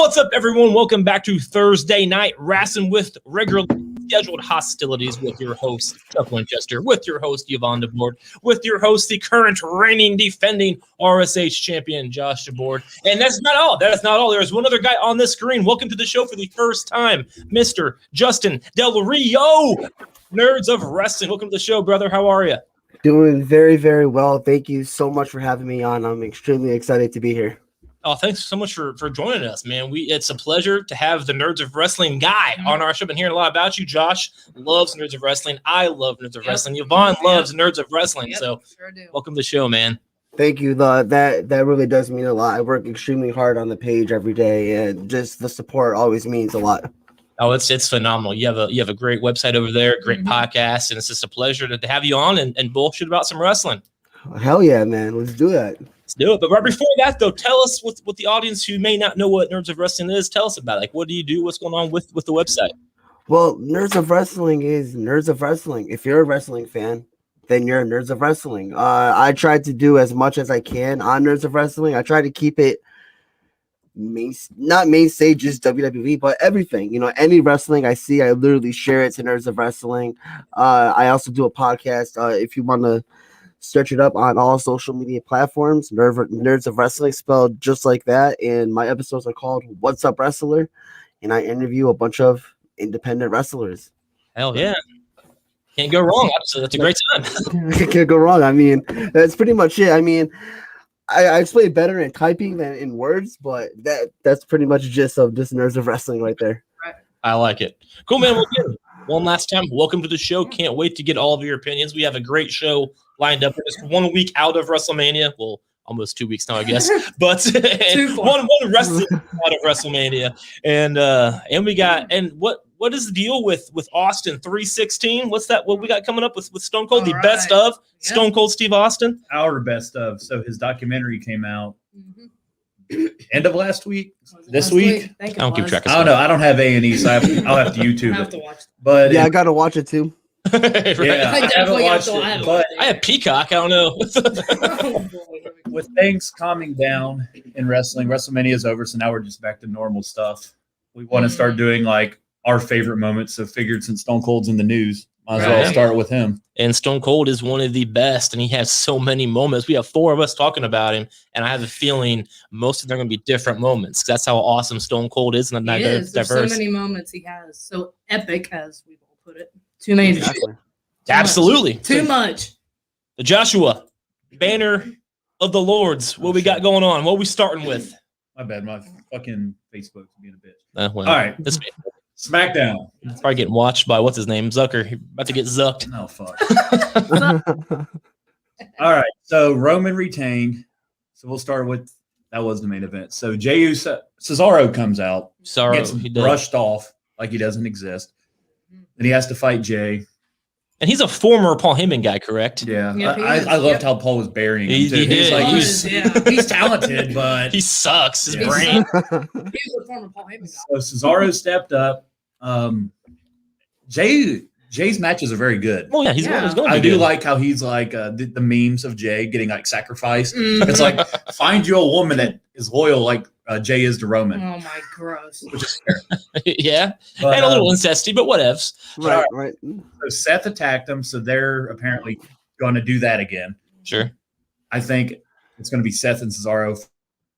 What's up, everyone? Welcome back to Thursday Night Wrestling with regularly scheduled hostilities with your host, Chuck Winchester, with your host, Yvonne DeBoard, with your host, the current reigning defending RSH champion, Josh DeBoard. And that's not all. That is not all. There's one other guy on the screen. Welcome to the show for the first time, Mr. Justin Del Rio, Nerds of Wrestling. Welcome to the show, brother. How are you? Doing very, very well. Thank you so much for having me on. I'm extremely excited to be here. Oh, thanks so much for joining us, man. It's a pleasure to have the Nerds of Wrestling guy on our show. Been hearing a lot about you. Josh loves Nerds of Wrestling. I love Nerds of Wrestling. Yvonne loves Nerds of Wrestling. So sure do. Welcome to the show, man. Thank you. That really does mean a lot. I work extremely hard on the page every day, and just the support always means a lot. Oh, it's phenomenal. You have a great website over there, great podcast, and it's just a pleasure to have you on and bullshit about some wrestling. Hell yeah, man. Let's do that. Let's do it. But right before that, though, tell us what the audience who may not know what Nerds of Wrestling is, tell us about it. Like, what do you do? What's going on with the website? Well, Nerds of Wrestling is Nerds of Wrestling. If you're a wrestling fan, then you're Nerds of Wrestling. I try to do as much as I can on Nerds of Wrestling. I try to keep it not mainstay, just WWE, but everything. You know, any wrestling I see, I literally share it to Nerds of Wrestling. I also do a podcast. If you want to search it up on all social media platforms, Nerds of Wrestling, spelled just like that. And my episodes are called What's Up Wrestler, and I interview a bunch of independent wrestlers. Hell yeah. Can't go wrong. That's a great time. Can't go wrong. I mean, that's pretty much it. I mean, I explain better in typing than in words, but that's pretty much just of just Nerds of Wrestling right there. I like it. Cool, man. Well, good. One last time, welcome to the show. Can't wait to get all of your opinions. We have a great show lined up. We're just 1 week out of WrestleMania. Well, almost 2 weeks now, I guess. But one wrestling out of WrestleMania, and we got what is the deal with Austin 316? What's that? What we got coming up with Stone Cold? All Best of Stone Cold Steve Austin. Our best of. So his documentary came out end of last week. This week, I don't keep track of I don't know. I don't have A&E, so I'll have to YouTube I have to it. watch it. But Yeah, I gotta watch it too. Right? yeah, I haven't watched it. But I have Peacock. I don't know. Oh, boy. with things calming down in wrestling, WrestleMania is over, so now we're just back to normal stuff. We want to start doing like our favorite moments. So figured since Stone Cold's in the news, might as well Right. start with him. And Stone Cold is one of the best, and he has so many moments. We have 4 of us talking about him, and I have a feeling most of them are going to be different moments. That's how awesome Stone Cold is, and He is. There's diverse. so many moments he has. So epic, as we've all put it. Too many to Exactly. Absolutely. Too much. The Joshua Banner of the Lords. What we got going on? What are we starting with? My bad. My fucking Facebook's being a bitch. Well, All right. This Smackdown. is probably getting watched by what's his name, Zucker. He's about to get zucked. No, fuck. All right. So Roman retained. So we'll start with that was the main event. So Cesaro comes out, Sorry, gets he did. brushed off like he doesn't exist. Then he has to fight Jay. And he's a former Paul Heyman guy, correct? Yeah, Yep, he I is. loved how Paul was burying him. He Too. did. Like, He he's talented, but He sucks. His Yeah. brain. He's a former Paul Heyman guy. so Cesaro stepped up. Jay's matches are very good. Well, yeah, he's Yeah. going to I be do good. like how he's like the memes of Jay getting like sacrificed. Mhm. It's like find you a woman that is loyal like Jay is to Roman. Oh my gross. Which is fair. Yeah, But, and a little incesty, but whatevs. Right. so Seth attacked him, so they're apparently going to do that again. Sure. I think it's going to be Seth and Cesaro for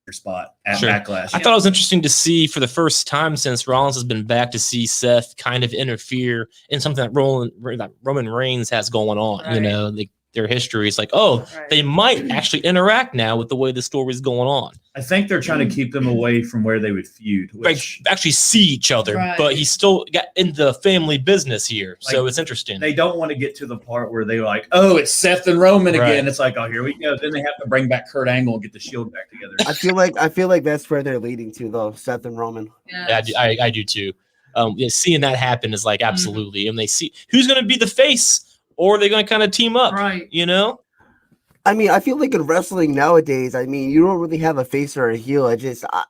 their spot at Sure. Backlash. I thought it was interesting to see for the first time since Rollins has been back to see Seth kind of interfere in something that Roman Reigns has going on. You Right. know, their history is like, oh, Right. they might actually interact now with the way the story is going on. I think they're trying to keep them away from where they would feud. Like Which actually see each other, Right. but he's still got in the family business here, so Like, it's interesting. they don't want to get to the part where they're like, oh, it's Seth and Roman Right. again. It's like, oh, here we go. Then they have to bring back Kurt Angle and get the Shield back together. I feel like that's where they're leading to, though. Seth and Roman. Yeah, I do too. Yeah, seeing that happen is like absolutely, and they see who's going to be the face, or are they going to kind of team up? Right. You know. I mean, I feel like in wrestling nowadays, I mean, you don't really have a face or a heel.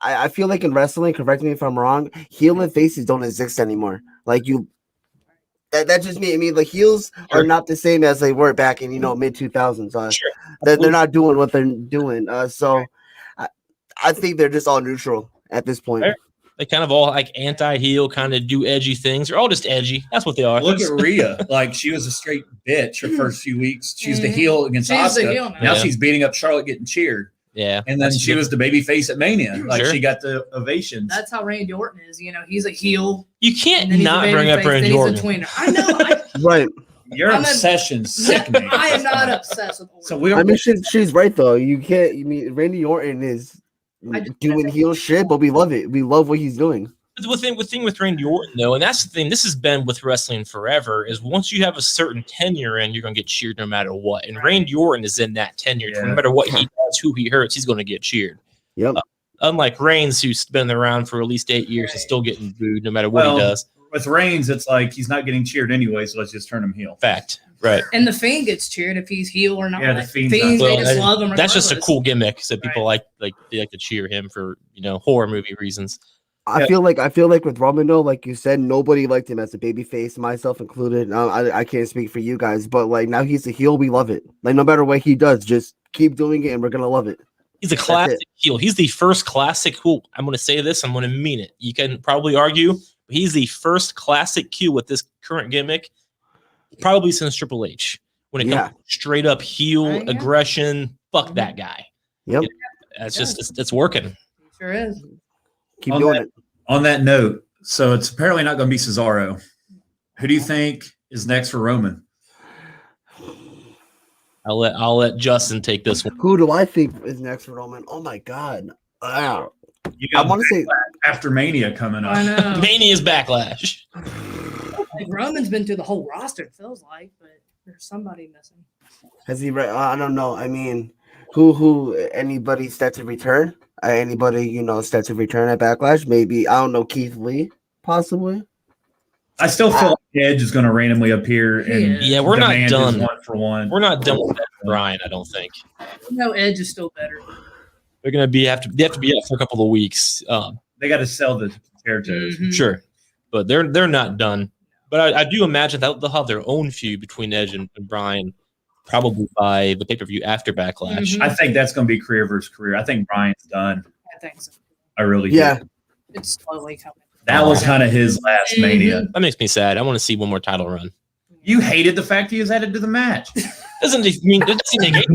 I feel like in wrestling, correct me if I'm wrong, heel and faces don't exist anymore. Like that's just me. I mean, the heels are not the same as they were back in, mid 2000s. Sure. They're not doing what they're doing. So I think they're just all neutral at this point. Fair. They kind of all like anti-heel, kind of do edgy things. They're all just edgy. That's what they are. Look at Rhea. Like, she was a straight bitch her first few weeks. She was the heel against She's the Asuka. heel Now now. she's beating up Charlotte, getting cheered. Yeah. And then she was the baby face at Mania. Like, Sure. she got the ovations. That's how Randy Orton is. He's a heel. You can't And then he's a not baby bring up face, Randy then Orton. he's a tweener. I know. Right. Your I'm obsession's sickening. I am not obsessed with Orton. So we I mean, she's right though. You can't. You mean Randy Orton is doing heel shit, but we love it. We love what he's doing. The thing with Randy Orton, though, and that's the thing, this has been with wrestling forever, is once you have a certain tenure in, you're going to get cheered no matter what. And Randy Orton is in that tenure. Yeah. No matter what he does, who he hurts, he's going to get cheered. Yep. Unlike Reigns, who's been around for at least 8 years and still getting booed no matter what he does. With Reigns, it's like he's not getting cheered anyway, so let's just turn him heel. Fact. Right. And the Fiend gets cheered if he's heel or not. Yeah, the Fiend's Fiends, not- they Well, just love him. That's just a regardless. cool gimmick. So people Right. they like to cheer him for, horror movie reasons. I feel like with Roman though, like you said, nobody liked him as a babyface, myself included. I can't speak for you guys, but like now he's a heel, we love it. Like no matter what he does, just keep doing it, and we're gonna love it. He's a classic heel. He's the first classic heel. I'm going to say this. I'm going to mean it. You can probably argue, but he's the first classic heel with this current gimmick, probably since Triple H. When it comes to straight up heel aggression, fuck that guy. Yep. It's just it's working. He sure is. Keep doing it. On that note, so it's apparently not going to be Cesaro. Who do you think is next for Roman? I'll let Justin take this one. Who do I think is next for Roman? Oh my god. Wow. You I got want to say after Mania coming up. I know. Mania's backlash. Roman's been through the whole roster, it feels like, but there's somebody missing. has he I don't know. I mean, who anybody set to return? Anybody, set to return at Backlash? Maybe, I don't know, Keith Lee, possibly. I still feel like Edge is going to randomly appear and Yeah, we're not demand his done. 1-for-1. We're not done with that, Brian. I don't think No, Edge is still better. they're gonna they have to be out for a couple of weeks. They got to sell the territories. Mhm. Sure, but they're not done. But I do imagine that they'll have their own feud between Edge and Brian, probably by the pay-per-view after Backlash. Mhm. I think that's going to be career versus career. I think Brian's done. I think so. I really Yeah. do. It's slowly coming. That was kind of his last Mhm. Mania. That makes me sad. I want to see one more title run. You hated the fact he was added to the match. Doesn't it mean? Doesn't make any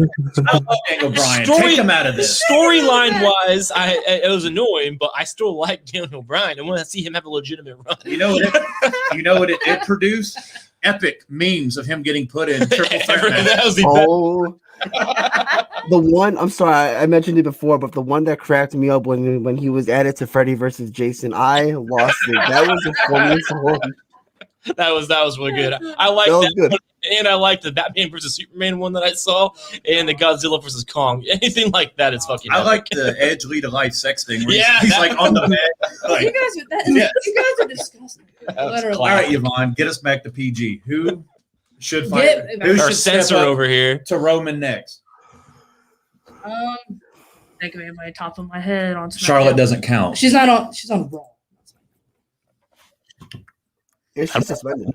I love Daniel Bryan. Story- Take him out of this. storyline wise, it was annoying, but I still like Daniel Bryan. I want to see him have a legitimate run. You know what it did produce? Epic memes of him getting put in triple threat match. That was the best. Oh, the one. I'm sorry, I mentioned it before, but the one that cracked me up when he was added to Freddy versus Jason, I lost it. That was the funniest one. That was really good. I like That was that good. one, and I like the Batman versus Superman one that I saw, and the Godzilla versus Kong. Anything like that is fucking. I epic. like the Edge lead a life sex thing. Where Yeah, he's that- like on the bed. You Like, guys are disgusting. That was Literally. all right, Yvonne, get us back to PG. Who should fight? Get- Who Our should step censor up over here. to Roman next? Think of it my top of my head on SmackDown. Charlotte doesn't count. She's not on. She's on Raw. Yeah, she's suspended.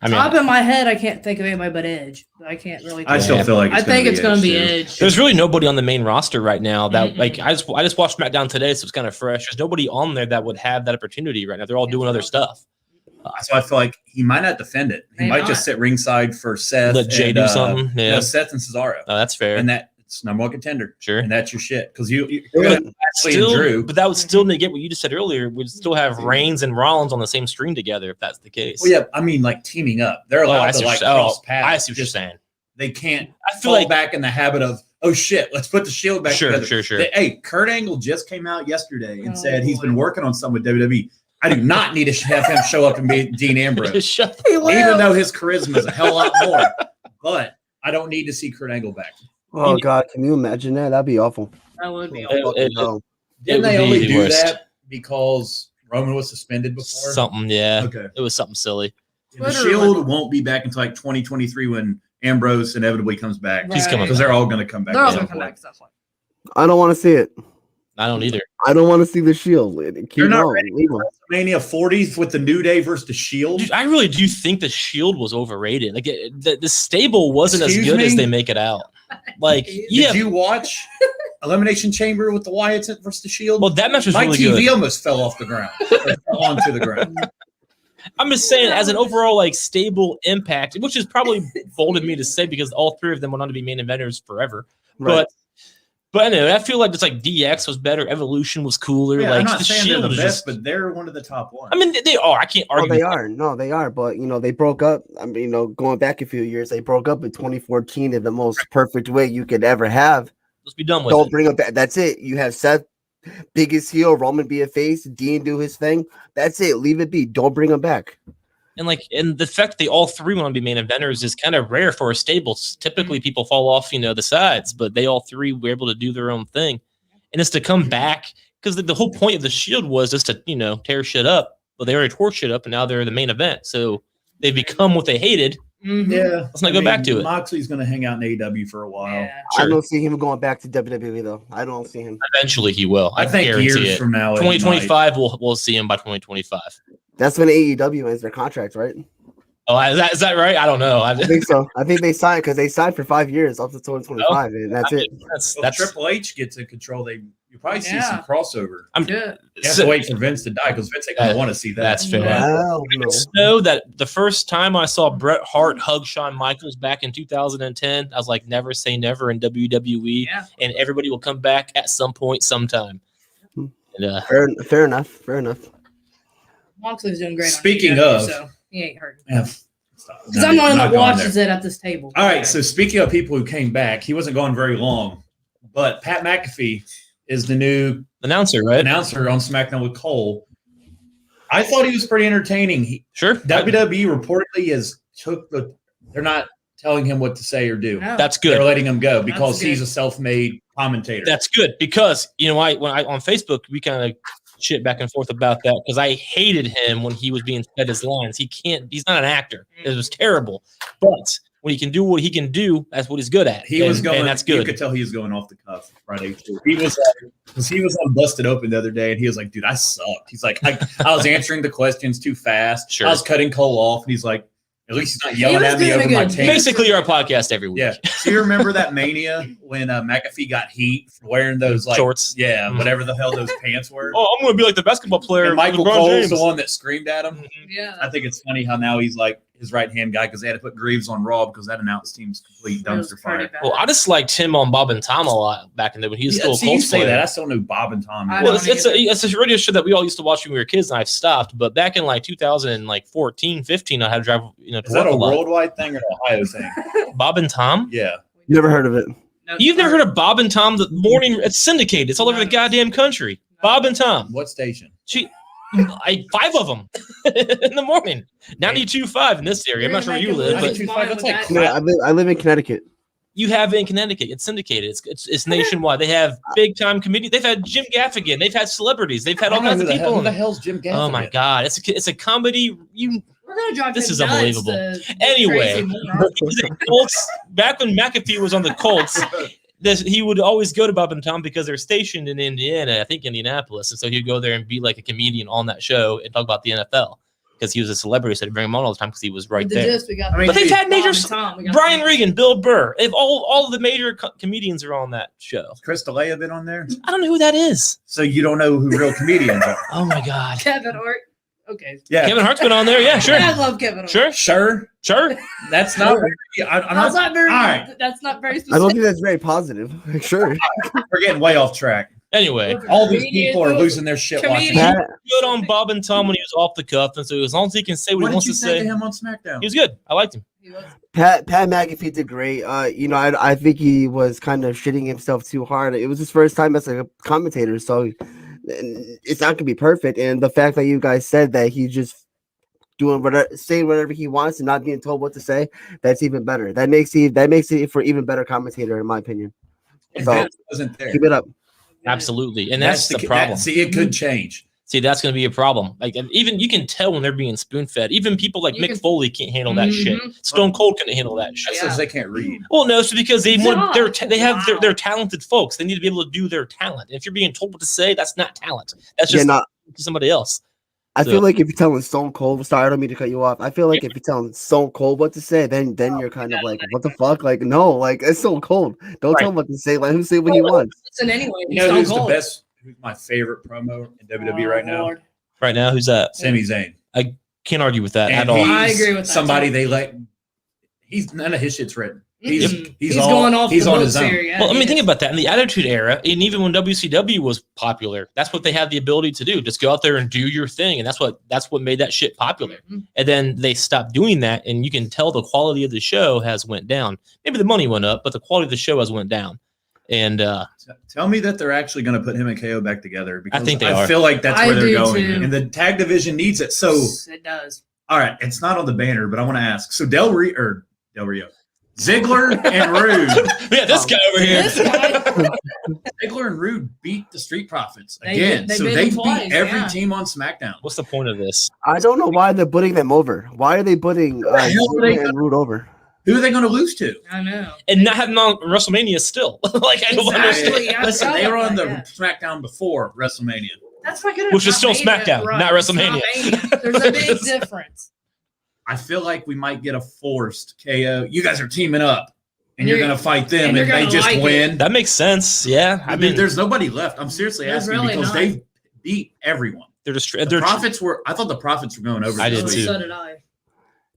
I mean, Top of my head, I can't think of anybody but Edge. I can't really. I still feel like I think it's going to be too. Edge. there's really nobody on the main roster right now that Mm-mm. I just watched SmackDown today, so it's kind of fresh. There's nobody on there that would have that opportunity right now. They're all doing other stuff. So I feel like he might not defend it. He May might not. just sit ringside for Seth. Let Jay and, do something. no, Yeah, Seth and Cesaro, that's fair. and that's number one contender. Sure. And that's your shit because you're Yeah. gonna Lashley and Drew. But that would still negate what you just said earlier. We'd still have Reigns and Rollins on the same screen together if that's the case. Well, yeah, I mean like teaming up. They're Oh, allowed I to see like what you're- cross paths. I see what you're Just- saying. They can't I feel fall like back in the habit of shit. Let's put the Shield back together. sure. Hey, Kurt Angle just came out yesterday and Oh, said he's boy. been working on something with WWE. I do not need to have him show up and be Dean Ambrose, Shut even though his charisma is a hell lot more. But I don't need to see Kurt Angle back. Oh God, can you imagine that? That'd be awful. That would be. It- awful. Fucking it- no. Didn't would they be only the do worst. that because Roman was suspended before? something. Yeah, Okay. it was something silly. The Shield won't be back until like 2023 when Ambrose inevitably comes back. He's coming Because they're all going to come back. They're all at going some to come point. back. Stuff like. I don't want to see it. I don't either. I don't want to see the Shield. Keep You're not going. ready Leave 'em. Mania 40 with the New Day versus the Shield. Dude, I really do think the Shield was overrated. Like the stable wasn't Excuse as good as me? they make it out. Like Did yeah, Did you watch Elimination Chamber with the Wyatts versus the Shield. Well, that match was My really TV good. almost fell off the ground, or fell onto the ground. I'm just saying, as an overall like stable Impact, which is probably bold of me to say because all three of them went on to be main eventers forever. Right. But anyway, I feel like it's like DX was better, Evolution was cooler. Yeah, like I'm not the saying Shield they're the was best, just. but they're one of the top ones. I mean, they are. I can't Oh, argue. they are. No, they are. But they broke up. I mean, going back a few years, they broke up in 2014 in the most perfect way you could ever have. Let's be done with Don't it. bring up that. That's it. You have Seth, biggest heel, Roman be a face, Dean do his thing. That's it. Leave it be. Don't bring him back. And the fact that they all three want to be main eventers is kind of rare for a stable. Typically, people fall off, the sides, but they all three were able to do their own thing, and it's to come back because the whole point of the Shield was just to tear shit up. But they already tore shit up, and now they're the main event, so they become what they hated. Mhm. Yeah, Let's not go back to it. Moxley's going to hang out in AEW for a while. Yeah. I Sure. don't see him going back to WWE though. I don't see him. Eventually, he will. I think guarantee years it. from now, 2025, we'll see him by 2025. That's when AEW ends their contract, right? Oh, is that right? I don't know. I think so. I think they signed because they signed for 5 years up to 2025, and that's it. That's Triple H gets in control. You probably see Yeah. some crossover. Yeah. You have to wait for Vince to die because Vince ain't going to want to see that. That's fair. Hell I no. just know that the first time I saw Bret Hart hug Shawn Michaels back in 2010, I was like, never say never in WWE, Yeah. and everybody will come back at some point, sometime. And, Fair enough. Fair enough. Moxley's doing great. Speaking on AEW, of- so he ain't hurting. Yeah. Because I'm the one that going watches there. it at this table. All right. So speaking of people who came back, he wasn't gone very long, but Pat McAfee is the new announcer, right? announcer on SmackDown with Cole. I thought he was pretty entertaining. Sure. WWE reportedly they're not telling him what to say or do. No. That's They're good. letting him go because That's good. he's a self-made commentator. That's good because when I on Facebook we kind of shit back and forth about that because I hated him when he was being fed his lines. He's not an actor. It was terrible. But when he can do what he can do, that's what he's good at. He was going. and that's You good. could tell he was going off the cuff Friday too. He was because he was on Busted Open the other day, and he was like, "Dude, I sucked." He's like, "I was answering the questions too fast. Sure. I was cutting Cole off." And he's like, "At least he's not He yelling was at me doing over a my good- tape." Basically, you're a podcast every week. Yeah. So you remember that Mania when McAfee got heat for wearing those Shorts. Yeah, Mhm. whatever the hell those pants were. Oh, I'm going to be like the basketball player. And Michael LeBron Cole's James. the one that screamed at him. Yeah. I think it's funny how now he's like his right hand guy because they had to put Greaves on Raw because that announced team's complete It was dumpster pretty fire. bad. Well, I just liked him on Bob and Tom a lot back in the when he was still a See, you Colts say player. that. I still knew Bob and Tom. I Well, don't it's a radio show that we all used to watch when we were kids, and I've stopped. But back in like 2014, 15, I had to drive. To Is that work a a lot. worldwide thing or an Ohio thing? Bob and Tom. Yeah. Never heard of it. No, You've never heard of Bob and Tom? The morning it's syndicated. It's all over the goddamn country. Bob and Tom. What station? 5 of them in the morning. 92.5 in this area. I'm not sure where you live, but 92.5, that's like Yeah, I live in Connecticut. you have it in Connecticut. It's syndicated. It's nationwide. They have big time comedians. They've had Jim Gaffigan. They've had celebrities. They've had all kinds of people. Who the hell's Jim Gaffigan? Oh my god! It's a comedy. We're gonna drive This him is nuts unbelievable. to Anyway, Tracy Moore. the Colts, back when McAfee was on the Colts, he would always go to Bob and Tom because they're stationed in Indiana, I think Indianapolis, and so he'd go there and be like a comedian on that show and talk about the NFL because he was a celebrity, so they'd bring him on all the time because he was right The there. gist, we got I mean, But they've had Bob major. and Tom, we got Brian Regan, Bill Burr, they've all of the major comedians are on that show. Chris D'Elia been on there? I don't know who that is. So you don't know who real comedians are? Oh my god! Kevin Hart. Okay. Yeah. Kevin Hart's been on there. Yeah, sure, I love Kevin Hart. sure. That's not. I'm That's not. not very. all right. That's not very I don't specific. think that's very positive. Sure. We're getting way off track. Anyway, All these people are losing their shit watching. Comedian. Pat, good on Bob and Tom when he was off the cuff, and so as long as he can say what What he did wants you to say to say, him on SmackDown? he was good. I liked him. He was- Pat McAfee did great. I think he was kind of shitting himself too hard. It was his first time as a commentator, so it's not gonna be perfect. And the fact that you guys said that he's just saying whatever he wants and not being told what to say, that's even better. That makes it for even better commentator, in my opinion. And So Vince wasn't there. keep it up. Absolutely, and that's the problem. See, it could change. See, that's going to be a problem. Like, and even you can tell when they're being spoon fed. Even people like You Mick can- Foley can't handle that shit. Mhm. Stone Cold couldn't handle that shit. That says they can't read. Well, no, it's because they want Wow. they're talented folks. They need to be able to do their talent. If you're being told what to say, that's not talent. That's just Yeah, not to somebody else. I So- feel like if you're telling Stone Cold, sorry, I don't mean to cut you off. I feel like if you're telling Stone Cold what to say, then you're kind of like, what the fuck? Like, no, like it's Stone Cold. Don't tell him what to say. Let him say what he wants. Listen, anyway, You know Stone who's Cold. the best? Who's my favorite promo in WWE right now? Lord. Right now, who's that? Sami Zayn. Can't argue with that And at all. I he's agree with that, somebody too. they let. He's none of his shit's written. Mm-mm. He's going off he's the on books his own. here. Yeah, Well, I mean, he think is. about that. In the Attitude Era, and even when WCW was popular, that's what they had the ability to do. Just go out there and do your thing, and that's what made that shit popular. Mhm. And then they stopped doing that, and you can tell the quality of the show has went down. Maybe the money went up, but the quality of the show has went down. And Tell me that they're actually going to put him and KO back together. Because I think they are. feel like that's I where they're do, going, too. and the tag division needs it. So, It does. all right, it's not on the banner, but I want to ask. So Del Rio, Ziggler and Rude. yeah, this guy over here. This guy. Ziggler and Rude beat the Street Profits They again. did- they So beat they them twice, beat every yeah. team on SmackDown. What's the point of this? I don't know why they're putting them over. Why are they putting the hell are they Ziggler and Rude over? Who are they going to lose to? I know. And not having on WrestleMania still. Like I don't Exactly. understand. Yeah, I Listen, forgot they were about on the that, SmackDown before WrestleMania. That's not good. Which is still SmackDown, not it's WrestleMania. Mania. There's a big difference. I feel like we might get a forced KO. You guys are teaming up, and you're You're- going to fight them, and and you're they gonna just like it. win. That makes sense. Yeah, I mean, there's nobody left. I'm seriously There's asking really because not. they beat everyone. they're just The they're Profits were. I thought the Profits were going over. I this did week. too. So did I. they're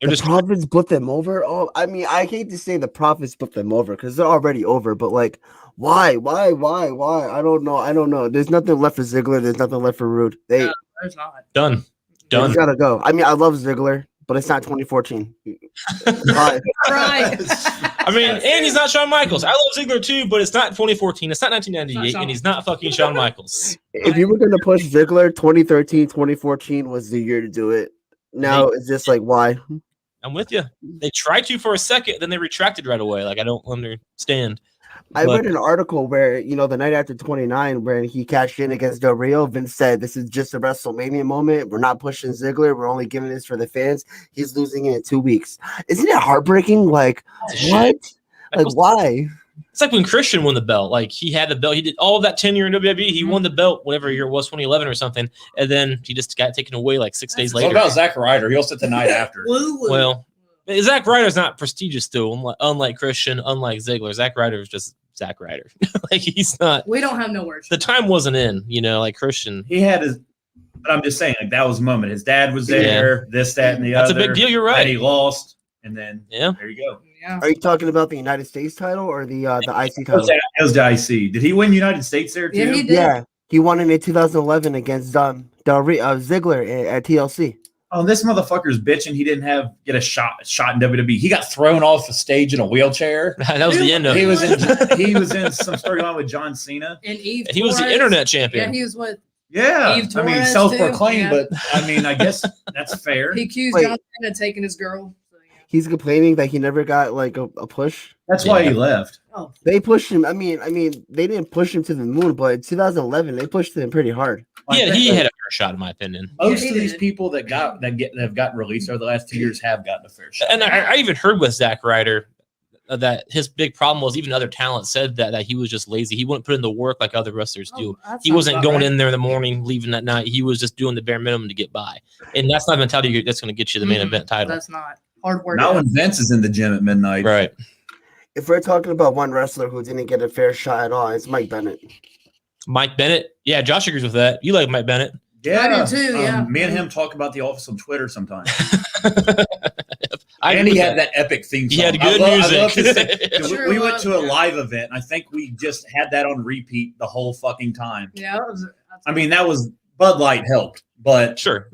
The just Profits put them over. Oh, I mean, I hate to say the Profits put them over because they're already over. But like, why? I don't know. There's nothing left for Ziggler. There's nothing left for Rude. They There's not. done. They gotta go. I mean, I love Ziggler, but it's not 2014. Bye. Right. I mean, and he's not Shawn Michaels. I love Ziggler too, but it's not 2014. It's not 1998, Shawn. and he's not fucking Shawn Michaels. If you were gonna push Ziggler, 2013, 2014 was the year to do it. Now it's just like, why? I'm with you. They tried to for a second, then they retracted right away. Like I don't understand. I But- read an article where, the night after 29, where he cashed in against Del Rio, Vince said, this is just a WrestleMania moment. We're not pushing Ziggler. We're only giving this for the fans. He's losing it in 2 weeks. Isn't it heartbreaking? Like, what? Like, why? It's like when Christian won the belt. Like he had the belt. He did all of that tenure in WWE. He won the belt, whatever year it was, 2011 or something. And then he just got taken away like 6 days What later. about Zack Ryder? He also said the night after. Woo-woo. Well, Zack Ryder's not prestigious though. Unlike Christian, unlike Ziggler, Zack Ryder is just Zack Ryder. Like he's not. we don't have no words. The time wasn't in, like Christian. He had his. But I'm just saying, like that was a moment. His dad was there. This, that, and the That's other. a big deal. You're And right. he lost, and then Yeah. there you go. Yeah. Are you talking about the United States title or the IC It title? was the IC. Did he win United States there too? Yeah, he did. Yeah. He won it in 2011 against Ziggler at TLC. Oh, this motherfucker's bitching. He didn't get a shot in WWE. He got thrown off the stage in a wheelchair. That was the end of He it. was in some storyline with John Cena. And Eve He was the Torres. internet Yeah, champion. he was with. Yeah, Eve I mean Torres, self-proclaimed, too, but I mean I guess that's fair. He accused Wait. John Cena of taking his girl. So, yeah. He's complaining that he never got like a push. That's why he left. Oh, They pushed him. I mean, they didn't push him to the moon, but in 2011 they pushed him pretty hard. Yeah, he had a fair shot, in my opinion. Most Yeah, of he these did. people that have gotten released over the last 2 years have gotten a fair shot. And I even heard with Zack Ryder that his big problem was even other talent said that he was just lazy. He wouldn't put in the work like other wrestlers do. that He sounds wasn't about going right. in there in the morning, leaving at night. He was just doing the bare minimum to get by. And that's not a mentality that's going to get you the main Mm-mm. event title. That's not hard work. Not when Vince is in the gym at midnight. Right. If we're talking about one wrestler who didn't get a fair shot at all, it's Mike Bennett. Mike Bennett. Yeah, Josh agrees with that. You like Mike Bennett. Yeah, I do too, yeah. Me and him talk about the office on Twitter sometimes. I And agree he with had that epic theme He song. had good I music. love his thing. Sure we went was, to a yeah. live event. I think we just had that on repeat the whole fucking time. Yeah, that's I mean, that was Bud Light helped, but Sure.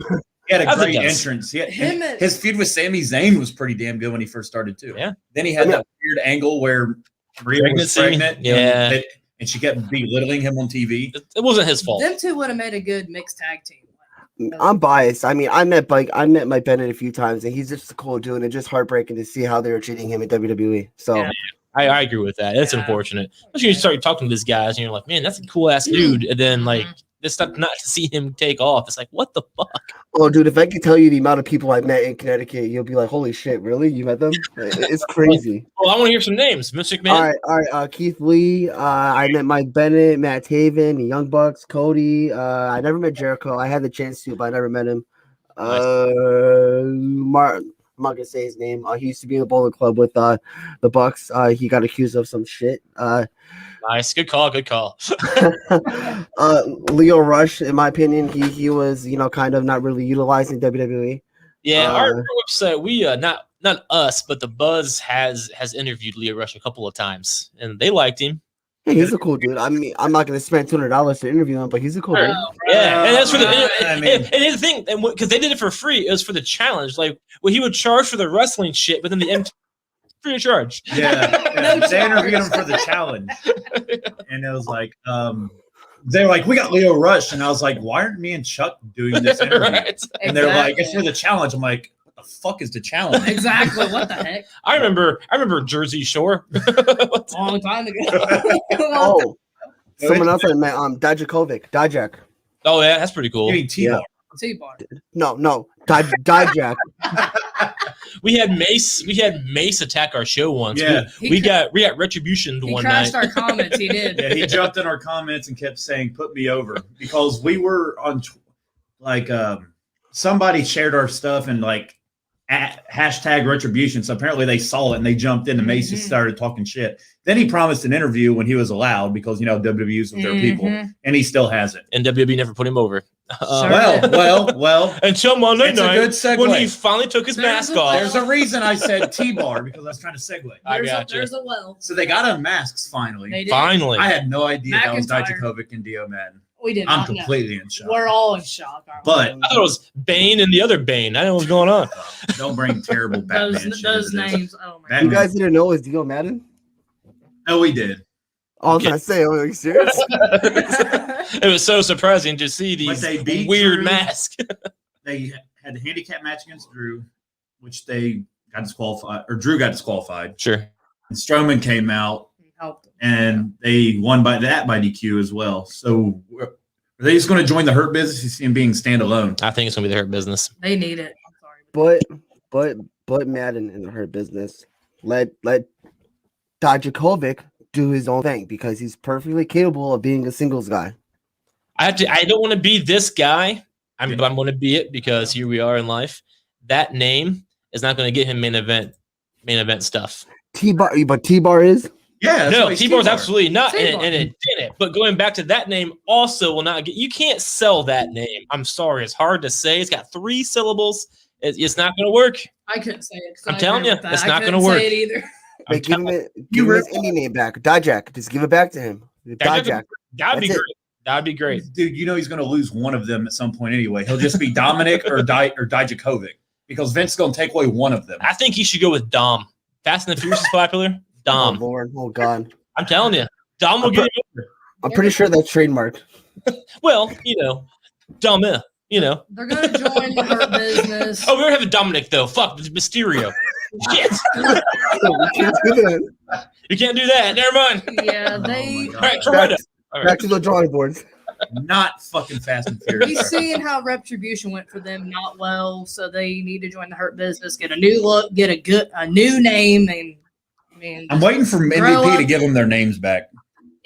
he had a As it great does. entrance. Him and- His feud with Sami Zayn was pretty damn good when he first started too. Yeah. Then he had Yeah. that weird angle where Rhea was Pregnancy? pregnant. Yeah. And she kept belittling him on TV. It wasn't his fault. them two would have made a good mixed tag team. I'm biased. I mean, I met Mike Bennett a few times, and he's just a cool dude. And it's just heartbreaking to see how they were treating him at WWE. So Yeah. I agree with that. It's Yeah. unfortunate. Especially when you start talking to these guys and you're like, man, that's a cool ass dude. And then like It's not to see him take off. It's like, what the fuck? Oh, dude, if I could tell you the amount of people I met in Connecticut, you'll be like, holy shit, really? You met them? It's crazy. Well, I want to hear some names. Mr. McMahon. All right. Keith Lee. I met Mike Bennett, Matt Taven, the Young Bucks, Cody. I never met Jericho. I had the chance to, but I never met him. Martin. I'm not gonna say his name. He used to be in the bowling club with the Bucks. He got accused of some shit. Nice, good call. Leo Rush, in my opinion, he was kind of not really utilizing WWE. Yeah, our website, we not us, but the Buzz has interviewed Leo Rush a couple of times, and they liked him. Yeah, he's a cool dude. I mean, I'm not gonna spend $200 to interview him, but he's a cool dude. Yeah, and that's for the and the thing, and because they did it for free, it was for the challenge. Like, well, he would charge for the wrestling shit, but then the MT free of charge. Yeah, they interviewed him for the challenge, and it was like, they were like, "We got Leo Rush," and I was like, "Why aren't me and Chuck doing this interview?" Right. And they're like, "It's for the challenge." I'm like, "What the fuck is the challenge?" Exactly. What the heck? I remember Jersey Shore. Long time ago. Oh, someone else I met, Dijakovic, Dijak. Oh yeah, that's pretty cool. You mean T-Bar. T-bar. No, Dijak. We had Mace attack our show once. Yeah. We got retribution He one night. crashed our comments. He did. Yeah, he jumped in our comments and kept saying, "Put me over," because we were on somebody shared our stuff and hashtag retribution. So apparently they saw it and they jumped in and Macy started talking shit. Then he promised an interview when he was allowed because WWE's with their people, and he still hasn't. And WWE never put him over. Well. Until Monday It's a night, good segue. when he finally took his mask off. There's a reason I said T-bar because I was trying to segue. I got you. There's a well. So they got on masks finally. They did. Finally. I had no idea that was McIntyre. Dijakovic and Dio Madden. We did I'm not know. completely in shock. We're all in shock. Aren't we? But I thought it was Bane and the other Bane. I didn't know what was going on. don't bring terrible Batman those shit into those this. names. Oh my Batman. You guys didn't know it was Dio Madden? Oh, we did. I was gonna say, are you serious? It was so surprising to see But these they beat weird Drew. masks. They had the handicap match against Drew, which they got disqualified, or Drew got disqualified. Sure. And Strowman came out, He helped him. and they won by DQ as well. So are they just going to join the Hurt Business? You see him being standalone. I think it's gonna be the Hurt Business. They need it. I'm sorry. But Madden in the Hurt Business let Dijakovic do his own thing because he's perfectly capable of being a singles guy. I don't want to be this guy. But I'm going to be it because here we are in life. That name is not going to get him main event stuff. But T-Bar is. Yeah, No, T-Bar's absolutely not, T-Bar. and it didn't. But going back to that name also will not get. You can't sell that name. I'm sorry, it's hard to say. It's got 3 syllables. It's not going to work. I couldn't say it. 'cause I'm I telling agree you, with that. it's I not couldn't gonna work. say it either. Hey, give him his indie name back. Dijak. Just give it back to him. Dijak. That'd be That's it. great. That'd be great. Dude, he's going to lose one of them at some point anyway. He'll just be Dominic or Dijakovic because Vince is going to take away one of them. I think he should go with Dom. Fast and the Furious is popular. Oh Dom. Lord. Oh God. I'm telling you, Dom will get him over. I'm pretty sure that's trademarked. Well, Dom. They're gonna join the Hurt Business. Oh, we already have a Dominic though. Fuck, it's Mysterio. Shit, We can't do that. you can't do that. Never mind. Yeah, Oh they. my All right, try it up. All right. Back to the drawing boards. Not fucking Fast and Furious. He's seeing how Retribution went for them not well, so they need to join the Hurt Business, get a new look, get a new name, and I'm waiting for Grow MVP to up. give them their names back.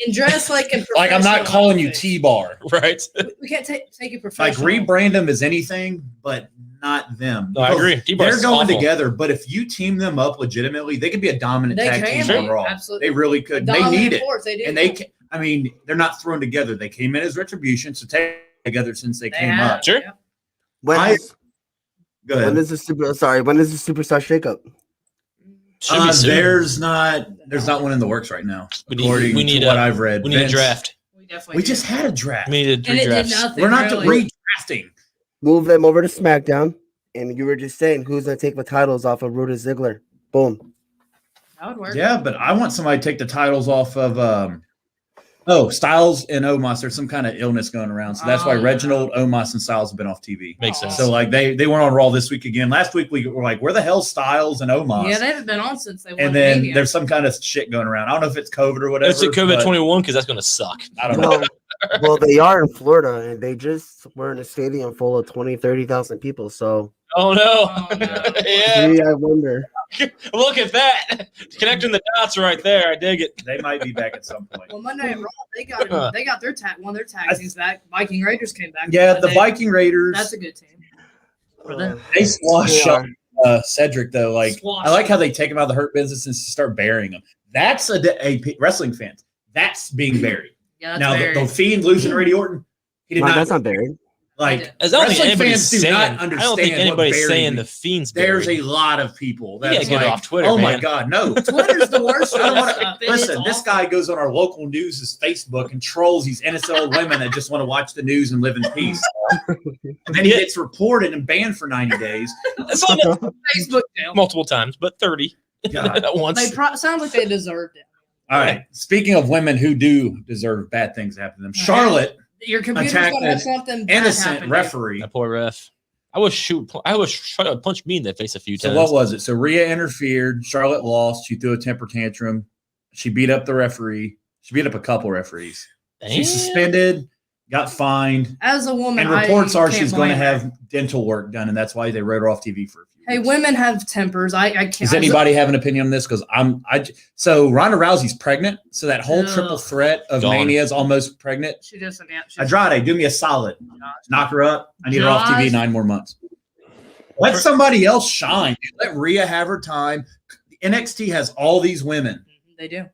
and dress like a Like, I'm not professional calling you outfit. T-Bar. Right. We can't take it Like, professional. rebrand them as anything, but not them. No, I agree. T-Bar's They're going awful. together, but if you team them up legitimately, they could be a dominant They tag can team on be, Raw. absolutely. They really could. They Dominant need it. force, they do. And they're not thrown together. They came in as Retribution, so together since they came have, up. Sure. yeah. When Go ahead. when is the superstar shakeup? Should be soon. There's not one in the works right now. We need- according we need to a- what I've read. We need a Vince- draft. We definitely We do. just had a draft. We needed 3 and it did drafts. nothing. We're not really. redrafting. Move them over to SmackDown, and you were just saying who's gonna take the titles off of Ruta Ziggler. Boom. That would work. Yeah, but I want somebody to take the titles off of Styles and Omos. There's some kind of illness going around. So that's why Oh, Reginald, Omos, and Styles have been off TV. Makes Oh. sense. So like they weren't on Raw this week again. Last week we were like, where the hell's Styles and Omos? Yeah, they haven't been on since they won and then Mania. there's some kind of shit going around. I don't know if it's COVID or whatever. It's at but COVID-21 because that's going to suck. I don't know. Well, they are in Florida, and they just were in a stadium full of 20, 30,000 people. So, Oh no! Oh, no. Yeah, gee, I wonder. look at that, connecting the dots right there. I dig it. They might be back at some point. Well, Monday Night Raw, they got their one of their tag teams back. Viking Raiders came back. Yeah, the They- Viking Raiders. That's a good team. For them. They squashed Yeah. Cedric though. Like Squash I like him. how they take him out of the hurt business and start burying him. That's a wrestling fans. That's being buried. Yeah, that's Now very. the Fiend losing Randy Orton, he did No, not. that's not buried. Like As I don't think wrestling anybody's fans do saying. not I don't think understand what anybody's buried saying means. the Fiend's There's buried. a lot of people gotta that's get like, off Twitter, oh my man. god, no. Twitter's the worst. I don't want stuff. to It is listen. This awful. guy goes on our local news' Facebook and trolls these innocent old women that just want to watch the news and live in peace. And then he gets reported and banned for 90 days. It's on the- Facebook jail. multiple times, but 30 God. at once. Sounds like they deserved it. All right. Speaking of women who do deserve bad things to happen to them, Charlotte, Your computer's Attacked gonna have an something bad innocent happen to you. referee. That poor ref. I was trying to punch me in the face a few So times. what was it? So Rhea interfered. Charlotte lost. She threw a temper tantrum. She beat up the referee. She beat up a couple referees. She's Damn. suspended, got fined, As a woman, and reports are can't she's going to blame her. have dental work done, and that's why they wrote her off TV for a few Hey, weeks. women have tempers. I can't. Does anybody have an opinion on this? Because so Ronda Rousey's pregnant, so that whole Ugh. triple threat of Gone. Mania is almost pregnant. She just Andrade, do me a solid. Knock her up. I need her off TV Josh. 9 more months. Let somebody else shine. Dude. Let Rhea have her time. NXT has all these women. They do.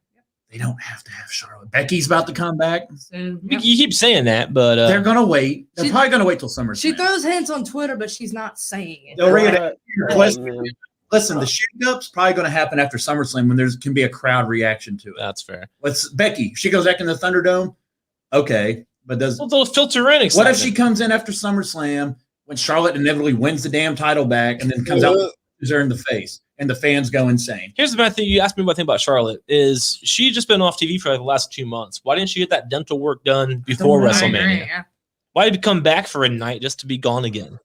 They don't have to have Charlotte. Becky's about to come back. So, You yeah. keep saying that, but They're going to wait. They're She- probably going to wait till SummerSlam. She throws hints on Twitter, but she's not saying it. They'll read it. Listen, man. listen, the shake-up's probably going to happen after SummerSlam when there can be a crowd reaction to it. that's fair. Let's Becky. She goes back in the Thunderdome. Okay, but does Well, they'll filter in. what if excitement. she comes in after SummerSlam when Charlotte inevitably wins the damn title back and then comes out with her in the face and the fans go insane? Here's the bad thing. You asked me what I think about Charlotte. Is she just been off TV for like the last 2 months? Why didn't she get that dental work done before I agree, WrestleMania? yeah. Why did you come back for a night just to be gone again?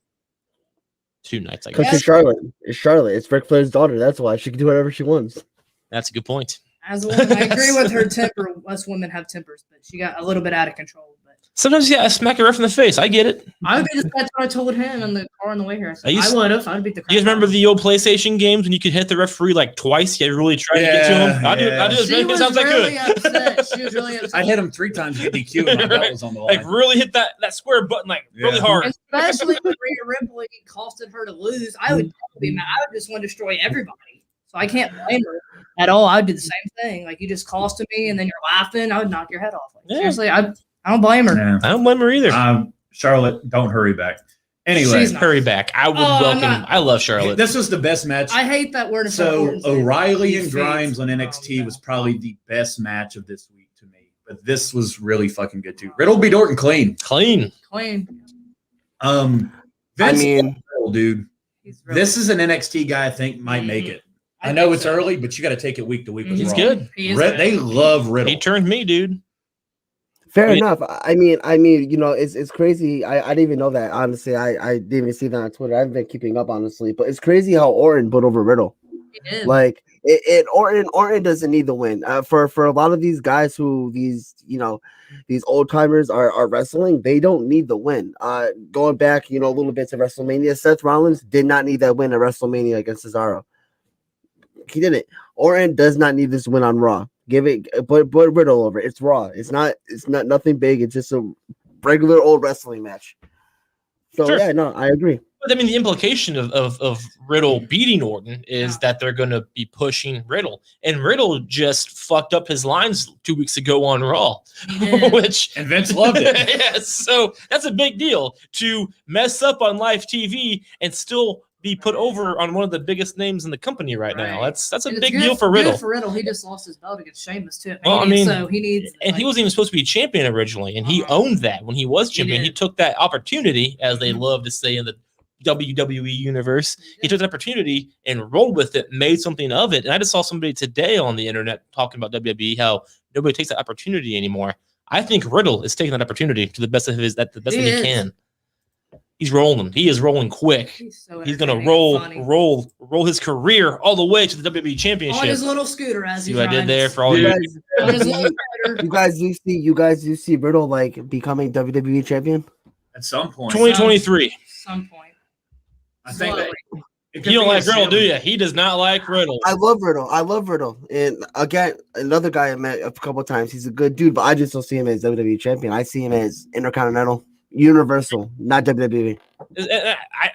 2 nights, I Because guess. it's Charlotte. It's Charlotte. It's Ric Flair's daughter. That's why she can do whatever she wants. That's a good point. As a woman, I agree with her temper. Us women have tempers, but she got a little bit out of control. But Sometimes, yeah, I smack a ref in the face. I get it. I would be that's what I told him in the car on the way here. I said, I used- I would have. I'd beat the crap. You guys remember out of the old PlayStation games when you could hit the referee like twice? You had to really try to get to him. I do Yeah. as She many was times as I really could. upset. She was really upset. I hit him 3 times to get DQ and my belt was on the line. Like really hit that square button like really Yeah. hard. Especially when Rhea Ripley costed her to lose. I would be mad. I would just want to destroy everybody. So I can't blame her at all. I would do the same thing. Like you just costed me and then you're laughing. I would knock your head off. Like, Yeah. Seriously, I don't blame her. Yeah. I don't blame her either. Charlotte, don't hurry back. Anyway, She's not. Hurry back. I would I'm welcome. not- I love Charlotte. this was the best match. I hate that word. So O'Reilly and These Grimes fans. on NXT was probably the best match of this week to me. But this was really fucking good too. Riddle beat Orton clean. Clean. Clean. Vince I mean, Riddle, dude, He's really this is an NXT guy I think might make it. I know think it's so. early, but you got to take it week to week. with He's Raw. good. He is They good. love Riddle. He turned me, dude. fair I mean- enough. I mean, you know, it's crazy. I didn't even know that. Honestly, I didn't even see that on Twitter. I haven't been keeping up, honestly. But it's crazy how Orton put over Riddle. He did. Like Orton doesn't need the win. For a lot of these guys who these old timers are wrestling, they don't need the win. Going back, a little bit to WrestleMania, Seth Rollins did not need that win at WrestleMania against Cesaro. He didn't. Orton does not need this win on Raw. Put Riddle over. It's Raw. It's not nothing big. It's just a regular old wrestling match. So Sure. yeah, no, I agree. But I mean, the implication of Riddle beating Orton is that they're going to be pushing Riddle, and Riddle just fucked up his lines 2 weeks ago on Raw, He did. which And Vince loved it. yes, so that's a big deal to mess up on live TV and still be put over on one of the biggest names in the company right now. Right. That's a And it's big good- deal for good Riddle. For Riddle, he just lost his belt against Sheamus too. Well, I mean, so he needs. And he wasn't even supposed to be champion originally, and he owned that when he was He champion. He did. took that opportunity, as they Mhm. love to say in the WWE universe. He took the opportunity and rolled with it, made something of it. And I just saw somebody today on the internet talking about WWE, how nobody takes that opportunity anymore. I think Riddle is taking that opportunity to the best of his, that the best He that he is. can. He's rolling. He is rolling quick. He's so He's gonna entertaining and funny. roll roll his career all the way to the WWE Championship. On his little scooter, as See he what I did rides. there for all You you. guys, On his little scooter. you guys do see Riddle like becoming WWE champion? At some point. 2023. Some point. I think Slowly. it could You don't be a like Riddle, do ceiling. you? He does not like Riddle. I love Riddle. And again, another guy I met a couple of times. He's a good dude, but I just don't see him as WWE champion. I see him as Intercontinental, Universal, not WWE.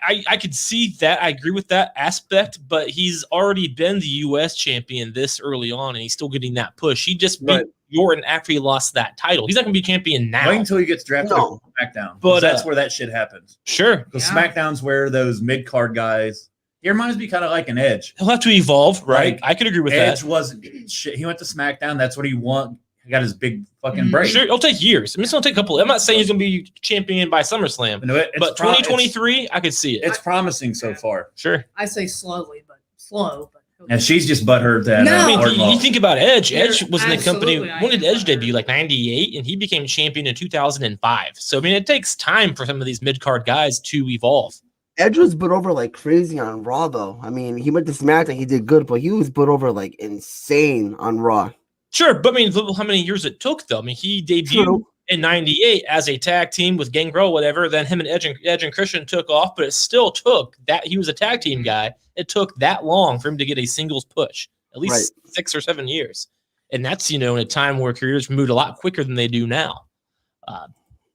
I could see that. I agree with that aspect, but he's already been the U.S. champion this early on, and he's still getting that push. He just beat Right. Orton after he lost that title. He's not going to be champion now. Wait until he gets drafted No. to SmackDown. But, But that's where that shit happens. Sure. Because Yeah. SmackDown's where those mid-card guys, he reminds me kind of like an Edge. He'll have to evolve, right? Like, I could agree with Edge that. wasn't shit. He went to SmackDown. That's what he won. He got his big fucking break. Sure, it'll take years. I mean, it's going to take a couple. I'm not saying he's going to be champion by SummerSlam, No, but 2023, I could see it. It's promising so far. Sure. I say slowly, but slow. But And she's just butthurt that. No. I mean, Orton you lost. think about Edge. You're- Edge was in the company. absolutely, I When did am. Edge debut? Like 98, and he became champion in 2005. So, I mean, it takes time for some of these mid-card guys to evolve. Edge was put over like crazy on Raw, though. I mean, he went to SmackDown, he did good, but he was put over like insane on Raw. Sure, but I mean, look how many years it took, though. I mean, he debuted True. in 98 as a tag team with Gangrel, whatever. Then him and Edge and Christian took off, but it still took that. He was a tag team guy. It took that long for him to get a singles push, at least 6 or 7 years. And that's, in a time where careers moved a lot quicker than they do now.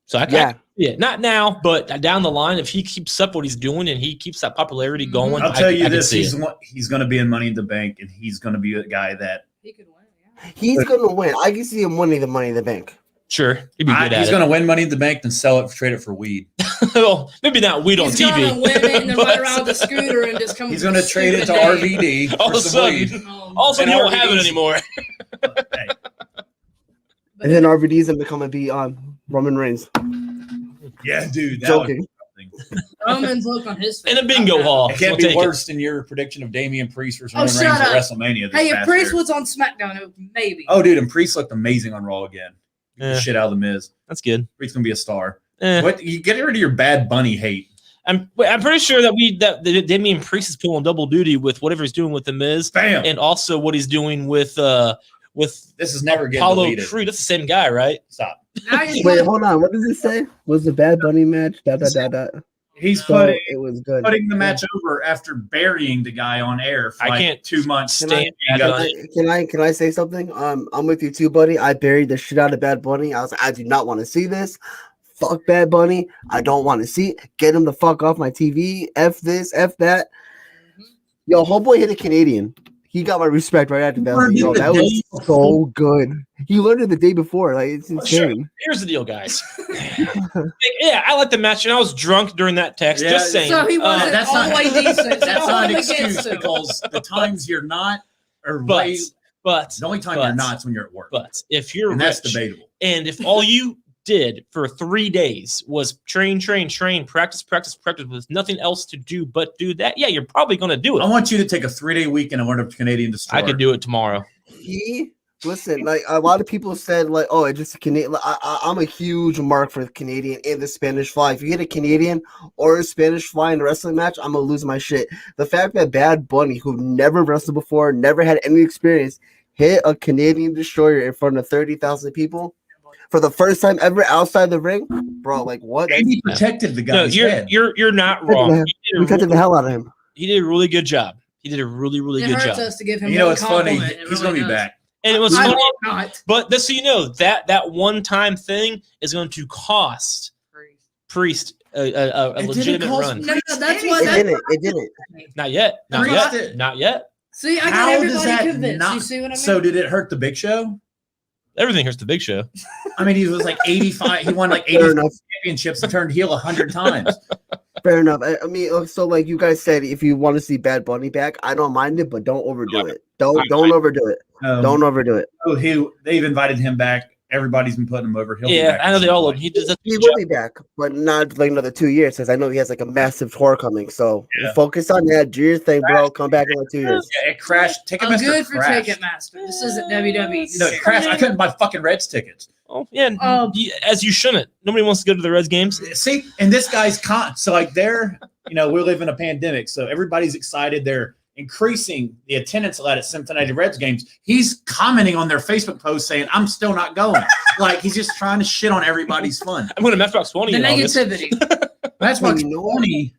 So I Yeah. yeah, not now, but down the line, if he keeps up what he's doing and he keeps that popularity going, I'll tell you I can this: see it. he's going to be in Money in the Bank, and he's going to be a guy that he could win. Yeah. He's gonna win. I can see him winning the Money in the Bank. Sure, he'd be good at he's it. going to win Money in the Bank, then sell it, trade it for weed. Well, maybe not weed on He's TV. gonna win it and then but- ride around with the scooter and just come. He's with going to a trade it to stupid name. RVD All for of a some sudden. weed. All of a sudden, And you don't have it RVD's anymore. Hey, And then RVD's gonna become and be Roman Reigns. yeah, dude. That would be Joking. something. Roman's look on his face. In a bingo hall. It can't We'll be take it. worse than your prediction of Damian Priest versus Oh, Roman shut Reigns at up. WrestleMania. This Hey, if past Priest year. was on SmackDown, it would maybe. Oh, dude, and Priest looked amazing on Raw again. Beat Yeah. The shit out of the Miz. That's good. Priest's gonna be a star. Eh. What you get rid of your Bad Bunny hate? I'm pretty sure that Damian Priest is pulling double duty with whatever he's doing with the Miz, Bam. and also what he's doing with This is never getting Apollo deleted. Creed. That's the same guy, right? Stop. Now you're Wait, going- hold on. What does it say? Was the Bad Bunny match? Dot, dot, dot, dot. He's So it was good. putting the match over after burying the guy on air for I like can't 2 months. Can I- Stand You Bad got- Bunny. Can I say something? I'm with you too, buddy. I buried the shit out of Bad Bunny. I was like, I do not want to see this. Fuck Bad Bunny. I don't want to see it. Get him the fuck off my TV. F this, F that. Yo, homeboy hit a Canadian. He got my respect right after that. I was like, yo, that was so good. He learned it the day before. Like, it's Sure. insane. Here's the deal, guys. Yeah, I like the match, and I was drunk during that text. Yeah, just saying. So he wasn't that's all not- the way decent. That's Don't not hold an him against excuse him. because the times you're not are but way. but The only time but- you're not is when you're at work, but if you're and that's rich, debatable. and if all you did for 3 days was train, practice with nothing else to do but do that, yeah, you're probably going to do I it. want you to take a 3-day weekend and learn a Canadian Destroyer. I could do it tomorrow. Listen, like a lot of people said, like, oh, it's just a Canadian. Like, I'm a huge mark for the Canadian and the Spanish fly. If you hit a Canadian or a Spanish fly in a wrestling match, I'm gonna lose my shit. The fact that Bad Bunny, who never wrestled before, never had any experience, hit a Canadian destroyer in front of 30,000 people for the first time ever outside the ring, bro. Like, what? And he protected the No, guy's you're head. you're not wrong. We touched the hell out of him. He did a really good job. He did a really It good hurts job. us to give him. You know, one it's funny. compliment. It He's really going to be does. back. And it was I funny, hope not. but just so you know, that one-time thing is going to cost Priest a It legitimate didn't cost run. No, that's It what. didn't. It didn't. Not yet. Not Priest yet. did. Not yet. See, I got How does everybody that convinced. not? You see what I mean? So did it hurt the Big Show? Everything hurts the Big Show. I mean, he was like 85. He won like Fair 80 enough. championships and turned heel 100 times. Fair enough. I mean, so like you guys said, if you want to see Bad Bunny back, I don't mind it, but don't overdo it. Don't overdo it. Don't overdo it. Oh, they've invited him back. Everybody's been putting him over. He'll be Yeah, back I know at they some all point. love him. He does a He good will job. be back, but not like another 2 years, because I know he has like a massive tour coming. So Yeah. focus on that. Do your thing, bro. Come back in like 2 years. Yeah, it crashed. I'm Ticketmaster good for crashed. Ticketmaster. This isn't WWE. No, it crashed. I couldn't buy fucking Reds tickets. Oh, yeah. Um, As you shouldn't. Nobody wants to go to the Reds games. See, and this guy's con. So like we live in a pandemic, so everybody's excited. They're increasing the attendance allowed at Cincinnati Reds games, he's commenting on their Facebook post saying, I'm still not going. Like, he's just trying to shit on everybody's fun. I'm going to Matchbox 20 The in August. negativity. Matchbox You know what? 20.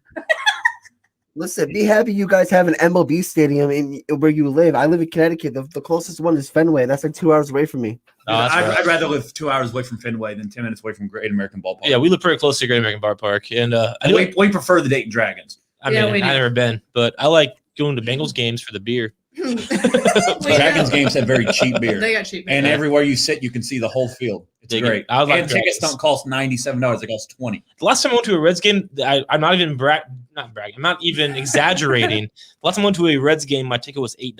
Listen, be happy you guys have an MLB stadium in where you live. I live in Connecticut. The closest one is Fenway. That's like 2 hours away from me. Oh, that's right. I'd rather live 2 hours away from Fenway than 10 minutes away from Great American Ballpark. Yeah, we live pretty close to Great American Ballpark, and we prefer the Dayton Dragons. I mean, Yeah, I've we do. never been, but I like going to Bengals games for the beer. Dragons games have very cheap beer. They got cheap. And beer. everywhere you sit, you can see the whole field. It's Dig it. great. I like and tickets Dragons. don't cost $97. They cost $20. The last time I went to a Reds game, I'm not even not bragging. I'm not even exaggerating. The last time I went to a Reds game, my ticket was $8.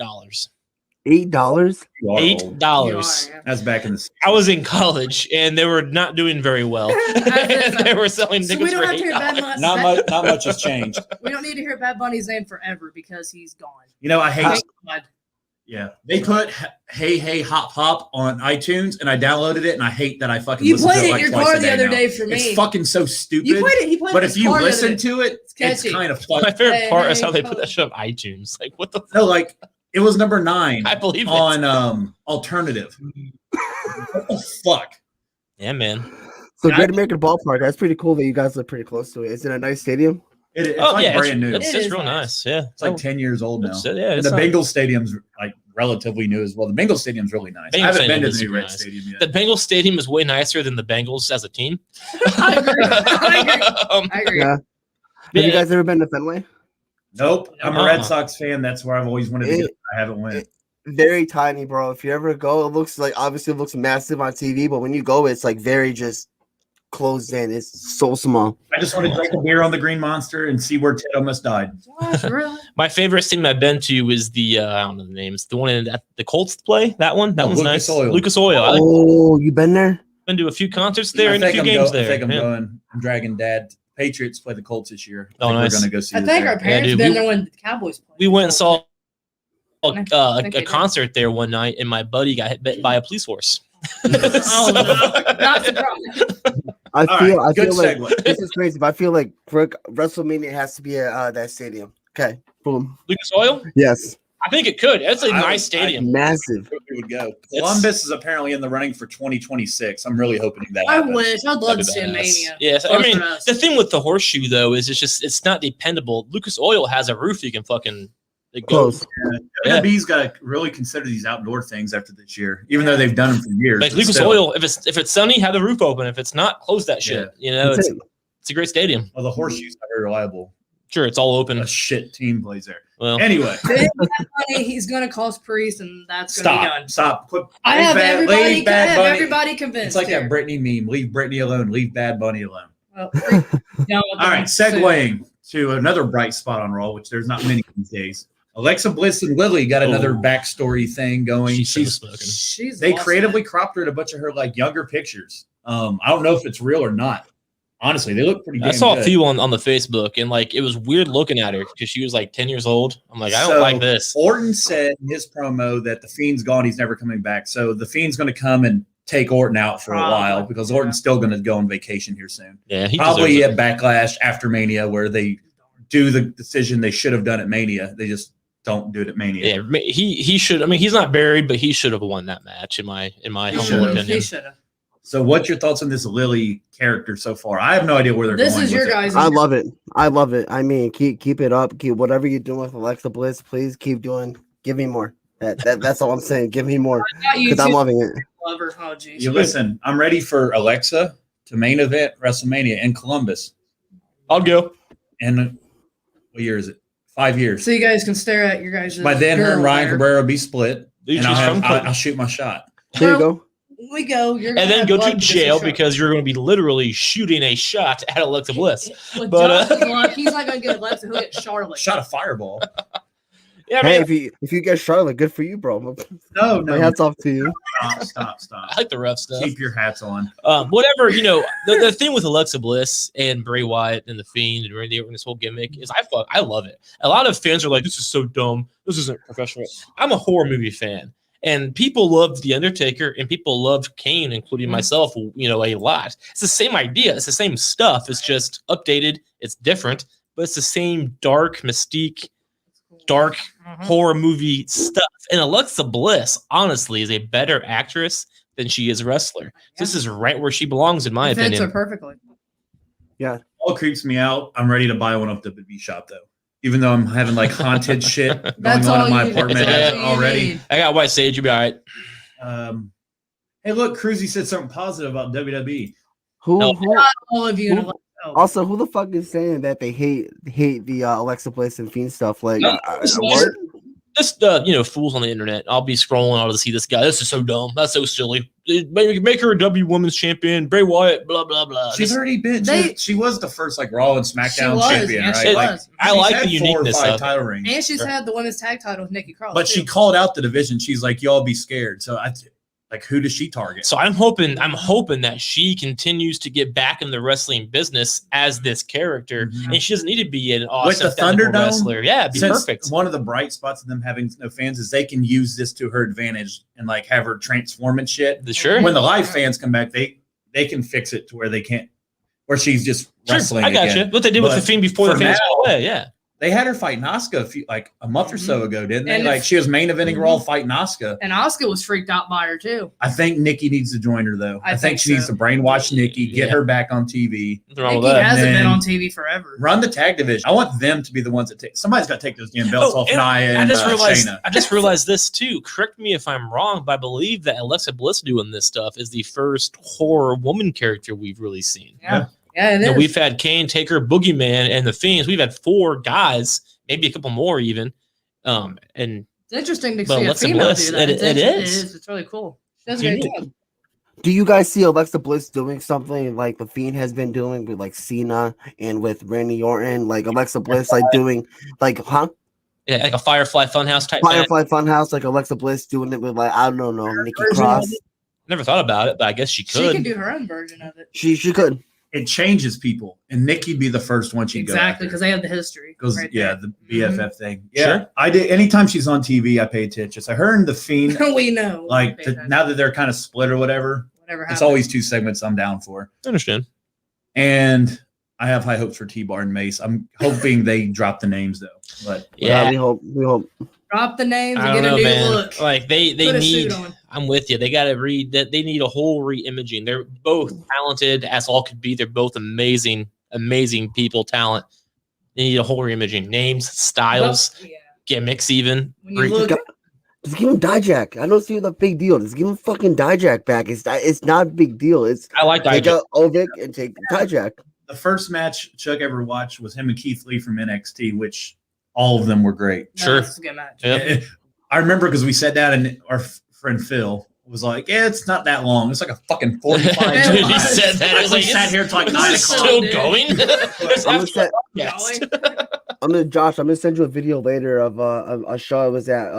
$8? You are old. $8. Yeah. That's back in the. I was in college, and they were not doing very well. They were selling So tickets we for don't have to hear Bad $8. Bunny. Not much has changed. We don't need to hear Bad Bunny's name forever because he's gone. You know, I hate. Thank God. Yeah, they put "Hey Hey Hop Hop" on iTunes, and I downloaded it, and I hate that I fucking. You listen to played it like in your twice car a the other now. day for me. It's fucking so stupid. You played it. He played But it if in his you car the other listen day. to it, it's catchy. kind of My fun. favorite part is Hey, how they hey, put that shit on iTunes. Like, what the fuck? No, like it was number 9 I believe it. on alternative. What the fuck? Yeah, man. So And Great I- American Ballpark. That's pretty cool that you guys live pretty close to it. Is it a nice stadium? It's like brand new. It's It is real nice. nice. Yeah, It's like 10 years old now. Yeah, And it's the not- Bengals Stadium's like relatively new as well. The Bengals Stadium's really nice. Bengals I haven't Stadium been to is the new super Red nice. Stadium yet. The Bengals stadium is way nicer than the Bengals as a team. I agree. I agree. Yeah. Have you guys ever been to Fenway? Nope. I'm a Uh-uh. Red Sox fan. That's where I've always wanted to go. I haven't went. Very tiny, bro. If you ever go, it looks like obviously it looks massive on TV, but when you go, it's like very just closed in. It's so small. I just want to drink a beer on the Green Monster and see where Ted almost died. Josh, really? My favorite stadium I've been to is the I don't know the names. The one at the Colts play. That one. That one's Lucas nice. Oil. Lucas Oil. I've Oh, you been there? been to a few concerts there and a few I'm games I there. think I'm Yeah. going. I'm dragging Dad. Patriots play the Colts this year. I Oh, think nice. We're going to go see I it think there. our parents dude, been we- there when the Cowboys played. We went and saw I think they a did. concert there one night, and my buddy got hit by a police horse. Oh, no. Not surprised. I feel Good like segue. this is crazy, but I feel like for WrestleMania has to be at that stadium. Okay, boom. Lucas Oil? Yes, I think it could. It's a I nice would- stadium. massive. We would go. Columbus is apparently in the running for 2026. I'm really hoping that I happens. wish. I'd love That'd to be see a badass. Mania. Yes, I Or mean for us. the thing with the horseshoe though is it's not dependable. Lucas Oil has a roof you can fucking go. Close. Yeah. WB's got to really consider these outdoor things after this year, even though they've done them for years. Like but Lucas still. Oil, if it's sunny, have the roof open. If it's not, close that shit. You know, That's it's it. it's a great stadium. Well, the horseshoe's not very reliable. Sure, it's all open. A shit team plays there. Well, Anyway, Big money, he's going to cost Priest, and that's going to be done. Stop. Quit. I Leave have Bad- everybody. leave Bad Bunny. Everybody convinced. It's like here. that Britney meme. Leave Britney alone. Leave Bad Bunny alone. Well, Priest is down with All them right, soon. segueing to another bright spot on Raw, which there's not many these days. Alexa Bliss and Lily got another Oh. backstory thing going. she's smoking. She's They lost creatively it. cropped her in a bunch of her like younger pictures. I don't know if it's real or not. Honestly, they look pretty. I Damn saw good. a few on the Facebook, and like it was weird looking at her because she was like 10 years old. I'm like, I don't So, like this. Orton said in his promo that the Fiend's gone; he's never coming back. So the Fiend's going to come and take Orton out for a Probably. while because Orton's still going to go on vacation here soon. Yeah, he Probably deserves at Backlash after Mania, where they do the decision they should have done at Mania. They just don't do it at Mania. it. Yeah, he should. I mean, he's not buried, but he should have won that match in my He humble should've. opinion. He should have. So, what's your thoughts on this Lily character so far? I have no idea where they're This going. is your with it. guys. I love it. I love it. I mean, keep it up. Keep whatever you're doing with Alexa Bliss. Please keep doing. Give me more. That's all I'm saying. Give me more Not you because I'm too, loving it. lover. Oh, jeez. You listen. I'm ready for Alexa to main event WrestleMania in Columbus. I'll go. And what year is it? 5 years. So you guys can stare at your guys. By then, her and Ryan Cabrera will be split, You and choose from I'll shoot my shot. There you go. We go. You're and then gonna go have to blood jail because because you're going to be literally shooting a shot at Alexa Bliss. With But, Josh's luck, he's not going to get Alexa. He'll get Charlotte. Shot a fireball. Yeah, I Hey, mean, if you get Charlotte, good for you, bro. No, My hats off to you. Stop. I like the rough stuff. Keep your hats on. Whatever, the thing with Alexa Bliss and Bray Wyatt and The Fiend and Randy Orton, this whole gimmick is I love it. A lot of fans are like, this is so dumb. This isn't professional. I'm a horror movie fan. And people loved The Undertaker and people loved Kane, including myself, a lot. It's the same idea. It's the same stuff. It's just updated. It's different, but it's the same dark mystique. dark horror movie stuff. And Alexa Bliss, honestly, is a better actress than she is a wrestler. This is right where she belongs, in my opinion. Fits her perfectly. Yeah. All creeps me out. I'm ready to buy one off the WWE shop though. Even though I'm having like haunted shit going That's on all in my you- apartment that's all you already. need. I got White Sage. You'll be all right. Hey, look, Cruzy said something positive about WWE. Who All of you. Who- in a- oh. also who the fuck is saying that they hate the Alexa Bliss and Fiend stuff? Like No, what? Just fools on the internet. I'll be scrolling out to see this guy. This is so dumb. That's so silly. Make her a W Women's Champion. Bray Wyatt. Blah blah blah. She's already been. She was the first like Raw and SmackDown champion, yeah, right? she Like, was. I she's like had the 4 or uniqueness 5 of it. title rings. And she's had the women's tag title with Nikki Cross. But too. she called out the division. She's like, "Y'all be scared." So like, who does she target? So I'm hoping that she continues to get back in the wrestling business as this character, and she doesn't need to be an awesome With the Thunderdome wrestler. Yeah, it'd be Since perfect. One of the bright spots of them having no fans is they can use this to her advantage and like have her transform and shit. Sure. When the live fans come back, they can fix it to where they can't, where she's just wrestling. I got you. again. What they did with But the Fiend before the for fans now- went away. Yeah. They had her fight Asuka a month or so ago, didn't they? And Like she was main eventing Raw fighting Asuka. And Asuka was freaked out by her too. I think Nikki needs to join her though. I think she needs to brainwash Nikki, get her back on TV, Nothing wrong with Nikki that. hasn't And been then- on TV forever. run the tag division. I want them to be the ones that take. Somebody's got to take those damn belts off and Nia I and just realized Shayna. I just realized this too. Correct me if I'm wrong, but I believe that Alexa Bliss doing this stuff is the first horror woman character we've really seen. Yeah, it You know, is. we've had Kane, Taker, Boogeyman, and the Fiends. We've had 4 guys, maybe a couple more even. And It's interesting to But see a Alexa female Bliss, do that. it is. It's really cool. She does a great job. Do you guys see Alexa Bliss doing something like the Fiend has been doing with like Cena and with Randy Orton? Like Alexa Bliss, like doing like yeah, like a Firefly Funhouse type. match. Firefly Funhouse, like Alexa Bliss doing it with like I don't know Nikki version Cross. of it. Never thought about it, but I guess she She could. can do her own version of it. She could. It changes people, and Nikki'd be the first one she'd Exactly, go because they have the history. because right the BFF thing. Yeah, Sure. I did. Anytime she's on TV, I pay attention. So her and the Fiend, there. We know. like now that they're kind of split or whatever, whatever it's happens. always 2 segments I'm down for. I understand. And I have high hopes for T-Bar and Mace. I'm hoping they drop the names though. But Yeah, we hope. Drop the names I and don't get a know, new man. look. Like they Put a need. suit on. I'm with you. They got to read that. They need a whole re-imaging. They're both talented as all could be. They're both amazing people, talent. They need a whole re-imaging. Names, styles, Well, yeah. gimmicks, even. When you look, Just give him Dijak. I don't see the big deal. Just give him fucking Dijak back. It's not a big deal. It's I like take that. out Ovic and take Dijak. the first match Chuck ever watched was him and Keith Lee from NXT, which all of them were great. Sure. That's a good match. Yeah. I remember because we sat down and our friend Phil was like, "Yeah, it's not that long. It's like a fucking 45 Dude, He minutes." said that. I Like, was we like, sat here till like 9 This is o'clock. still dude. going. It's I'm after gonna, yes. Josh. I'm gonna send you a video later of a show I was at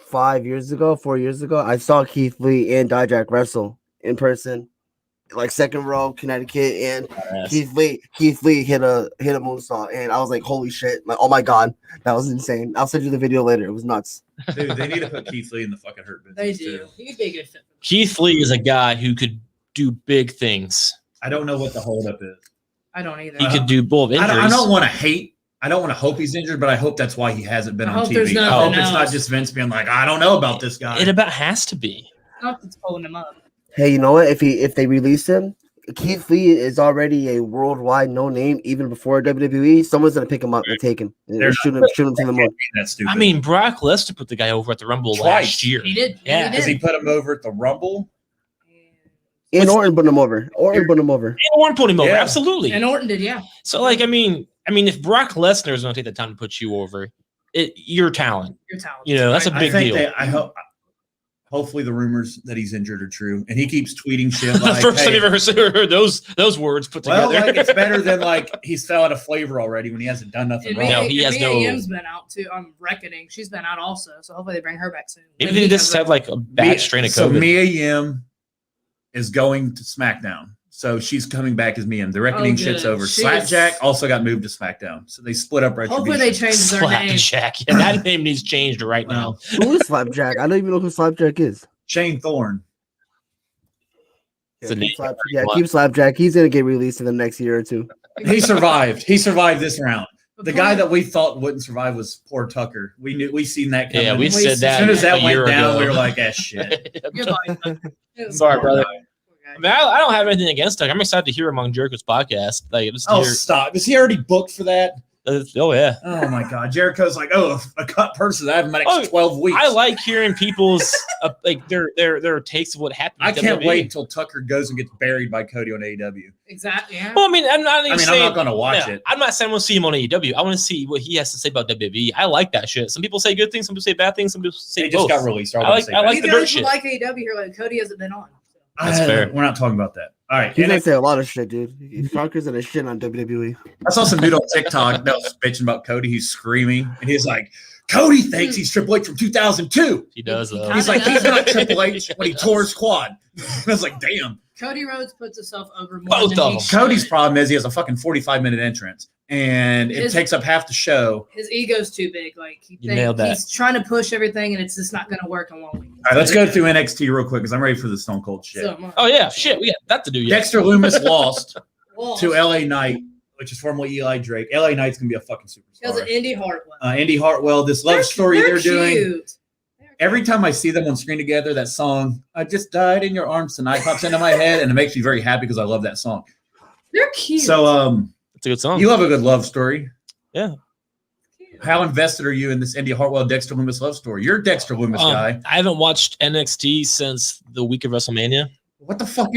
4 years ago. I saw Keith Lee and Dijak wrestle in person, like second row, Connecticut, and Keith Lee hit a moonsault, and I was like, holy shit! Like, oh my god, that was insane. I'll send you the video later. It was nuts. Dude, they need to put Keith Lee in the fucking hurt business. They do. Too. He could be a good fit. Keith Lee is a guy who could do big things. I don't know what the holdup is. I don't either. He could do both injuries. I don't want to hate. I don't want to hope he's injured, but I hope that's why he hasn't been I on hope TV. there's I nothing hope it's not else. just Vince being like, I don't know about this guy. It about has to be. Not that's pulling him up. Hey, you know what? If they release him, Keith Lee is already a worldwide no name even before WWE. Someone's gonna pick him up and take him. And They're shoot him to the moon. That's stupid. I mean, Brock Lesnar put the guy over at the Rumble Twice. last year. He did. Yeah. He Does he did. put him over at the Rumble? And Orton put him over. And Orton put him over. Yeah. Absolutely. And Orton did, yeah. So, like, I mean, if Brock Lesnar is going to take the time to put you over, your talent. You're talented. You know, that's a I big think deal. I hope. Hopefully, the rumors that he's injured are true, and he keeps tweeting shit like, the first time hey, I've ever heard those words put well, together. like it's better than like he's fell out of flavor already when he hasn't done nothing And wrong. No, he has Mia no- Yim's been out too. I'm reckoning. She's been out also. So hopefully they bring her back soon. Maybe When they he just comes have back. like a bad strain of So COVID. Mia Yim is going to SmackDown. So she's coming back as Mia Yim. The reckoning shit's good. over. She's- Slapjack also got moved to SmackDown. So they split up Retribution. Hopefully they change their name. Slapjack. Yeah, that name needs changed right now. Who is Slapjack? I don't even know who Slapjack is. Shane Thorne. It's a name. Keep Slapjack. He's gonna get released in the next year or two. He survived. He survived this round. The guy that we thought wouldn't survive was poor Tucker. We seen that coming. Yeah, we said that. As soon as that went down, ago. we were like, "Ah, shit." Sorry, brother. I mean, I don't have anything against Tucker. I'm excited to hear him on Jericho's podcast. Like, just to hear, Stop! Is he already booked for that? oh yeah. Oh my God, Jericho's like, a cut person. I have my next 12 weeks. I like hearing people's like their takes of what happened. I can't wait until Tucker goes and gets buried by Cody on AEW. Exactly. Yeah. Well, I mean, I'm not going to watch it. I'm not saying we'll see him on AEW. I want to see what he has to say about WWE. I like that shit. Some people say good things, some people say bad things, some people say They just got released. I like the dirt shit. Like AEW here, like Cody hasn't been on. So. That's fair. We're not talking about that. All right. He's gonna say a lot of shit, dude. Tucker's in a shit on WWE. I saw some dude on TikTok that was bitching about Cody. He's screaming, and he's like, Cody thinks he's Triple H from 2002. He does, though. He's like, he's not Triple H when he tore his quad. I was like, damn. Cody Rhodes puts himself over more Both than of he them. should. Cody's problem is he has a fucking 45-minute entrance, and it takes up half the show. His ego's too big. Like nailed that. He's trying to push everything, and it's just not going to work in 1 week. All right, let's go through NXT real quick because I'm ready for the Stone Cold shit. Oh yeah, shit. We got that to do. Yet. Dexter Lumis lost to LA Knight, which is formerly Eli Drake. LA Knight's gonna be a fucking Because of superstar. Indy Hartwell. Indy Hartwell, this love story they're doing. Cute. Every time I see them on screen together, that song, I Just Died in Your Arms Tonight, pops into my head, and it makes me very happy because I love that song. They're cute. So, it's a good song. you love a good love story. Yeah. How invested are you in this Indy Hartwell Dexter Lumis love story? You're a Dexter Lumis guy. I haven't watched NXT since the week of WrestleMania. What the fuck?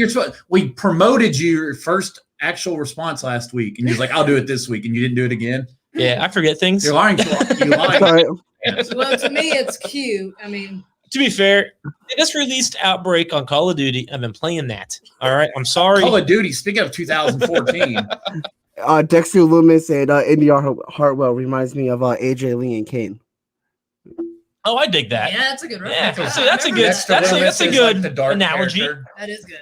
We promoted your first actual response last week, and you're like, I'll do it this week, and you didn't do it again. Yeah, I forget things. You're lying. You lied. Sorry. Well, to me, it's cute. I mean, To be fair, they just released Outbreak on Call of Duty. I've been playing that. All right, I'm sorry. Call of Duty. Speaking of 2014, Dexter Lumis and Indy Hartwell reminds me of AJ Lee and Kane. Oh, I dig that. yeah, that's a good Yeah, reference. that's a good. Dexter That's Lumis a is good like the dark analogy. character. That is good.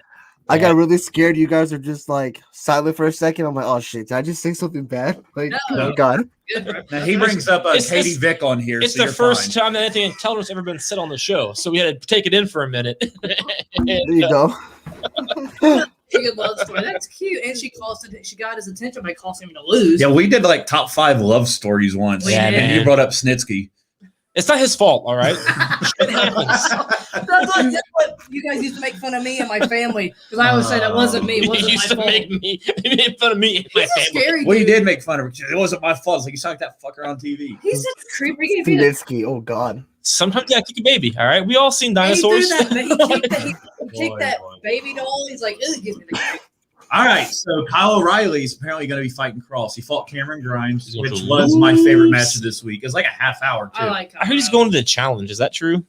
I got really scared. You guys are just like silent for a second. I'm like, oh shit, did I just say something bad? Like, No. oh god. Good reference. Now he brings up Katie Vick on here. It's so the you're first fine. time that anything intelligent's ever been said on the show, so we had to take it in for a minute. There you go. Good love story. That's cute. And she got his attention by causing him to lose. Yeah, we did like top 5 love stories once. Yeah, and man. you brought up Snitsky. It's not his fault, all right? Shit happens. That's what you guys used to make fun of me and my family. Because I always say that wasn't me. It He wasn't used my to fault. make fun of me and my He's a family. scary We dude. did make fun of her. It wasn't my fault. It's like you sound like that fucker on TV. He's such a creepy. He did Snitsky. Oh god. Sometimes you gotta kick a baby, all right? We all seen that. He dinosaurs. kicked that baby doll. He's like, "Ugh, gives me the creep." All right, so Kyle O'Reilly's apparently going to be fighting Cross. He fought Cameron Grimes, He's going which to was my favorite lose. match of this week. It was like a half hour, too. I like. I heard he's going to the challenge. Is that true?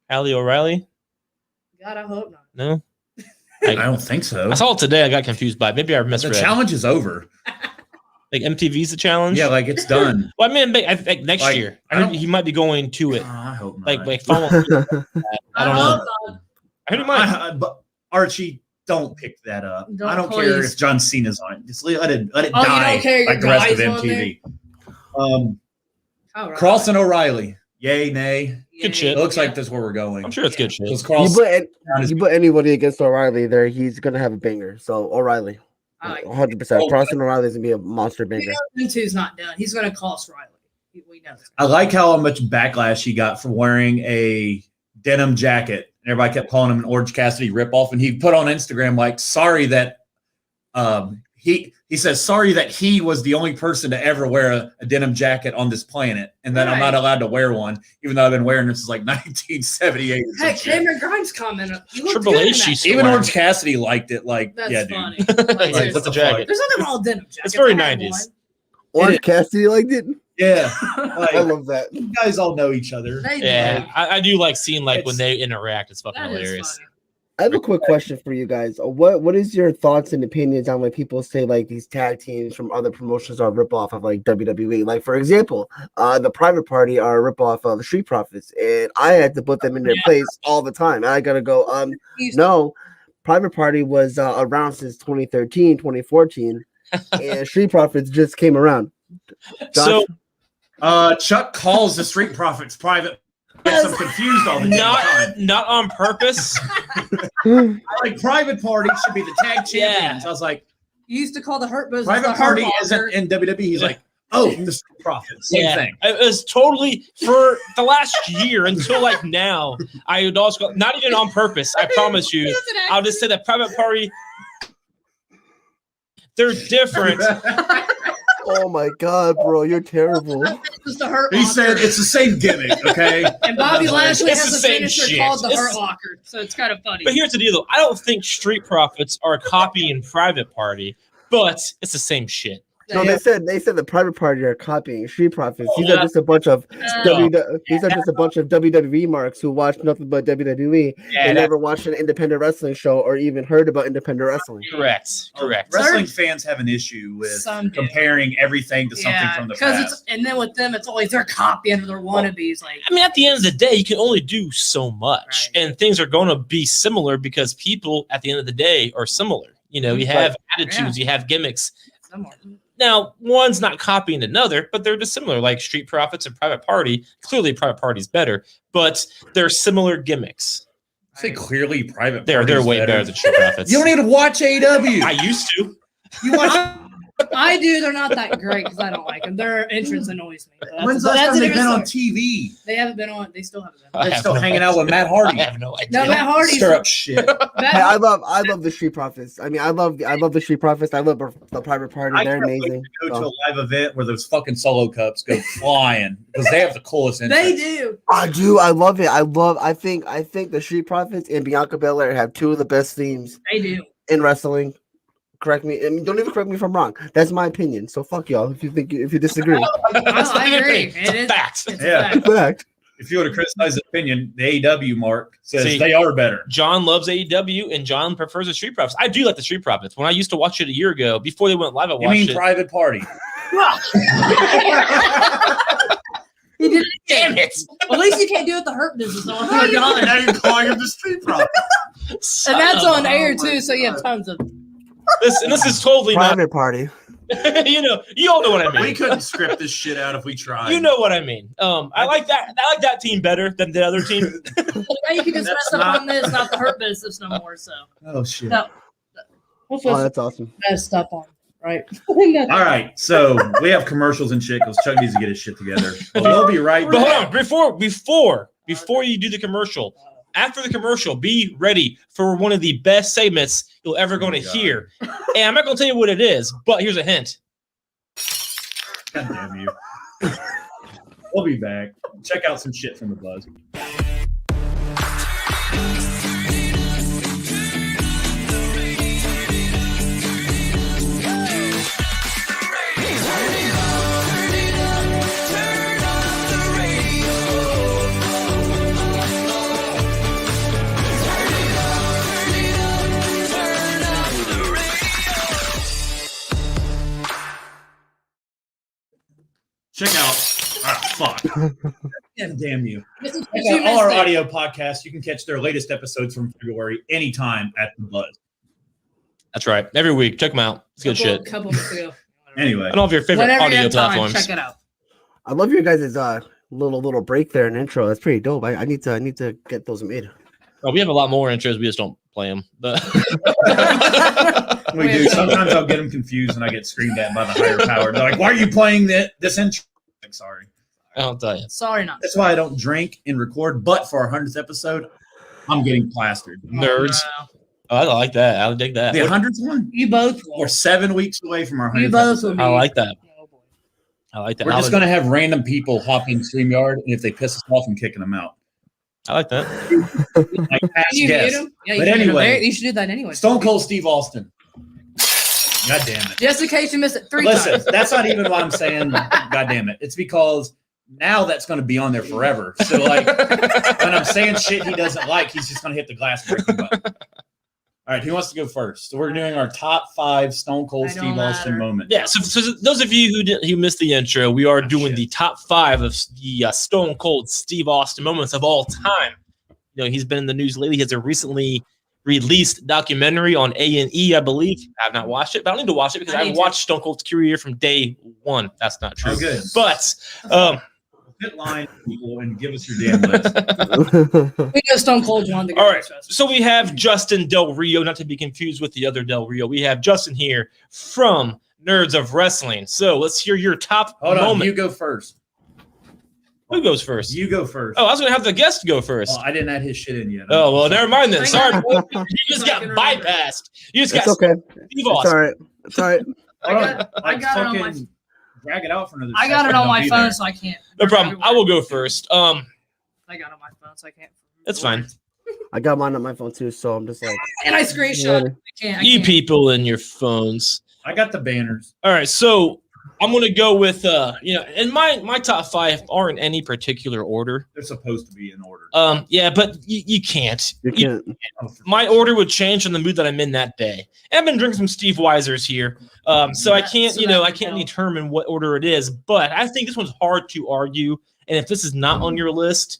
Allie O'Reilly? God, I hope not. No? I don't think so. I saw it today. I got confused by it. Maybe I The misread. challenge is over. Like MTV's the challenge? Yeah, like it's done. Well, I mean, I think next Like, year. I I heard don't- he might be going to it. I hope not. Like follow. I don't know. I heard he might. But Archie, don't pick that up. Don't, I don't care please. if John Cena's on it. Just let it Oh, you die don't care your like the rest of guy's on MTV. All right. Cross and O'Reilly. Yay, nay. Good shit. It looks like that's where we're going. I'm sure it's good shit. Because You Cross, put anybody against O'Reilly there, he's gonna have a banger. So O'Reilly, I like 100%. Cross and O'Reilly's gonna be a monster banger. Two's not done. He's going to cost Riley. We know. I like how much backlash he got for wearing a denim jacket. And everybody kept calling him an Orange Cassidy ripoff. And he put on Instagram, like, sorry that he says, sorry that he was the only person to ever wear a denim jacket on this planet. And that I'm not allowed to wear one, even though I've been wearing this since like 1978. or some Heck, shit. Cameron Grimes commented. He looked Triple good in H that. used to Even wear Orange Cassidy liked it. Like, That's yeah, funny. dude. Like, Like, seriously. what's the jacket? There's nothing wrong with denim jackets. It's very I had 90s. one. Orange Cassidy liked it. Yeah. I Like, love that. you guys all know each other. They Yeah, do. I do like seeing like when It's- they interact. It's fucking That is hilarious. funny. I have a quick question for you guys. What is your thoughts and opinions on when people say like these tag teams from other promotions are a ripoff of like WWE? Like for example, the Private Party are a ripoff of the Street Profits, and I had to put them in their place all the time. I gotta go. No, Private Party was around since 2013, 2014, and Street Profits just came around. Josh? So Chuck calls the Street Profits private. I'm confused all the time. not on purpose. Like Private Party should be the tag champions. Yeah. I was like, You used to call the Hurt Business Private the Party Hurt isn't Locker. in WWE. He's like, Oh, the Street Profits. Same thing. It was totally for the last year until like now. I would also not even on purpose. I promise you. I'll just say that Private Party. They're different. Oh my God, bro, you're terrible. Just the Hurt He Locker. said it's the same gimmick, okay? And Bobby Lashley It's has the a same finisher shit. called the It's- Hurt Locker, so it's kind of funny. But here's the deal, though. I don't think Street Profits are copying Private Party, but it's the same shit. No, they said the Private Party are copying Street Profits. These Yeah. are just a bunch of No. these are just a bunch of WWE marks who watch nothing but WWE. Yeah, They never watched an independent wrestling show or even heard about independent wrestling. Correct. Wrestling fans have an issue with Some do. comparing everything to something from the past. And then with them, it's always they're copying their wannabes. Like, I mean, at the end of the day, you can only do so much, Right. and things are going to be similar because people, at the end of the day, are similar. You know, you have attitudes, you have gimmicks. somewhere. Now, one's not copying another, but they're just similar, like Street Profits and Private Party. Clearly, Private Party's better, but they're similar gimmicks. Say clearly private. They're Party's way better than Street Profits. You don't need to watch AEW. I used to. You watch. I do. They're not that great because I don't like them. Their entrance annoys me. But When's the last time they've been on TV? They haven't been on. They still haven't been. I They're have still no hanging idea. out with Matt Hardy. I have no idea. No, Matt Hardy's. Stir up shit. Hey, I love the Street Profits. I mean, I love the Street Profits. I love the Private Party. I They're can't wait amazing. to go to a live event where those fucking solo cups go flying because they have the coolest entrance. They do. I do. I love it. I think the Street Profits and Bianca Belair have two of the best themes They do. in wrestling. Correct me. I mean, don't even correct me if I'm wrong. That's my opinion. So fuck y'all if you disagree. I agree. It's a fact. It's Yeah. a fact. Fact. If you were to criticize the opinion, the AEW mark says See, they are better. John loves AEW, and John prefers the Street Profits. I do like the Street Profits. When I used to watch it a year ago, before they went live, I You watched mean it. private party? He did it. Damn it! At least you can't do it the Hurt Business. though. Oh my God. Now you're calling him the Street Profit. And that's on air too, so you have tons of. This is totally not. Private Party. You all know what I mean. We couldn't script this shit out if we tried. You know what I mean. I like that team better than the other team. Now you can just That's mess up not- on this, not the Hurt Business no more. So Oh shit. no, what's Oh, what's that's awesome. messed up on, right? All right, so we have commercials and shit because Chuck needs to get his shit together. But we'll be right But hold back. on, before you do the commercial, after the commercial, be ready for one of the best segments you'll ever going to God. hear. And I'm not going to tell you what it is, but here's a hint. God damn you. We'll be back. Check out some shit from the Buzz. Check out. Fuck. God damn you. This is Check you out all our missed it. audio podcasts. You can catch their latest episodes from February anytime at the Buzz. That's right. Every week, check them out. It's good shit. Couple weeks ago. Anyway, I don't know if your favorite Whenever you audio have time, platforms. check it out. I love your guys' little break there and intro. That's pretty dope. I need to get those made. Oh, we have a lot more intros. We just don't play them. But we do. Sometimes I'll get them confused and I get screamed at by the higher power. They're like, why are you playing this intro? Like, sorry. I'll tell you. Sorry, not. That's why I don't drink and record. But for our 100th episode, I'm getting plastered. Nerds. Oh, Oh, I like that. I dig that. The 100th one? you both will. We're 7 weeks away from our 100th You both will episode. be. I like that. Oh, boy. I like that. We're just going to have random people hop in StreamYard, and if they piss us off, I'm kicking them out. I like that. Like past Can you mute guests. him? Yeah, you But can mute him. anyway, There- you should do that anyway. Stone Cold Steve Austin. God damn it. Just in case you miss it three Listen, times. that's not even why I'm saying God damn it. It's because now that's going to be on there forever. So, like, when I'm saying shit he doesn't like, he's just going to hit the glass breaking button. All right, who wants to go first? So we're doing our top 5 Stone Cold I don't Steve Austin matter. moments. Yeah, so those of you who missed the intro, we are doing shit. the top 5 of the Stone Cold Steve Austin moments of all time. You know, he's been in the news lately. He has a recently released documentary on A&E, I believe. I have not watched it, but I need to watch it because I need I've to. watched Stone Cold's career from day one. That's not true. Oh, good. But Hit line people and give us your damn list. We know Stone Cold's one of the all right, greatest. so we have Justin Del Rio, not to be confused with the other Del Rio. We have Justin here from nerds of wrestling. So let's hear your top Hold on, moment. you go first. Who goes first? You go first. Oh, I was going to have the guest go first. Well, I didn't add his shit in yet. Oh, well, never mind then. Bring Sorry, it boy. You just got bypassed. You just It's got okay. Steve It's Austin. all right. It's all right. I got it on my. Drag it out for another. I got it second, on don't my be phone, there. so I can't. No problem. I will go first. I got it on my phone, so I can't. That's fine. I got mine on my phone too, so I'm just like, And I screenshot. Yeah. I can't. You people and your phones. I got the banners. All right, so I'm gonna go with and my top 5 aren't in any particular order. They're supposed to be in order. Yeah, but you can't. you can't. My order would change on the mood that I'm in that day. And I've been drinking some Steve Weisers here, so I can't, So that I would can't help. determine what order it is. But I think this one's hard to argue. And if this is not on your list,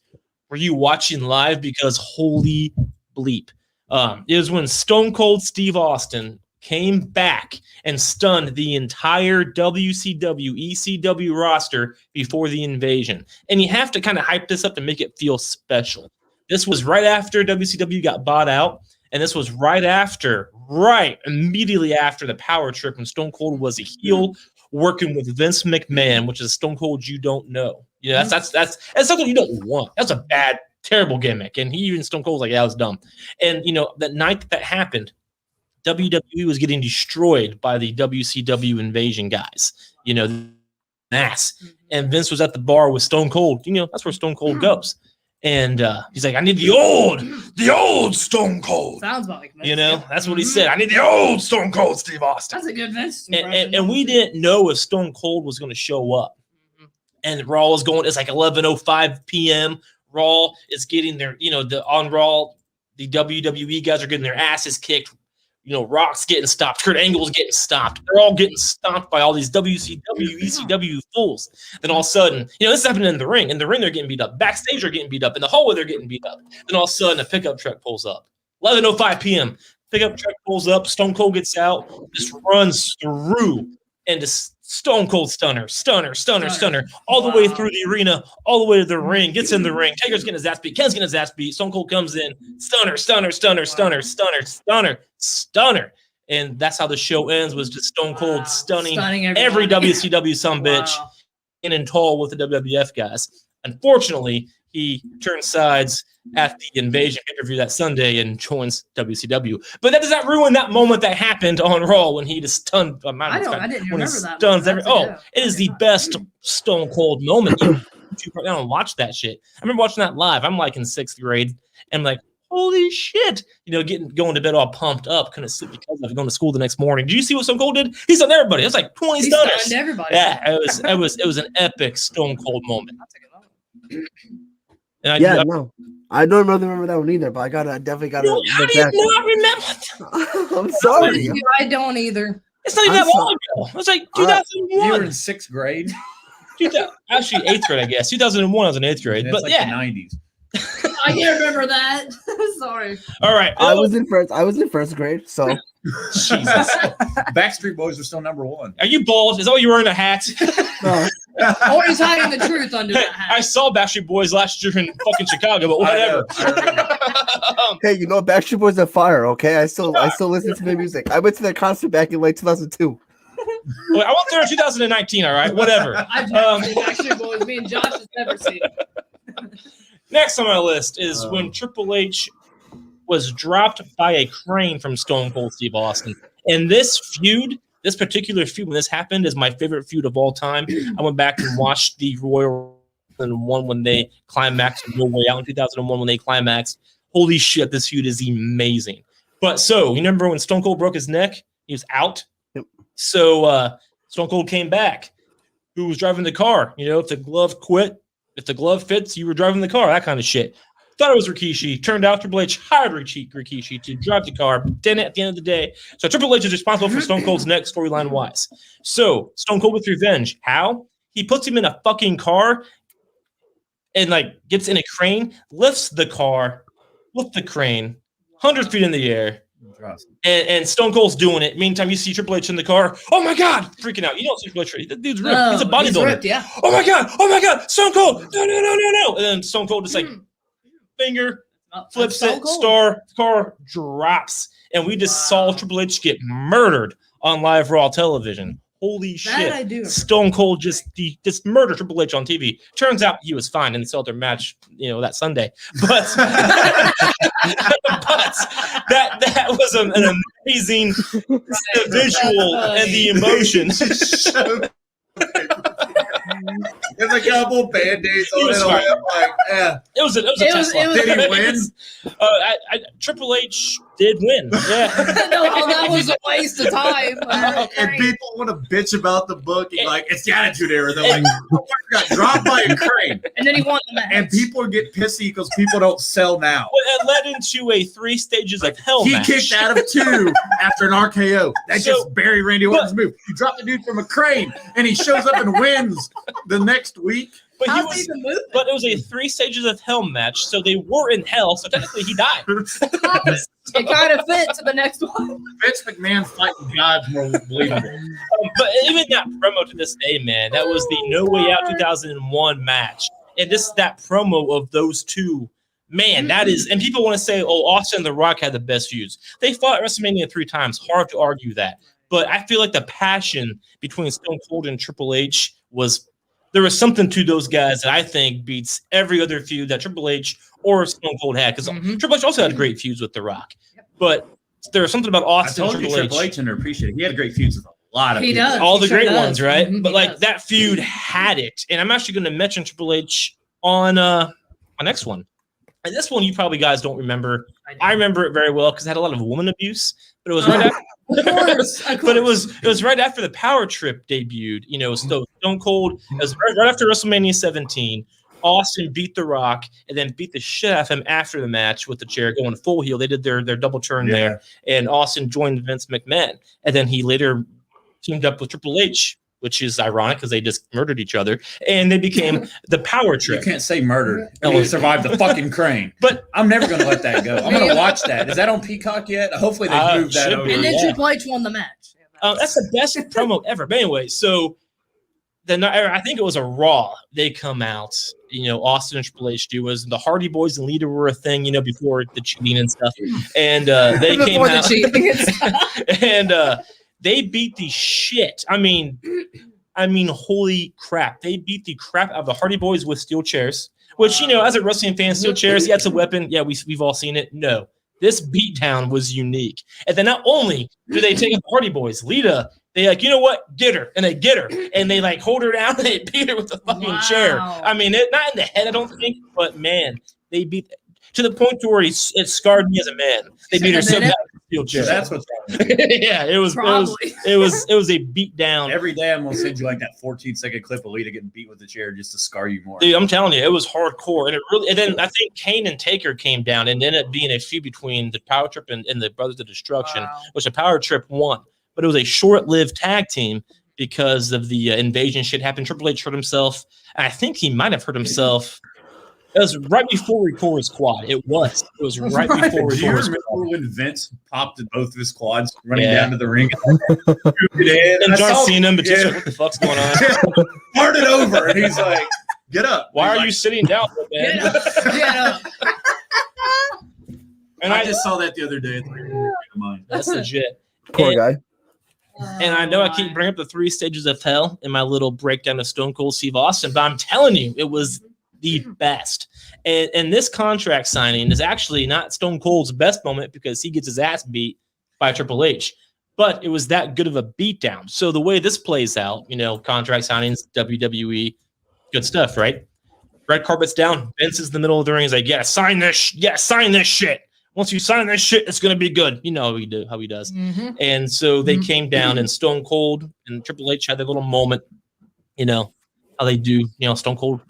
were you watching live? Because holy bleep, it was when Stone Cold Steve Austin came back and stunned the entire WCW, ECW roster before the invasion. And you have to kind of hype this up to make it feel special. This was right after WCW got bought out. And this was immediately after the power trip when Stone Cold was a heel working with Vince McMahon, which is Stone Cold you don't know. That's something you don't want. That's a bad, terrible gimmick. And Stone Cold was like, yeah, that was dumb. And, that night that happened, WWE was getting destroyed by the WCW invasion guys, mass. And Vince was at the bar with Stone Cold. That's where Stone Cold goes. And he's like, I need the old Stone Cold. Sounds about like Vince. That's what he said. I need the old Stone Cold Steve Austin. That's a good Vince impression. And we didn't know if Stone Cold was going to show up. And Raw is going, it's like 11:05 p.m. Raw is getting their, on Raw, the WWE guys are getting their asses kicked. Rock's getting stopped. Kurt Angle's getting stopped. They're all getting stomped by all these WCW, ECW fools. Then all of a sudden, this is happening in the ring. In the ring, they're getting beat up. Backstage, they're getting beat up. In the hallway, they're getting beat up. Then all of a sudden, a pickup truck pulls up. 11:05 p.m. Pickup truck pulls up. Stone Cold gets out. Just runs through and just Stone Cold stunner, all the way through the arena, all the way to the ring, gets in the ring. Taker's getting his ass beat. Ken's getting his ass beat. Stone Cold comes in, stunner. And that's how the show ends, was just Stone Cold stunning every WCW sumbitch in and tall with the WWF guys. Unfortunately, he turns sides at the Invasion interview that Sunday and joins WCW. But that does not ruin that moment that happened on Raw when he just stunned. I didn't remember that. It is the best Stone Cold moment. You right now and watch that shit. I remember watching that live. I'm like in 6th grade. And I'm like, holy shit. Going to bed all pumped up. Couldn't sleep because I was going to school the next morning. Did you see what Stone Cold did? He stunned everybody. It was like 20 stunners. He stunned everybody. Yeah, it was an epic Stone Cold moment. And no. I don't really remember that one either, but I definitely got to. How do you not remember? I'm sorry. I don't either. It's not even that long ago. It was like 2001. You were in 6th grade. Actually, 8th grade, I guess. 2001, I was in 8th grade. And but it's yeah, the 90s. I can't remember that. Sorry. All right. I was in first grade, so Jesus. Backstreet Boys are still number 1. Are you bald? Is that why you're wearing a hat? no. Or he's hiding the truth under that hat. I saw Backstreet Boys last year in fucking Chicago, but whatever. Hey, Backstreet Boys are fire. Okay, I still listen to their music. I went to their concert back in like 2002. Well, I went there in 2019. All right, whatever. I've never seen Backstreet Boys. Me and Josh has never seen it. Next on my list is when Triple H was dropped by a crane from Stone Cold Steve Austin. And this particular feud, when this happened, is my favorite feud of all time. I went back and watched the Royal Rumble when they climaxed, No Way Out in 2001 when they climaxed. Holy shit, this feud is amazing. But so, you remember when Stone Cold broke his neck? He was out. Yep. So Stone Cold came back. Who was driving the car? If the glove quit, if the glove fits, you were driving the car, that kind of shit. Thought it was Rikishi. Turned out Triple H hired Rikishi to drive the car. Didn't at the end of the day. So Triple H is responsible for Stone Cold's neck storyline wise. So Stone Cold with revenge. How? He puts him in a fucking car and gets in a crane, lifts the car with the crane, 100 feet in the air. And Stone Cold's doing it. Meantime, you see Triple H in the car. Oh my God, freaking out. You don't see Triple H. The dude's ripped. He's a bodybuilder. Yeah. Oh my God, Stone Cold. No. And then Stone Cold just finger flips it. Car drops. And we just saw Triple H get murdered on live Raw television. holy That shit, I do. Stone Cold just murdered Triple H on TV. Turns out he was fine and they still had their match, that Sunday. But that was an amazing the visual and the emotion. There's a couple band-aids on it. Like, yeah. It was a test run. Did he win? Triple H did win. Yeah. No, that was a waste of time. And people want to bitch about the book. And like, it's the Attitude Era. They're like, got dropped by a crane. And then he won the match. And people get pissy because people don't sell now. Well, it led into a 3 stages of hell match. He kicked out of 2 after an RKO. That's just Barry Randy Orton's move. You drop the dude from a crane, and he shows up and wins the next week. But it was a 3 stages of hell match, so they were in hell. So technically, he died. It kind of fit to the next one. Vince McMahon fighting God's more believable. But even that promo to this day, man, that was the No Way Out 2001 match, and that promo of those two, man, that is. And people want to say, "Oh, Austin and The Rock had the best feuds." They fought at WrestleMania 3 times. Hard to argue that, but I feel like the passion between Stone Cold and Triple H was. There was something to those guys that I think beats every other feud that Triple H or Stone Cold had. Because Triple H also had great feuds with The Rock. But there was something about Austin and Triple H underappreciated. He had great feuds with a lot of people. All the great ones, right? But like that feud had it. And I'm actually going to mention Triple H on my next one. And this one you probably guys don't remember. I remember it very well because it had a lot of woman abuse. But it was right after. But it was right after the Power Trip debuted. Stone Cold. It was right after WrestleMania 17. Austin beat The Rock and then beat the shit out of him after the match with the chair going full heel. They did their double turn there, and Austin joined Vince McMahon. And then he later teamed up with Triple H, which is ironic because they just murdered each other, and they became the Power Trip. You can't say murdered. He survived the fucking crane. But I'm never going to let that go. I'm going to watch that. Is that on Peacock yet? Hopefully they moved that over. And then Triple H won the match. That's the best promo ever. But anyway, so I think it was a Raw. They come out. Austin and Triple H do was the Hardy Boys and Lita were a thing. Before the cheating and stuff, and they came out. And they beat the shit. I mean, holy crap! They beat the crap out of the Hardy Boys with steel chairs. Which as a wrestling fan, steel chairs, yeah, it's a weapon. Yeah, we've all seen it. No, this beatdown was unique. And then not only do they take the Hardy Boys, Lita. They like, you know what? Get her. And they get her. And they like hold her down and they beat her with the fucking chair. I mean, not in the head, I don't think, but man, they beat to the point to where it scarred me as a man. They beat her so bad with a steel chair. So that's what's wrong. Yeah, it was a beat down. Every day I'm gonna send you like that 14-second clip of Lita getting beat with the chair just to scar you more. Dude, I'm telling you, it was hardcore. And then I think Kane and Taker came down and ended up being a feud between the Power Trip and the Brothers of Destruction, which the Power Trip won. But it was a short-lived tag team because of the invasion shit happened. Triple H hurt himself. And I think he might have hurt himself. It was right before we tore his quad. It was right before we tore his quad. When Vince popped both of his quads running down to the ring? And John Cena, but just like, what the fuck's going on? Farted over. And he's like, get up. Why are you sitting down, man? Get up. And I just saw that the other day. That's legit. Poor guy. And I know I keep bringing up the 3 stages of hell in my little breakdown of Stone Cold Steve Austin, but I'm telling you, it was the best. And this contract signing is actually not Stone Cold's best moment because he gets his ass beat by Triple H, but it was that good of a beatdown. So the way this plays out, contract signings, WWE, good stuff, right? Red carpet's down. Vince is in the middle of the ring. He's like, sign this shit. Once you sign this shit, it's going to be good. You know how he does. Mm-hmm. And so they came down and Stone Cold and Triple H had their little moment, how they do, Stone Cold,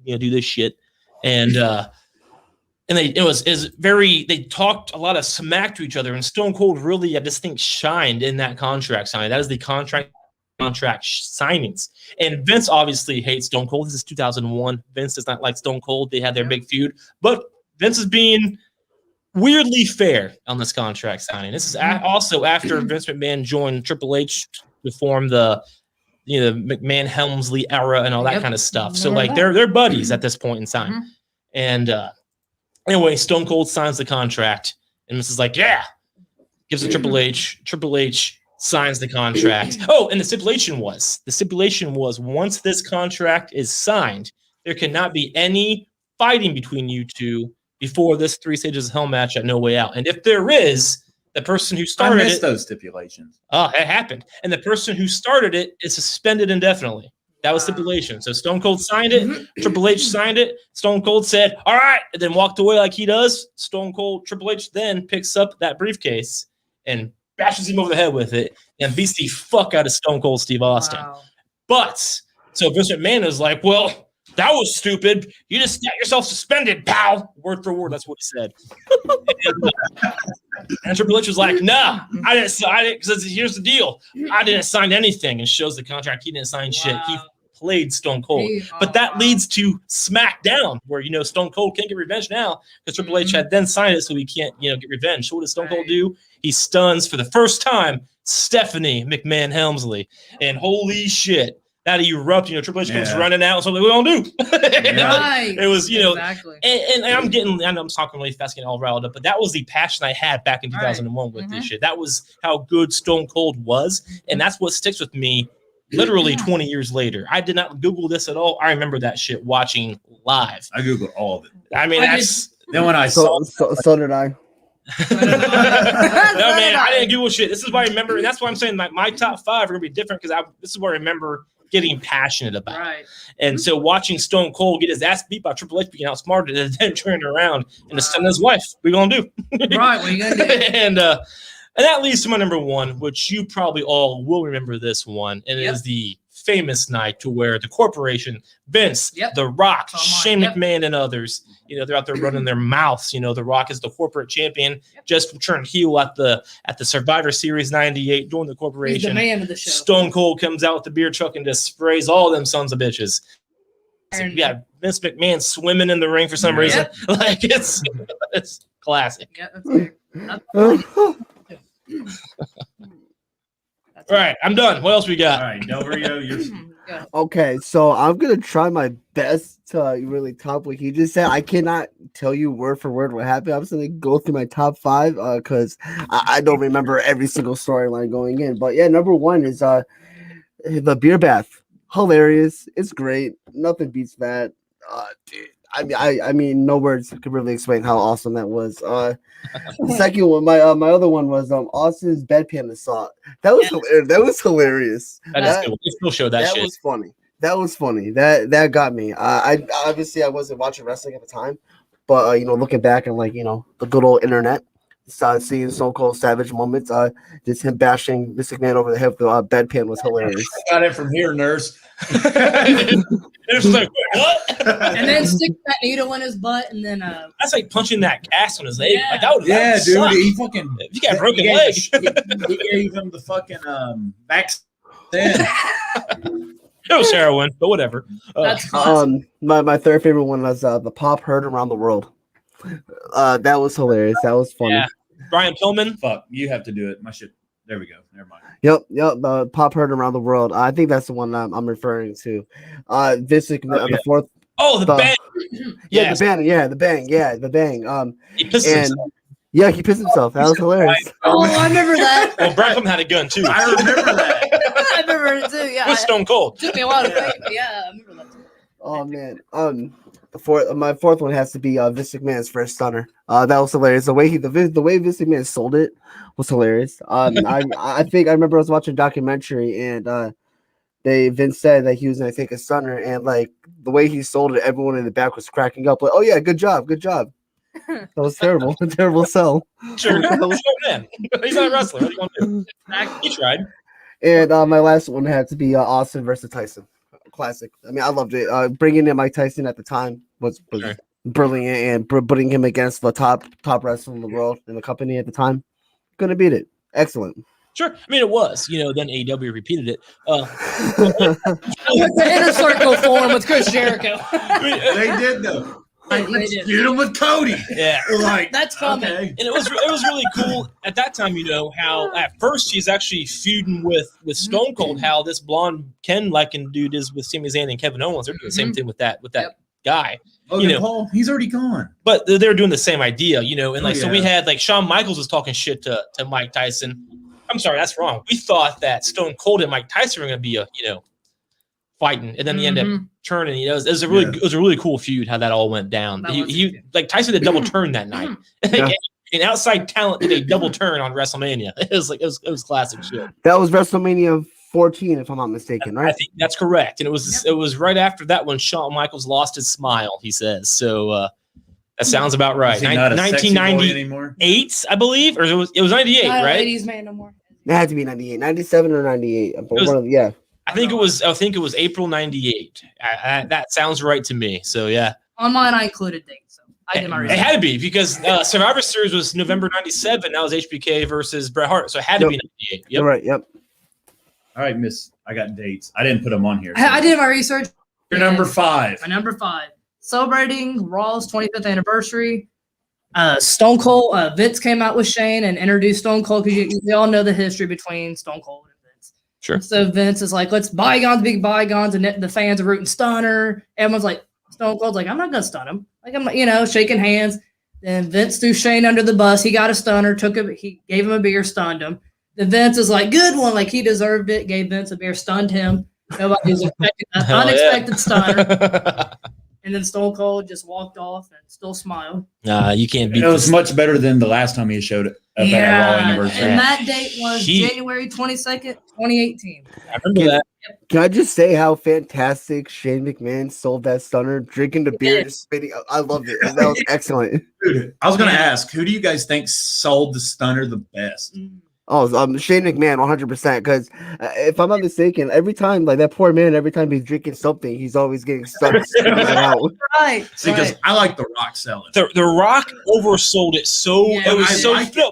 do this shit. And they talked a lot of smack to each other and Stone Cold really, I just think, shined in that contract signing. That is the contract signings. And Vince obviously hates Stone Cold. This is 2001. Vince does not like Stone Cold. They had their big feud, but Vince is being weirdly fair on this contract signing. This is also after Vince McMahon joined Triple H to form the McMahon Helmsley era and all that kind of stuff. So like they're buddies at this point in time. Mm-hmm. And anyway, Stone Cold signs the contract and Vince is like, yeah, gives it Triple H. Triple H signs the contract. Oh, and the stipulation was once this contract is signed, there cannot be any fighting between you two before this 3 stages of hell match at No Way Out. And if there is, the person who started those stipulations. Oh, it happened. And the person who started it is suspended indefinitely. That was stipulation. So Stone Cold signed it. Triple H signed it. Stone Cold said, all right, and then walked away like he does. Triple H then picks up that briefcase and bashes him over the head with it and beats the fuck out of Stone Cold Steve Austin. Wow. But so Vince McMahon is like, well, that was stupid. You just got yourself suspended, pal. Word for word, that's what he said. and Triple H was like, nah, I didn't sign it because here's the deal. I didn't sign anything, and shows the contract. He didn't sign shit. He played Stone Cold. But that leads to Smackdown, where, Stone Cold can't get revenge now because Triple H had then signed it, so he can't, get revenge. So what does Stone Cold do? He stuns for the first time Stephanie McMahon Helmsley. And holy shit, that erupted. Triple H comes running out, so what we gonna do? Right. It was, exactly. and I know I'm talking really fast, getting all riled up, but that was the passion I had back in 2001 with this shit. That was how good Stone Cold was, and that's what sticks with me literally 20 years later. I did not Google this at all. I remember that shit watching live. I Googled all of it. I mean, then when I saw so did I. No, man, I didn't Google shit. This is what I remember, and that's why I'm saying my top 5 are gonna be different because this is what I remember getting passionate about. Right. And so watching Stone Cold get his ass beat by Triple H being outsmarted and then turning around and to stun his wife. What are you gonna do? Right, what are you gonna do? And that leads to my number 1, which you probably all will remember this one, and it is the famous night to where the corporation, Vince, The Rock, Shane McMahon, and others, they're out there running their mouths. The Rock is the corporate champion, just turned heel at the Survivor Series 98 during the corporation. He's the man of the show. Stone Cold comes out with the beer truck and just sprays all them sons of bitches. So we got Vince McMahon swimming in the ring for some reason. Like it's classic. Yeah, that's All right, I'm done. What else we got? All right, Del Rio, you're Okay, so I'm gonna try my best to really top what he just said. I cannot tell you word for word what happened. I'm just gonna go through my top 5 because I don't remember every single storyline going in. But yeah, number 1 is the beer bath. Hilarious. It's great. Nothing beats that. Dude, I mean, no words could really explain how awesome that was. The second one, my other one was Austin's bedpan assault. That was hilarious. That was hilarious. That is cool. We still show that shit. That was funny. That was funny. That got me. I obviously I wasn't watching wrestling at the time, but looking back and the good old internet, seeing Stone Cold Savage moments, just him bashing Vince McMahon over the head with the bedpan was hilarious. I got it from here, nurse. It's like, what? And then stick that needle in his butt, and then that's like punching that cast on his leg. Yeah. Like, that would dude, suck. he fucking If you got a broken leg. He gave him the fucking back. It was heroin, but whatever. that's my third favorite one was the pop heard around the world. That was hilarious. That was funny. Yeah. Brian Pillman. Fuck, you have to do it. My shit. There we go. Never mind. Yep. The pop heard around the world. I think that's the one I'm referring to. This is the fourth. Oh, the bang. Yeah, the bang. Yeah, the bang. Yeah, the bang. He pissed himself. Yeah, he pissed himself. That was hilarious. Oh, I remember that. Well, Brian Pillman had a gun too. I remember that. I remember it too. Yeah, With Stone Cold. took me a while to think. But yeah, I remember that too. Oh man. My fourth one has to be Vince McMahon's first stunner. That was hilarious. The way Vince McMahon sold it was hilarious. I think I remember I was watching a documentary and Vince said that he was gonna take a stunner, and like the way he sold it, everyone in the back was cracking up like, "Oh yeah, good job." That was terrible. A terrible sell. Sure, man. He's not a wrestler. What are you gonna do? He tried. And my last one had to be Austin versus Tyson. Classic. I mean, I loved it. Bringing in Mike Tyson at the time was Sure. brilliant, and putting him against the top wrestler in the world in the company at the time, couldn't beat it. Excellent. Sure. I mean, it was. Then AEW repeated it. The inner circle form with Chris Jericho. They did though. They did. Feud him with Cody. Yeah. We're like, That's coming. okay. And it was really cool at that time, how at first he's actually feuding with Stone Cold, how this blonde Ken liking dude is with Sami Zayn and Kevin Owens. They're doing the same thing with that guy. Logan Paul, he's already gone. But they're doing the same idea, and so we had like Shawn Michaels was talking shit to Mike Tyson. I'm sorry, that's wrong. We thought that Stone Cold and Mike Tyson were going to be fighting, and then he ended up turning. It was a really cool feud how that all went down. He like Tyson did a double turn that night. An outside talent did a double turn on WrestleMania. It was classic shit. That was WrestleMania 14, if I'm not mistaken, right? I think that's correct. And it was right after that when Shawn Michaels lost his smile. He says so. That sounds about right. 1998, I believe, or it was 98, right? 80s man no more. It had to be 98, 97 or 98. Yeah. I think it was April 98. That sounds right to me. So yeah. On mine, I included dates. So I did my research. It had to be because Survivor Series was November 97. That was HBK versus Bret Hart. So it had to be 98. Yep. You're right. Yep. All right, Miss. I got dates. I didn't put them on here. So. I did my research. Your number 5. My number 5. Celebrating Raw's 25th anniversary. Stone Cold, Vince came out with Shane and introduced Stone Cold because we all know the history between Stone Cold and Vince. Sure. So Vince is like, let's bygones be bygones, and the fans are rooting Stunner. Everyone's like, Stone Cold's like, I'm not gonna stun him. Like I'm, shaking hands. Then Vince threw Shane under the bus. He got a stunner, he gave him a beer, stunned him. Then Vince is like, good one, like he deserved it. Gave Vince a beer, stunned him. Nobody was expecting that unexpected stunner. And then Stone Cold just walked off and still smiled. You can't beat it. Was much better than the last time he showed it at Raw anniversary. And that date was January 22nd, 2018. I remember that. Can I just say how fantastic Shane McMahon sold that stunner, drinking the beer, just spitting. I loved it. That was excellent. Dude, I was going to ask, who do you guys think sold the stunner the best? Oh, Shane McMahon, 100%. Because if I'm not mistaken, every time, like that poor man, every time he's drinking something, he's always getting stuck. Right. See, because I like The Rock selling. The Rock oversold it so. Yeah, but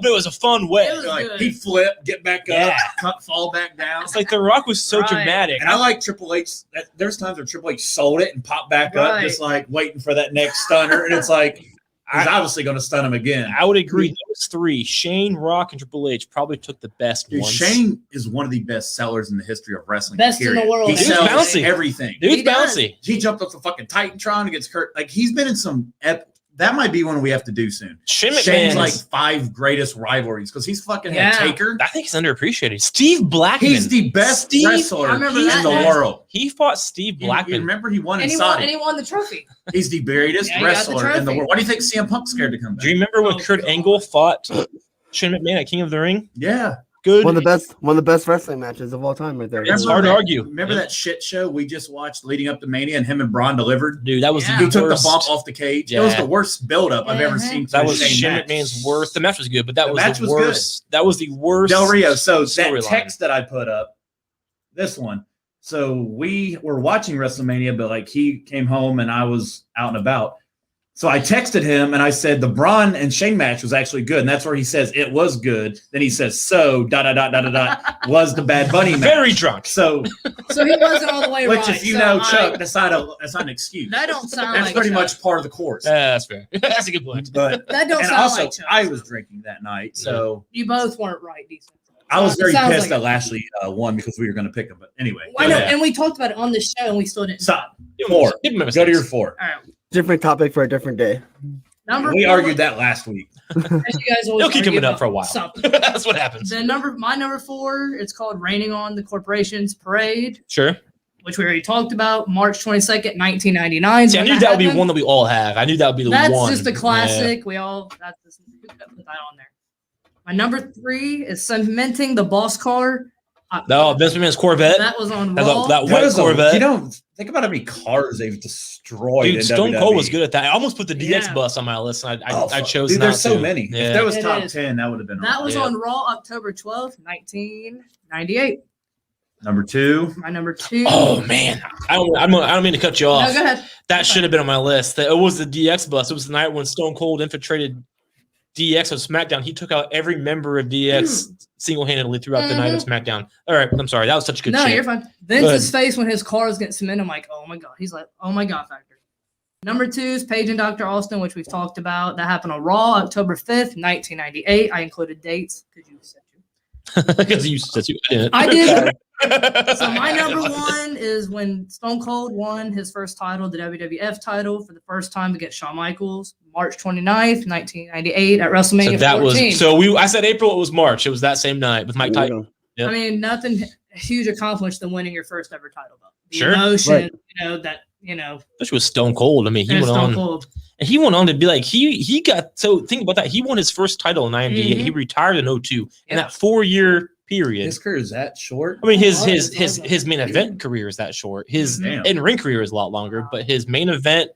it was a fun way. He flipped, get back up, fall back down. It's like The Rock was so dramatic. And I like Triple H. There's times where Triple H sold it and popped back up, just like waiting for that next stunner. And it's like, he's obviously going to stun him again. I would agree. Those three, Shane, Rock, and Triple H, probably took the best ones. Shane is one of the best sellers in the history of wrestling. Best in the world. He sells everything. Dude's bouncy. He jumped off the fucking Titantron against Kurt. Like, he's been in some that might be one we have to do soon. Shane's like 5 greatest rivalries because he's fucking had Taker. I think he's underappreciated. Steve Blackman. He's the best wrestler in the world. He fought Steve Blackman. You remember he won in Saudi. And he won the trophy. He's the greatest wrestler in the world. Why do you think CM Punk's scared to come back? Do you remember when Kurt Angle fought Shane McMahon at King of the Ring? Yeah. Good. One of the best wrestling matches of all time, right there. It's hard to argue. Remember that shit show we just watched leading up to Mania, and him and Braun delivered? Dude, that was the worst. He took the bump off the cage. Yeah. It was the worst buildup I've ever seen. That was Shane McMahon's worst. The match was good, but that was the worst. That was the worst. Del Rio. So that text that I put up, this one. So we were watching WrestleMania, but like he came home and I was out and about. So I texted him and I said the Braun and Shane match was actually good, and that's where he says it was good. Then he says was the Bad Bunny match. Very drunk. So he wasn't all the way right. Which, if you know Chuck, that's not an excuse. That don't sound. That's pretty much part of the course. That's fair. That's a good point. But that don't sound also, like Chuck. I was drinking that night, so you both weren't right. Decent. I was very pissed that Lashley won because we were going to pick him. But anyway, I know, and we talked about it on the show, and we still didn't. Stop. 4. Go to your 4. All right. Different topic for a different day. We argued that last week. You guys always He'll keep coming up for a while. Something. That's what happens. My number 4, it's called Raining on the Corporation's Parade. Sure. Which we already talked about, March 22nd, 1999. See, I knew that would be one that we all have. I knew that would be the one. That's just a classic. Yeah. Put that on there. My number 3 is Cementing the Boss Car. No, Vince McMahon's Corvette. That was on Raw. That white Corvette. You don't think about how many cars they've destroyed. Dude, Stone Cold was good at that. I almost put the DX bus on my list, and I chose not to. There's so many. Yeah. If there was top 10, that would have been. That was on Raw, October 12th, 1998. Number 2. My number 2. Oh man, I don't mean to cut you off. No, go ahead. That should have been on my list. It was the DX bus. It was the night when Stone Cold infiltrated DX on SmackDown. He took out every member of DX single-handedly throughout the night of SmackDown. All right, I'm sorry. That was such a good shit. No, you're fine. Vince's face when his car is getting cemented, I'm like, oh my God. He's like, oh my God factor. Number 2 is Paige and Dr. Austin, which we've talked about. That happened on Raw, October 5th, 1998. I included dates because you said you. Because you said you didn't. I did. So my number 1 is when Stone Cold won his first title, the WWF title, for the first time against Shawn Michaels, March 29th, 1998 at WrestleMania So that 14. was I said April, it was March. It was that same night with Mike Tyson. Yep. I mean, nothing huge accomplished than winning your first ever title belt. The Sure. emotion, Right. Especially with Stone Cold. I mean, he went Stone on. Cold. And he went on to be like he got think about that. He won his first title in 98. Mhm. He retired in 02. In Yeah. that 4-year period. His career is that short. I mean, his Oh, main event career is that short. His Damn. in-ring career is a lot longer, but his main event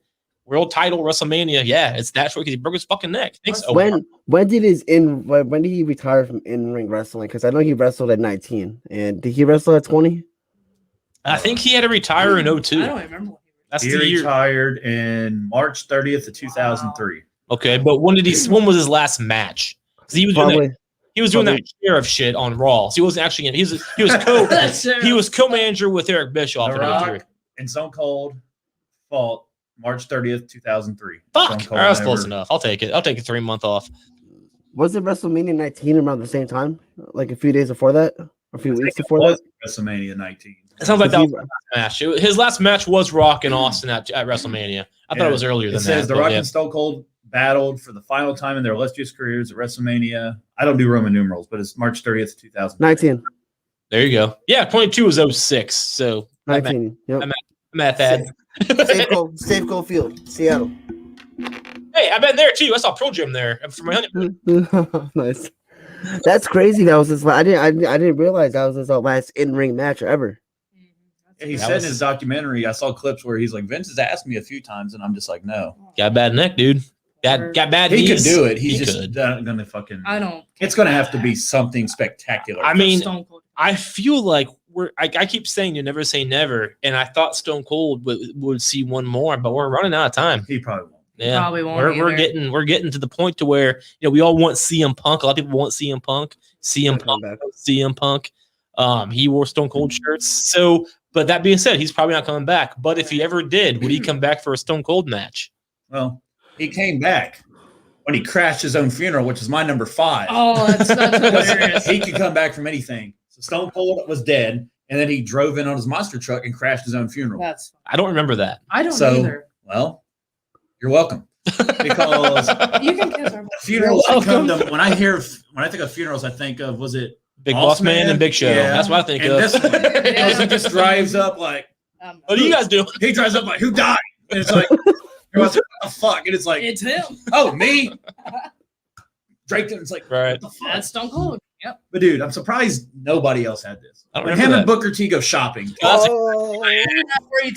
world title WrestleMania, yeah, it's that short because he broke his fucking neck. Thanks. When did he retire from in-ring wrestling? Because I know he wrestled at 19, and did he wrestle at 20? I think he had to retire in 02. I don't remember. That's He the year. retired in March 30th of 2003. Okay, but when was his last match? 'Cause he was doing Probably. that sheriff shit on Raw. So he wasn't actually he was he was co-manager with Eric Bischoff. The in 03. Rock and Stone Cold fought March 30th, 2003. Fuck. Stone All Cold right, that's never- close enough. I'll take it. I'll take a 3-month off. Was it WrestleMania 19 around the same time? Like a few days before that? A few weeks It before was that? WrestleMania 19. It sounds like that was He- his last match. His last match was Rock and Austin at WrestleMania. I thought it was earlier It than says that. The but Rock yeah. and Stone Cold battled for the final time in their illustrious careers at WrestleMania. I don't do Roman numerals, but it's March 30th, 2000. 19. There you go. Yeah, 22 was 06. So 19. Yep. I'm at that. Safe Goal Field, Seattle. Hey, I've been there too. I saw Pearl Jam there for my honeymoon. Nice. That's crazy. That was his. I didn't realize that was his last in-ring match ever. Yeah, he That said was- in his documentary, I saw clips where he's like, Vince has asked me a few times, and I'm just like, no. Got a bad neck, dude. Got bad He could knees. do it. He's He just could. not going to fucking. I don't. It's going to have to be something spectacular. I mean, Stone Cold. I feel like I keep saying you never say never, and I thought Stone Cold would see one more, but we're running out of time. he probably won't. Yeah, Probably won't we're either. getting to the point to where we all want CM Punk. A lot of people want CM Punk. CM Come Punk. back. CM Punk. He wore Stone Cold shirts. So, but that being said, he's probably not coming back. But if he ever did, would he come back for a Stone Cold match? Well, he came back when he crashed his own funeral, which is my number 5. Oh, that's hilarious. He could come back from anything. So Stone Cold was dead, and then he drove in on his monster truck and crashed his own funeral. That's. I don't remember that. I don't So- either. Well, you're welcome. Because You can kiss our. funerals You're come welcome. to when I think of funerals, I think of was it Big Boss Man and Big Show. Yeah. That's what I think and of. this one, because he just drives up like What are you guys doing? he drives up like who died? And it's like everyone's like, what the fuck? And it's like, It's him. oh me. Drake it's like Right. what the fuck? That's Stone Cold. Yep. But dude, I'm surprised nobody else had this. I don't When remember him and that. Booker T go shopping. That's-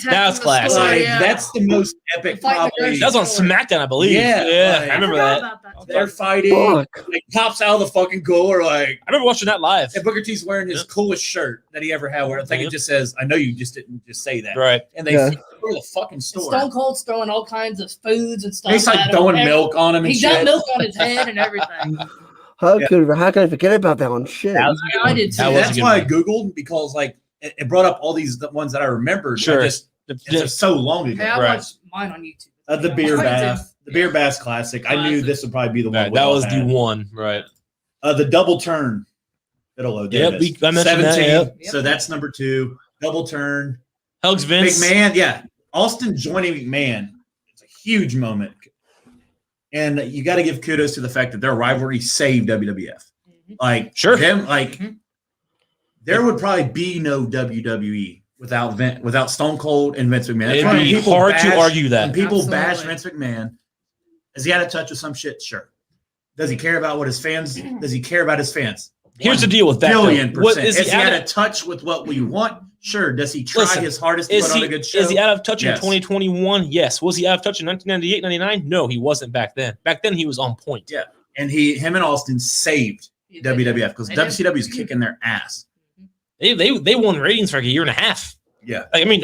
That's classic. Like, that's the most epic Fight the probably. That was on SmackDown, I believe. Yeah, like- I remember that. They're fighting. Fuck. Like pops out of the fucking gore like I remember watching that live. and Booker T's wearing his Yeah. coolest shirt that he ever had, where I think Yeah. it just says, I know you just didn't just say that. Right. And they Yeah. go to the fucking store. Stone Cold's throwing all kinds of foods and stuff. He's like at him. throwing Every- milk on him and He got shit. milk on his head and everything. How could I forget about that one? Shit. That was a good I one. did too. That was a That's good why I one. Googled because like it brought up all these the ones that I remembered. Sure. It's just so long ago. Hey, I Right. watched mine on YouTube. The beer I did. bath. The beer bath classic. I knew Classic. this would probably be the one. Right, we that all was the had. one. Right. The double turn. Bigelow Yep, Davis. I mentioned that, 17. yep. So that's number 2. Double turn. Hugs Vince. McMahon, yeah. Austin joining McMahon. It's a huge moment. And you got to give kudos to the fact that their rivalry saved WWF. Mhm. Like, Sure. them, like, Mhm. there would probably be no WWE without Stone Cold and Vince McMahon. That's why It'd when be people hard to bash- argue When that. people bash Absolutely. Vince McMahon, has he had a touch with some shit? Sure. Does he care about what his fans? Does he care about his fans? Here's the deal with that. though. Billion %. What is Has he he out had of, a touch with what we want? Sure. Does he try Listen, his hardest to is put on he a good show? is he out of touch in Yes. 2021? Yes. Was he out of touch in 1998, 99? No, he wasn't back then. Back then he was on point. Yeah. And him and Austin saved WWF because They did. WCW is kicking their ass. They won ratings for like a year and a half. Yeah. I mean,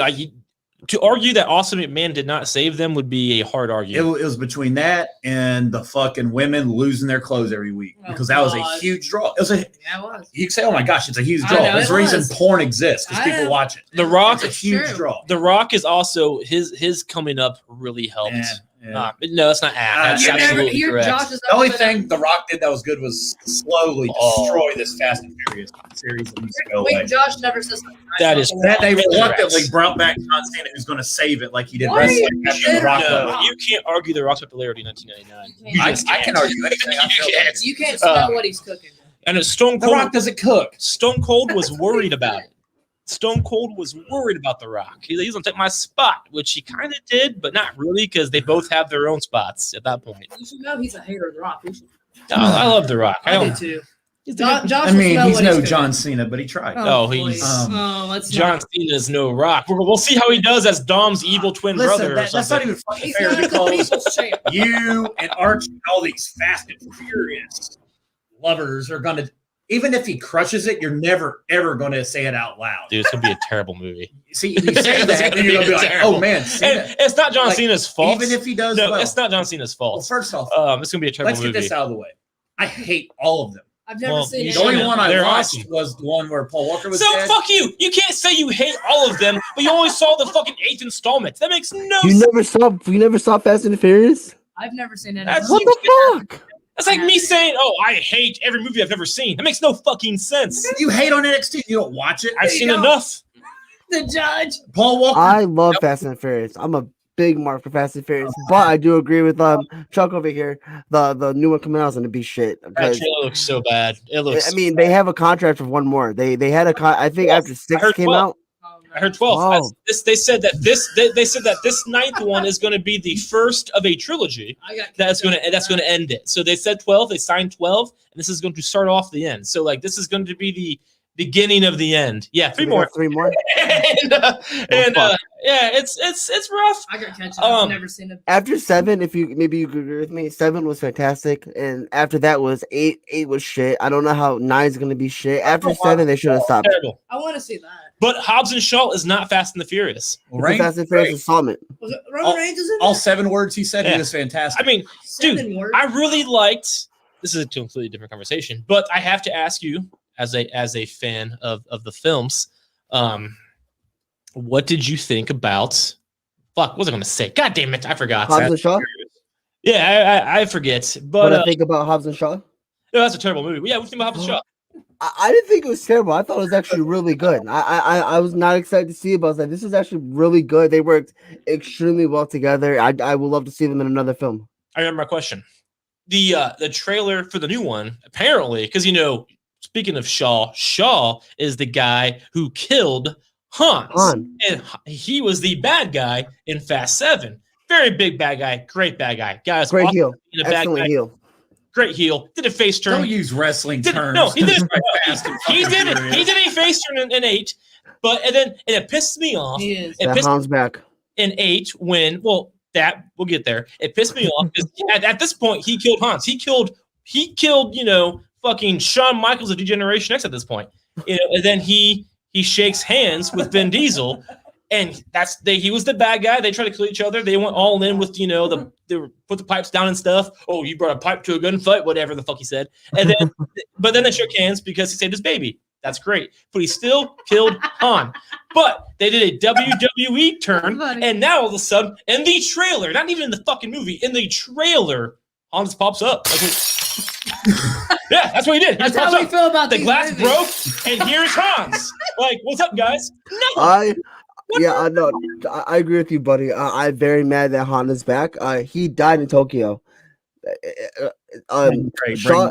to argue that Austin McMahon did not save them would be a hard It argument. was between that and the fucking women losing their clothes every week Oh, because that was a God. huge draw. It was a Yeah, it was. you can say, oh my gosh, it's a huge I draw. know, There's it a reason was. porn exists because I people know. watch it. The Rock, It's a huge True. draw. The Rock is also his coming up really helped. And Yeah. No, that's not act. That's You absolutely correct. The only thing The Rock did that was good was slowly destroy this Fast and Furious series that needs to go away. Josh never says something nice That about is The That Rock. they reluctantly brought back John Cena, who's going to save it like he did Why? wrestling after The Rock. No, you can't argue The Rock's popularity in 1999. You just I can't. can argue anything. I feel like. You can't smell what he's cooking. And Stone The Cold. Rock doesn't cook. Stone Cold was worried about it. Stone Cold was worried about The Rock. He's going to take my spot, which he kind of did, but not really because they both have their own spots at that point. You should know he's a hater of The Rock. I love The Rock. I do too. Josh I mean, will he's smell no what John Cena, but he tried. Oh, please. he's Let's John Cena's no Rock. We'll see how he does as Dom's evil twin brother. That's not even fucking He's fair not because people's champ. you and Archie and all these Fast and Furious lovers are going to, even if he crushes it, you're never, ever going to say it out loud. Dude, it's going to be a terrible movie. See, you say that, and you're going to be like, oh, man. And it's not John Cena's fault. Even if he does No, well. it's not John Cena's fault. Well, first off, it's going to be a terrible let's movie. get this out of the way. I hate all of them. I've never seen it. The only shouldn't. one I They're watched awesome. was the one where Paul Walker was So dead. fuck you. You can't say you hate all of them, but you only saw the fucking 8th installment. That makes no You sense. never saw Fast and the Furious? I've never seen it. That's What the fuck? That's like me saying, "Oh, I hate every movie I've ever seen." That makes no fucking sense. You hate on NXT. You don't watch it. I've seen enough. The judge. Paul Walker. I love Fast and the Furious. I'm a big mark for Fast and Furious, but I do agree with Chuck over here. The new one coming out is gonna be shit. That Because, trailer looks so bad. It looks. I mean, they have a contract for one more. They had a I think after 6 heard came 12. out. I heard 12. Wow. They said that this 9th one is going to be the first of a trilogy that's going to end it. So they said 12. They signed 12, and this is going to start off the end. So like this is going to be the beginning of the end. Yeah, three more. Yeah, it's rough. I got catch up. I've never seen it. After 7, if you maybe you could agree with me, 7 was fantastic, and after that was 8. 8 was shit. I don't know how 9 is gonna be shit. After 7, they should have stopped. Terrible. I want to see that. But Hobbs and Shaw is not Fast and the Furious. It's a Fast and Furious installment. Was it Roman Reigns is in All it? 7 words he said, Yeah. he was fantastic. I mean, dude, 7 words? I really liked. This is a completely different conversation, but I have to ask you, as a fan of the films, what did you think about? Fuck, what was I going to say? God damn it, I forgot. Hobbs and Shaw. Yeah, I forget. What But I think about Hobbs and Shaw? no, that's a terrible movie. Yeah, what do you think about Hobbs and Shaw? I didn't think it was terrible. I thought it was actually really good. I was not excited to see it, but I was like, this is actually really good. They worked extremely well together. I would love to see them in another film. I remember my question. The trailer for the new one, apparently, because speaking of Shaw is the guy who killed Hans. And he was the bad guy in Fast 7. Very big bad guy, great bad guy. Guys, Great heel. being a bad Excellent guy. heel. Great heel. Did a face turn. Don't use wrestling terms. No, he did. Fast and He fucking did it. Furious. He did a face turn in 8, and it pissed me off. He is. It That pissed Hans back. in 8 when that we'll get there. It pissed me off because at this point he killed Hans. He killed fucking Shawn Michaels of Degeneration X at this point. And then he shakes hands with Vin Diesel, and he was the bad guy. They tried to kill each other. They went all in with they put the pipes down and stuff. Oh, you brought a pipe to a gunfight, whatever the fuck he said. And then but then they shook hands because he saved his baby. That's great. But he still killed Han. But they did a WWE turn, and now all of a sudden, in the trailer, not even in the fucking movie, in the trailer, Han just pops up. Yeah, that's what he did. He That's just pops how we up. feel about The these glass movies. broke, and here's Hans. Like, what's up, guys? No. I know. I agree with you, buddy. I'm very mad that Han is back. He died in Tokyo. Shaw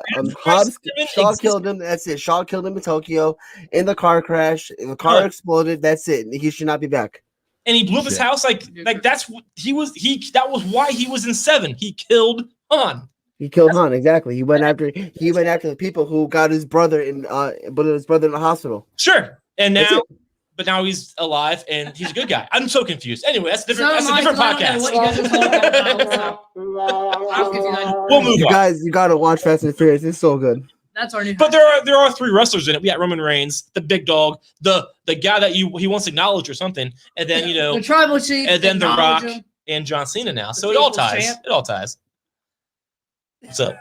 killed him. That's it. Shaw killed him in Tokyo in the car crash. The car exploded. That's it. He should not be back. And he blew up his house. Like that's what he was. That was why he was in 7. He killed Han. He killed Han. Exactly. He went after the people who got his brother in the hospital. Sure. And now he's alive and he's a good guy. I'm so confused. Anyway, that's different. That's a different podcast. We'll move on. You gotta watch Fast and Furious. It's so good. That's our new. But there are 3 wrestlers in it. We got Roman Reigns, the big dog, the guy that he wants acknowledged or something, and then the tribal chief, and then The Rock and John Cena now. So it all ties. Champ. It all ties. What's up?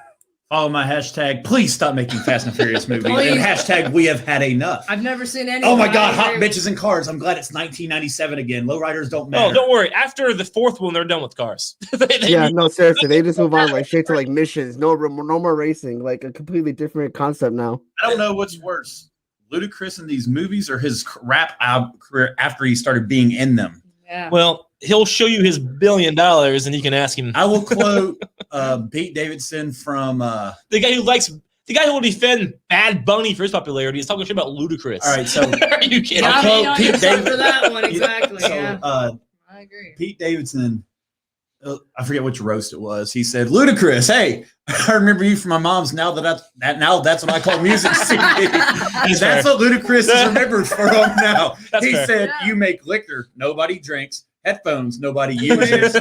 Follow my hashtag. Please stop making Fast and Furious movies. Please. And hashtag we have had enough. I've never seen any. Oh my God, hot bitches in cars. I'm glad it's 1997 again. Lowriders don't matter. Oh, don't worry. After the fourth one, they're done with cars. Yeah, no, seriously, they just move on like straight to like missions. No more racing. Like a completely different concept now. I don't know what's worse, Ludacris in these movies or his rap career after he started being in them. Yeah. Well, he'll show you his $1 billion, and you can ask him. I will quote Pete Davidson from The guy who will defend Bad Bunny for his popularity is talking shit about Ludacris. All right, so are you kidding? I'll Got me quote on Pete your side David- for that one exactly. so, Yeah. I agree. Pete Davidson, I forget which roast it was. He said, "Ludacris, hey, I remember you from my mom's. Now that's what I call music CD." That's what Ludacris is remembered from now. That's He fair. said, "You make liquor, nobody drinks. Headphones, nobody uses.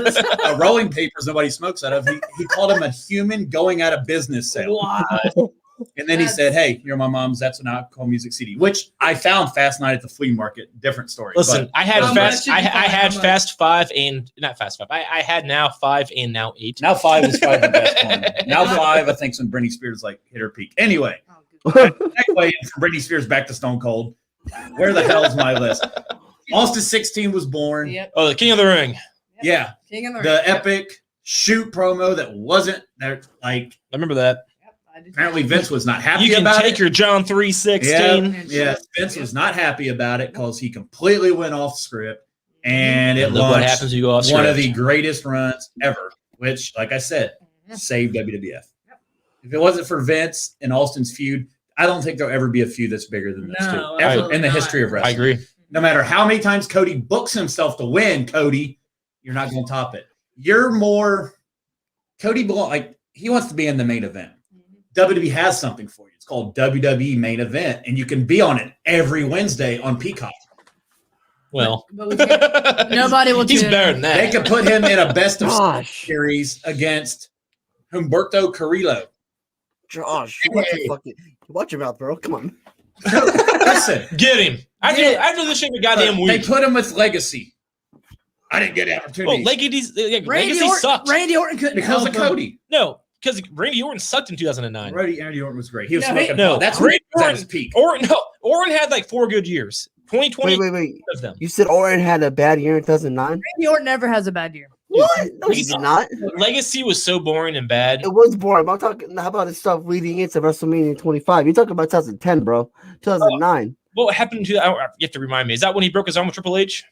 Rolling papers, nobody smokes out of." He called him a human going out of business sale. Wow. And then he said, "Hey, you're my mom's. That's what I call music CD," which I found Fast Night at the flea market. Different story. Listen, I had How Fast. much? I had How much? Fast 5 and not Fast 5. I had now 5 and now 8. Now 5 is probably the best one. Now 5, I think, when Britney Spears like hit her peak. Anyway, Oh, good. anyway, from Britney Spears back to Stone Cold. Where the hell's my list? Austin 16 was born. Yep. Oh, the King of the Ring. Yeah, King of the the Ring. epic shoot promo that wasn't there. Like I remember that. Yep, I did. apparently Vince was not happy You can about take it. your John 3:16. Yeah, Vince was not happy about it because he completely went off script, and it And look what launched happens when you go off one script. of the greatest runs ever. Which, like I said, saved WWF. If it wasn't for Vince and Austin's feud, I don't think there'll ever be a feud that's bigger than this No, two ever absolutely in the not. history of I wrestling. agree. No matter how many times Cody books himself to win, Cody, you're not going to top it. You're more Cody like he wants to be in the main event. WWE has something for you. It's called WWE Main Event, and you can be on it every Wednesday on Peacock. Well, But we can't- nobody will He's tune better in. than They that. could put him in a best of Josh, series against Humberto Carrillo. Josh, watch your mouth, bro. Come on. Listen, Get him. After this shit, goddamn they week. put him with Legacy. I didn't get an Oh, opportunity Legacy sucked. Randy Orton couldn't because help of him. Cody. No, because Randy Orton sucked in 2009. Randy Orton was great. He was No, smoking no, pot. That's when he was at Orton- his peak. Orton had like 4 good years. 2020 Wait. of them. You said Orton had a bad year in 2009. Randy Orton never has a bad year. What? No, he did not. Legacy was so boring and bad. It was boring. I'm talking. How about the stuff leading into WrestleMania 25? You're talking about 2010, bro. 2009. What happened to that? You have to remind me. Is that when he broke his arm with Triple H?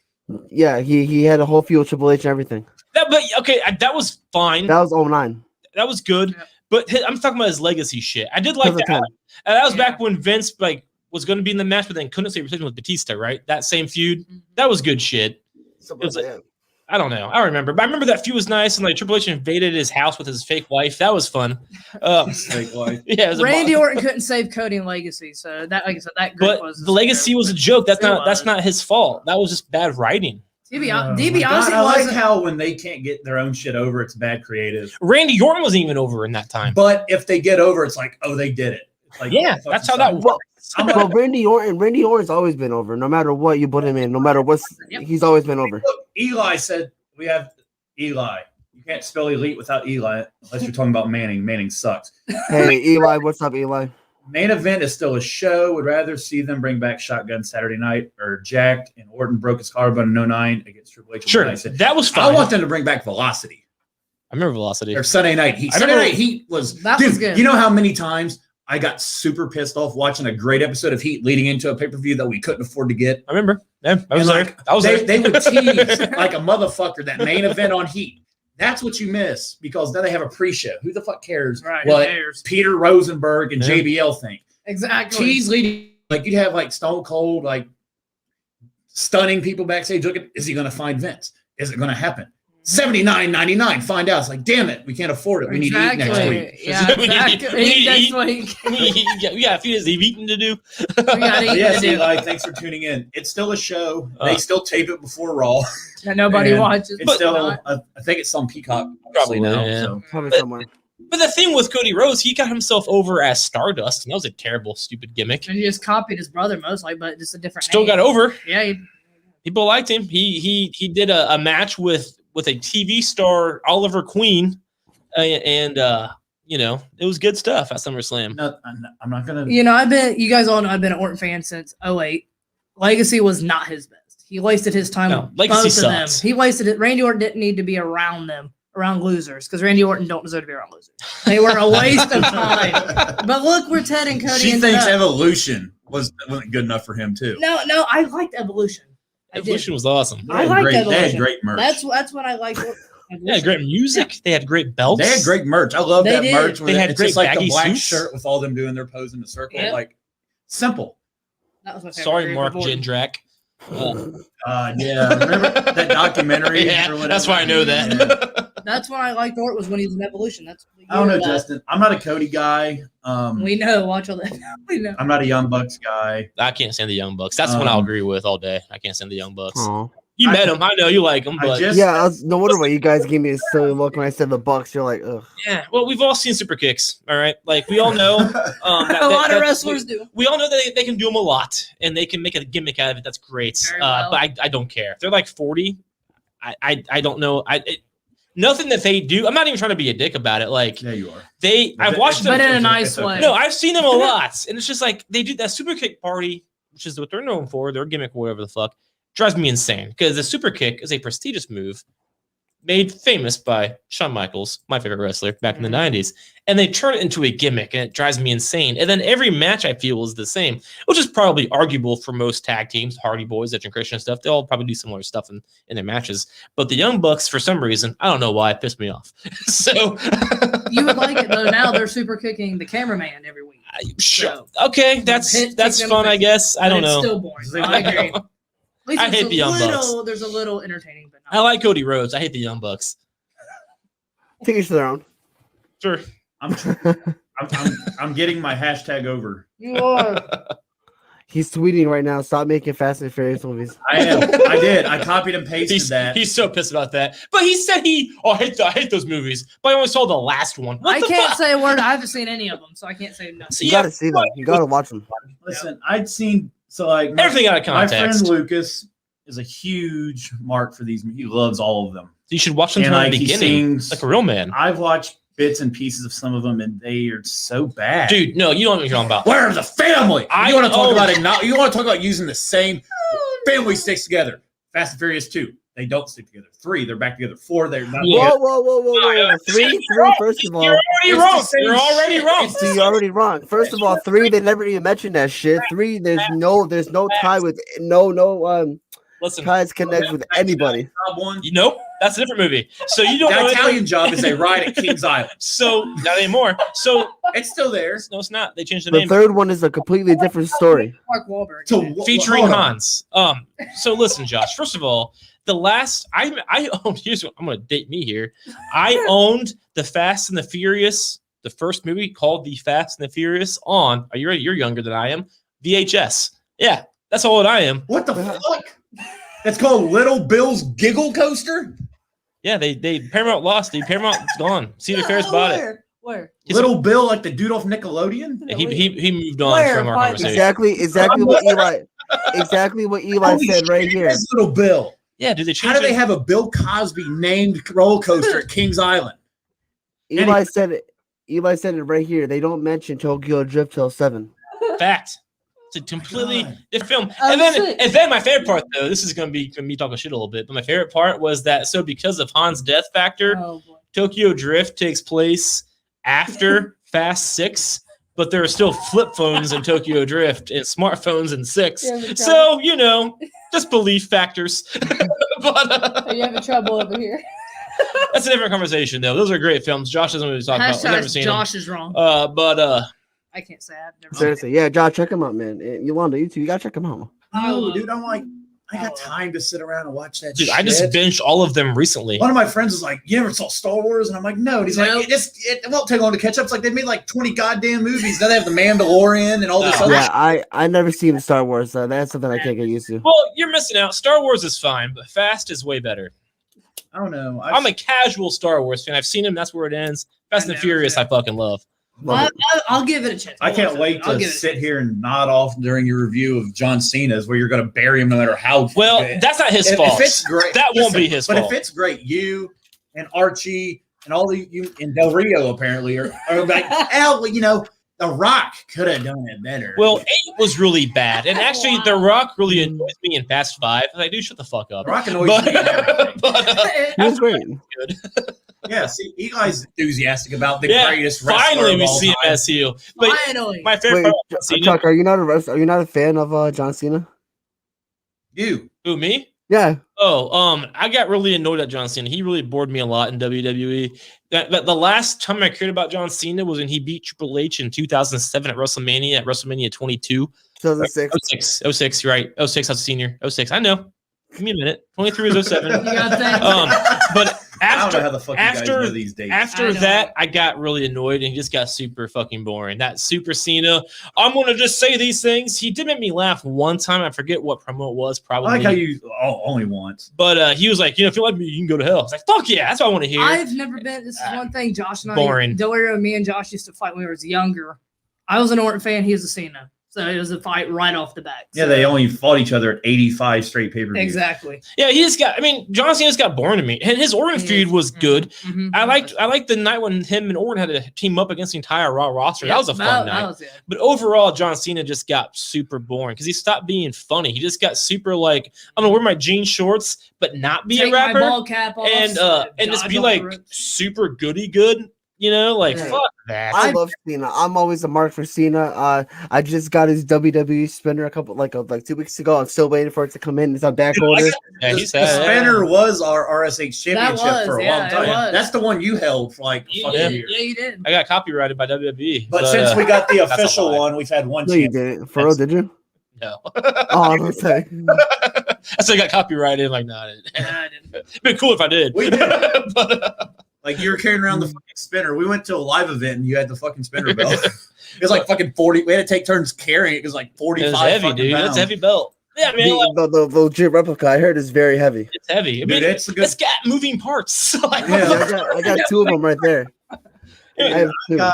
Yeah, he had a whole feud with Triple H and everything. That was fine. That was 09. That was good. Yeah. But I'm talking about his legacy shit. I did like that. 2010. And that was Yeah. back when Vince was going to be in the match, but then couldn't say replacement with Batista, right? That same feud. That was good shit. Something It was like like- that. I don't know. I don't remember. But I remember that feud was nice, and like Triple H invaded his house with his fake wife. That was fun. Fake life. Yeah, it was Randy Orton couldn't save Cody and Legacy, so that, like I said, that group but was the legacy was a joke. That's It not was. his fault. That was just bad writing. DiBiase I like wasn't. how when they can't get their own shit over, it's bad creative. Randy Orton wasn't even over in that time. But if they get over, it's like, oh, they did it. It's like, Yeah, oh, that's fucking how that sucks. works. I'm Well, like, Randy Orton's always been over. No matter what you put him in, no matter what's, Yep. he's always been over. look, Eli said we have Eli. You can't spell elite without Eli unless you're talking about Manning. Manning sucks. Hey, Eli, what's up, Eli? Main event is still a show. Would rather see them bring back Shotgun Saturday Night or Jacked and Orton broke his collarbone in 09 against Triple H. Sure, I said, that was I fine. want them to bring back Velocity I remember Velocity. or Sunday Night Heat. I Sunday remember- Night Heat was That dude. was good. You know how many times I got super pissed off watching a great episode of Heat leading into a pay per view that we couldn't afford to get. I remember. Yeah, I was And, there. like, I was they, there. they would tease like a motherfucker that main event on Heat. That's what you miss because now they have a pre-show. Who the fuck cares Right, who what cares? Peter Rosenberg and Yeah. JBL think? Exactly. Tease leading, like you'd have like Stone Cold, like stunning people backstage. Looking, is he going to find Vince? Is it going to happen? $79.99. Find out. It's like, damn it, we can't afford it. We need to eat next week. Yeah, We need- exactly. we need to Next eat. week. we got a few days of eating to do. We got eating Yes, to do Eli, thanks for tuning in. It's still a show. They still tape it before Raw. that nobody And watches. It's still, Not. I think it's on Peacock Probably now. not, yeah. So. Probably somewhere. But the thing with Cody Rhodes, he got himself over as Stardust, and that was a terrible, stupid gimmick. And he just copied his brother mostly, but just a different Still name. got over. Yeah, People liked him. He did a match with a TV star, Oliver Queen, and it was good stuff at SummerSlam. No, I'm not gonna. You guys all know I've been an Orton fan since 2008. Legacy was not his best. He wasted his time. No, with Legacy both of them. sucks. He wasted it. Randy Orton didn't need to be around losers, because Randy Orton don't deserve to be around losers. They were a waste of time. But look where Ted and Cody She ended thinks up. Evolution wasn't good enough for him too. No, I liked Evolution. Evolution was awesome. I liked They Evolution. had great merch. That's what I liked. They had great music. They had great belts. They had great merch. I love They that did. merch. They had it's great just like baggy the black suits. shirt with all them doing their pose in the circle. Yeah. Like simple. That was my favorite. Sorry, Randy Mark Orton. Jindrak. Yeah. Remember that documentary? Yeah, or whatever? that's why I know that. Yeah. That's when I liked Orton, was when he was in Evolution. That's what I don't know, year that- Justin. I'm not a Cody guy. We know. Watch all that. We know. I'm not a Young Bucks guy. I can't stand the Young Bucks. That's one I'll agree with all day. I can't stand the Young Bucks. Aw. You met them. I know you like them, I but just- Yeah, no wonder why you guys gave me a silly look when I said the Bucks. You're like, ugh. yeah. Well, we've all seen super kicks. All right, like we all know. A lot of wrestlers do. We all know that they can do them a lot, and they can make a gimmick out of it. That's great. Very well. But I don't care. If they're like 40, I don't know. Nothing that they do. I'm not even trying to be a dick about it. Like Yeah, you are. I've watched them. But in a It's nice okay. way. No, I've seen them a lot, and it's just like they do that super kick party, which is what they're known for. Their gimmick, whatever the fuck, drives me insane because the super kick is a prestigious move made famous by Shawn Michaels, my favorite wrestler back in the 90s, and they turn it into a gimmick, and it drives me insane. And then every match I feel is the same, which is probably arguable for most tag teams, Hardy Boys, Edge and Christian and stuff. They all probably do similar stuff in their matches. But the Young Bucks, for some reason, I don't know why, it pissed me off. So You would like it though. Now they're super kicking the cameraman every week. sure. Okay, that's Take them fun, I away. guess. I But don't it's know. Still boring. I agree. At least I it's hate a the Young little, Bucks. There's a little entertaining, but I like Cody Rhodes. I hate the Young Bucks. Take each to their own. Sure. I'm getting my hashtag over. You are. He's tweeting right now. Stop making Fast and Furious movies. I am. I did. I copied and pasted that. He's so pissed about that. But he said I hate those movies. But I only saw the last one. What I the can't fuck? say a word. I haven't seen any of them, so I can't say nothing. You Yeah, gotta see them. You gotta watch them. Listen, I'd seen my Everything out of my friend context. Lucas is a huge mark for these. He loves all of them. You should watch them And from like the he beginning. sings, Like a real man. I've watched bits and pieces of some of them, and they are so bad. Dude, no, you don't know what you're talking about. Where's the family? I You want to talk own- about it? Not you want to talk about using the same family sticks together. Fast and Furious 2, they don't stick together. 3, they're back together. 4, they're not. Yeah. Whoa. Three, first of all. You're already It's wrong. the same You're already shit. wrong. It's See, you're already wrong. First of all, 3, they never even mentioned that shit. 3, there's no tie with no Listen, ties connect with anybody. Job one. nope, that's a different movie. So you don't know That anything- Italian Job is a ride at Kings Island. So not anymore. So It's still there. no, it's not. They changed the The name. third one is a completely different story. Mark Wahlberg. So Featuring hold on. Hans. So listen, Josh. First of all, the last I owned. Here's what I'm going to date me here. I owned the Fast and the Furious, the first movie called The Fast and the Furious. On, are you ready? You're younger than I am. VHS. Yeah, that's how old I am. What the fuck? That's called Little Bill's Giggle Coaster. Yeah, they Paramount lost. Paramount's gone. Cedar Fair's bought it. Where? Little Bill, like the dude off Nickelodeon. He moved on Where? from our Why- conversation. Exactly what Eli said right here. That's Little Bill. Yeah, did they change How do they it? have a Bill Cosby named roller coaster at Kings Island? Eli said it right here. They don't mention Tokyo Drift till 7. Fact. It's a completely God. different film. Oh, And then my favorite part though, this is gonna be me talking shit a little bit, but my favorite part was that because of Han's death factor, Oh, boy. Tokyo Drift takes place after Fast 6, but there are still flip phones in Tokyo Drift and smartphones in 6. Yeah, we So, just belief factors. But Are you having trouble over here? that's a different conversation though. Those are great films. Josh doesn't really talk about. I've never seen Josh is wrong. them. I can't say I've never seen Seriously, yeah, Josh, check him out, man. Yolanda, you too. You gotta check him out. No, dude, I'm like, I got time to sit around and watch that dude, shit. I just binged all of them recently. One of my friends was like, "You ever saw Star Wars?" And I'm like, "No." And he's Nope. like, "It won't take long to catch up." It's like they made like 20 goddamn movies. Now they have the Mandalorian and all this Oh. other Yeah, I never seen Star Wars, so that's something I can't get used to. Well, you're missing out. Star Wars is fine, but Fast is way better. I don't know. I'm a casual Star Wars fan. I've seen them. That's where it ends. Fast and never Furious, seen I fucking love. Love it. I'll give it a chance. I can't wait I'll to give it a sit chance. here and nod off during your review of John Cena's, where you're going to bury him no matter how. Well, good. that's not his If fault. it's great, That won't be his but fault. if it's great, you and Archie and all you in Del Rio apparently are like, hell, The Rock could have done it better. Well, 8 was really bad, and actually, The Rock really annoys me in Fast 5. I do shut the fuck up. The Rock annoys me in everything. He was great. Good. Yeah, see, Eli's enthusiastic about the greatest wrestler finally of we all see him time. as heel. But Finally. my favorite Wait, part of John Cena. Chuck, are you not a fan of John Cena? You. Who, me? Yeah. I got really annoyed at John Cena. He really bored me a lot in WWE. The last time I cared about John Cena was when he beat Triple H in 2007 at WrestleMania 22. 2006. 06, right. 06, I was a senior. 06, I know. Give me a minute. 23 was 07. You got that? But I don't know how the fuck you guys know these dates. After that, I got really annoyed and he just got super fucking boring. That Super Cena, I'm going to just say these things. He did make me laugh one time. I forget what promo it was, probably. I like how you only once. But he was like, if you like me, you can go to hell. I was like, fuck yeah, that's what I want to hear. I've never been. This is one thing Josh and I, boring. Delirium, me and Josh used to fight when we were younger. I was an Orton fan. He was a Cena. So it was a fight right off the bat. Yeah, they only fought each other at 85 straight pay-per-views. Exactly. Yeah, John Cena's got boring to me. And his Orton feud was good. Mm-hmm. I liked the night when him and Orton had to team up against the entire Raw roster. That was a fun night. But overall, John Cena just got super boring because he stopped being funny. He just got super like, I'm gonna wear my jean shorts, but not be a rapper. My ball cap off, and just be like super goody good. Fuck that. I love Cena. I'm always a mark for Cena. I just got his WWE spinner like 2 weeks ago. I'm still waiting for it to come in. It's on back order. Yeah, the spinner was our RSH championship for a long time. That's the one you held for like a fucking year. Yeah, you did. I got copyrighted by WWE. But since we got the official one, we've had one. No, you didn't. For real, did you? No. Oh, I'm gonna say. I said I got copyrighted. Like, no, I didn't. It'd been cool if I did. We did. Like you were carrying around the fucking spinner. We went to a live event and you had the fucking spinner belt. It was like fucking 40. We had to take turns carrying it. It was like 45. It was heavy, dude. Pounds. That's a heavy belt. Yeah, I mean, the legit replica I heard is very heavy. It's heavy. I mean, it's got moving parts. I got 2 of them right there. I have 2. Right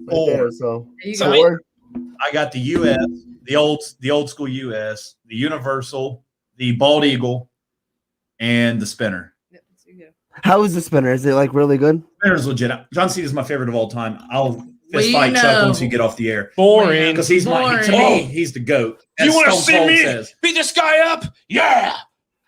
there, so I got the US, the old school US, the Universal, the Bald Eagle, and the spinner. How is the spinner? Is it like really good? Spinner's legit. John Cena is my favorite of all time. I'll fist fight Chuck once you get off the air. Boring. Because he's to me, he's the GOAT. You want to see me beat this guy up? Yeah.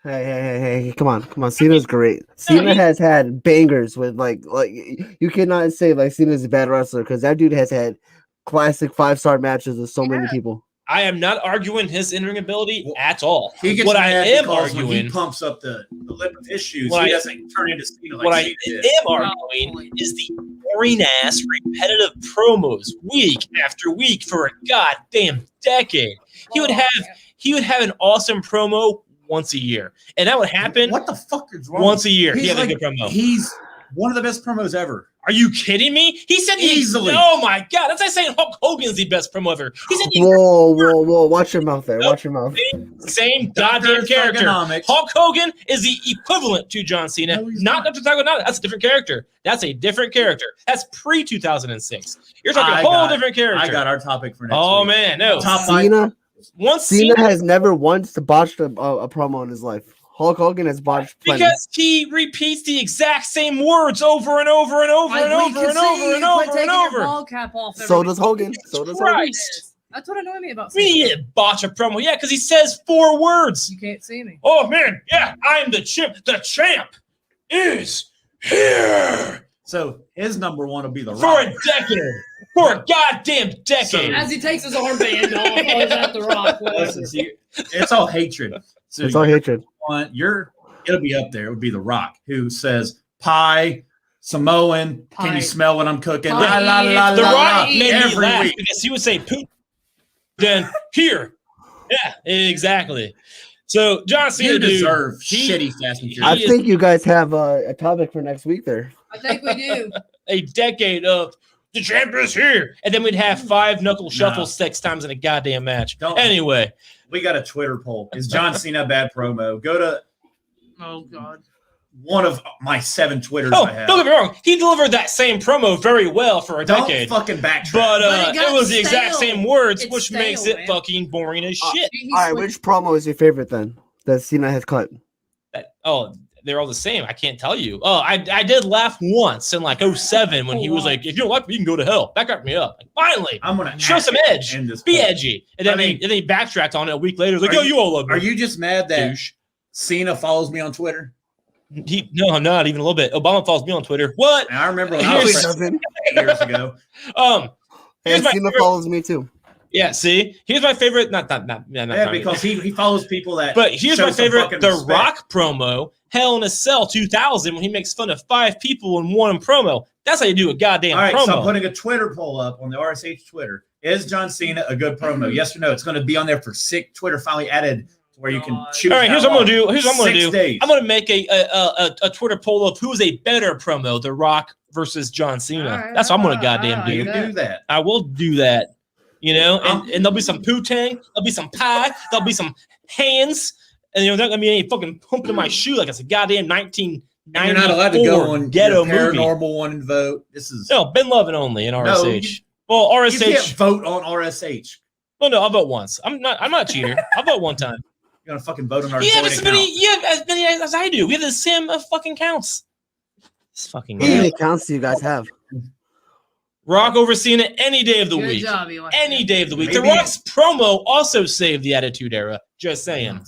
Hey, come on. Cena's great. Cena has had bangers with like you cannot say like Cena's a bad wrestler because that dude has had classic 5-star matches with so many people. I am not arguing his in-ring ability at all. What I am arguing, when he pumps up the lip of his shoes, he doesn't turn into Cena like what I Cena am arguing is the boring-ass, repetitive promos week after week for a goddamn decade. He would have an awesome promo once a year, and that would happen. What the fuck is wrong? Once a year, he had a good promo. He's one of the best promos ever. Are you kidding me? He said easily. Oh my god, that's like saying Hulk Hogan's the best promo ever. He said whoa! Watch your mouth there. Watch your mouth. Same goddamn character. Hulk Hogan is the equivalent to John Cena. Not Dr. Tagonada. That's a different character. That's pre 2006. You're talking a whole different character. I got our topic for next week. Oh man, no. Cena has never once botched a promo in his life. Hulk Hogan has botched plenty. Because he repeats the exact same words over and over and over and over and over and over and over. So does Hogan. That's what annoyed me about Cena. We didn't botch a promo. Yeah, because he says 4 words. You can't see me. Oh man, yeah, I'm the champ. The champ is here. So his number 1 will be the Rock. For a decade. For a goddamn decade. So, as he takes his armband off, he's at the Rock. Listen, see, it's all hatred. So it's all hatred. It'll be up there. It would be the Rock who says pie, Samoan. Pie. Can you smell what I'm cooking? The Rock made me laugh because he would say poop. Then here, yeah, exactly. So John Cena, you deserve shitty Fast and Furious. I think you guys have a topic for next week there. I think we do. A decade of the champ is here, and then we'd have 5 knuckle shuffles 6 times in a goddamn match. Anyway. We got a Twitter poll. Is John Cena a bad promo? Go to one of my 7 Twitters I have. Don't get me wrong. He delivered that same promo very well for a decade. Don't fucking backtrack. But it was the exact same words, which makes it fucking boring as shit. All right, which promo is your favorite then that Cena has cut? The they're all the same. I can't tell you. Oh, I did laugh once in like 07 when he was like, if you don't like me, you can go to hell. That got me up. Like, finally, I'm gonna show some edge. Be point. edgy. And then, then he backtracked on it a week later. Like, you all love me. Are you just mad that Cena follows me on Twitter? No, I'm not even a little bit. Obama follows me on Twitter. What? And I remember when I was years ago. And Cena follows me too. Yeah, see, here's my favorite. Not because he follows people that. But here's my favorite: The Rock promo, Hell in a Cell 2000, when he makes fun of 5 people in one promo. That's how you do a goddamn promo. All right, so I'm putting a Twitter poll up on the RSH Twitter. Is John Cena a good promo? Yes or no? It's going to be on there for 6. Twitter finally added to where you can choose. All right, here's what I'm going to do. Here's what I'm going to do. Days. I'm going to make a Twitter poll of who's a better promo: The Rock versus John Cena. Right, that's what I'm going to goddamn do. You do that. I will do that. You know, and there'll be some poutine, there'll be some pie, there'll be some hands, and there's not gonna be any fucking pumping in my shoe like it's a goddamn 1994 You're not allowed to go on ghetto paranormal movie. One and vote. This is Ben Lovin only in RSH. No, RSH. You can't vote on RSH. Well, no, I'll vote once. I'm not a cheater. I'll vote one time. You're gonna fucking vote on our. You have as many as I do. We have the same fucking counts. It's fucking. How many counts do you guys have? Rock over Cena any day of the week. Job, Eli. Any day of the week. Maybe. The Rock's promo also saved the Attitude Era. Just saying.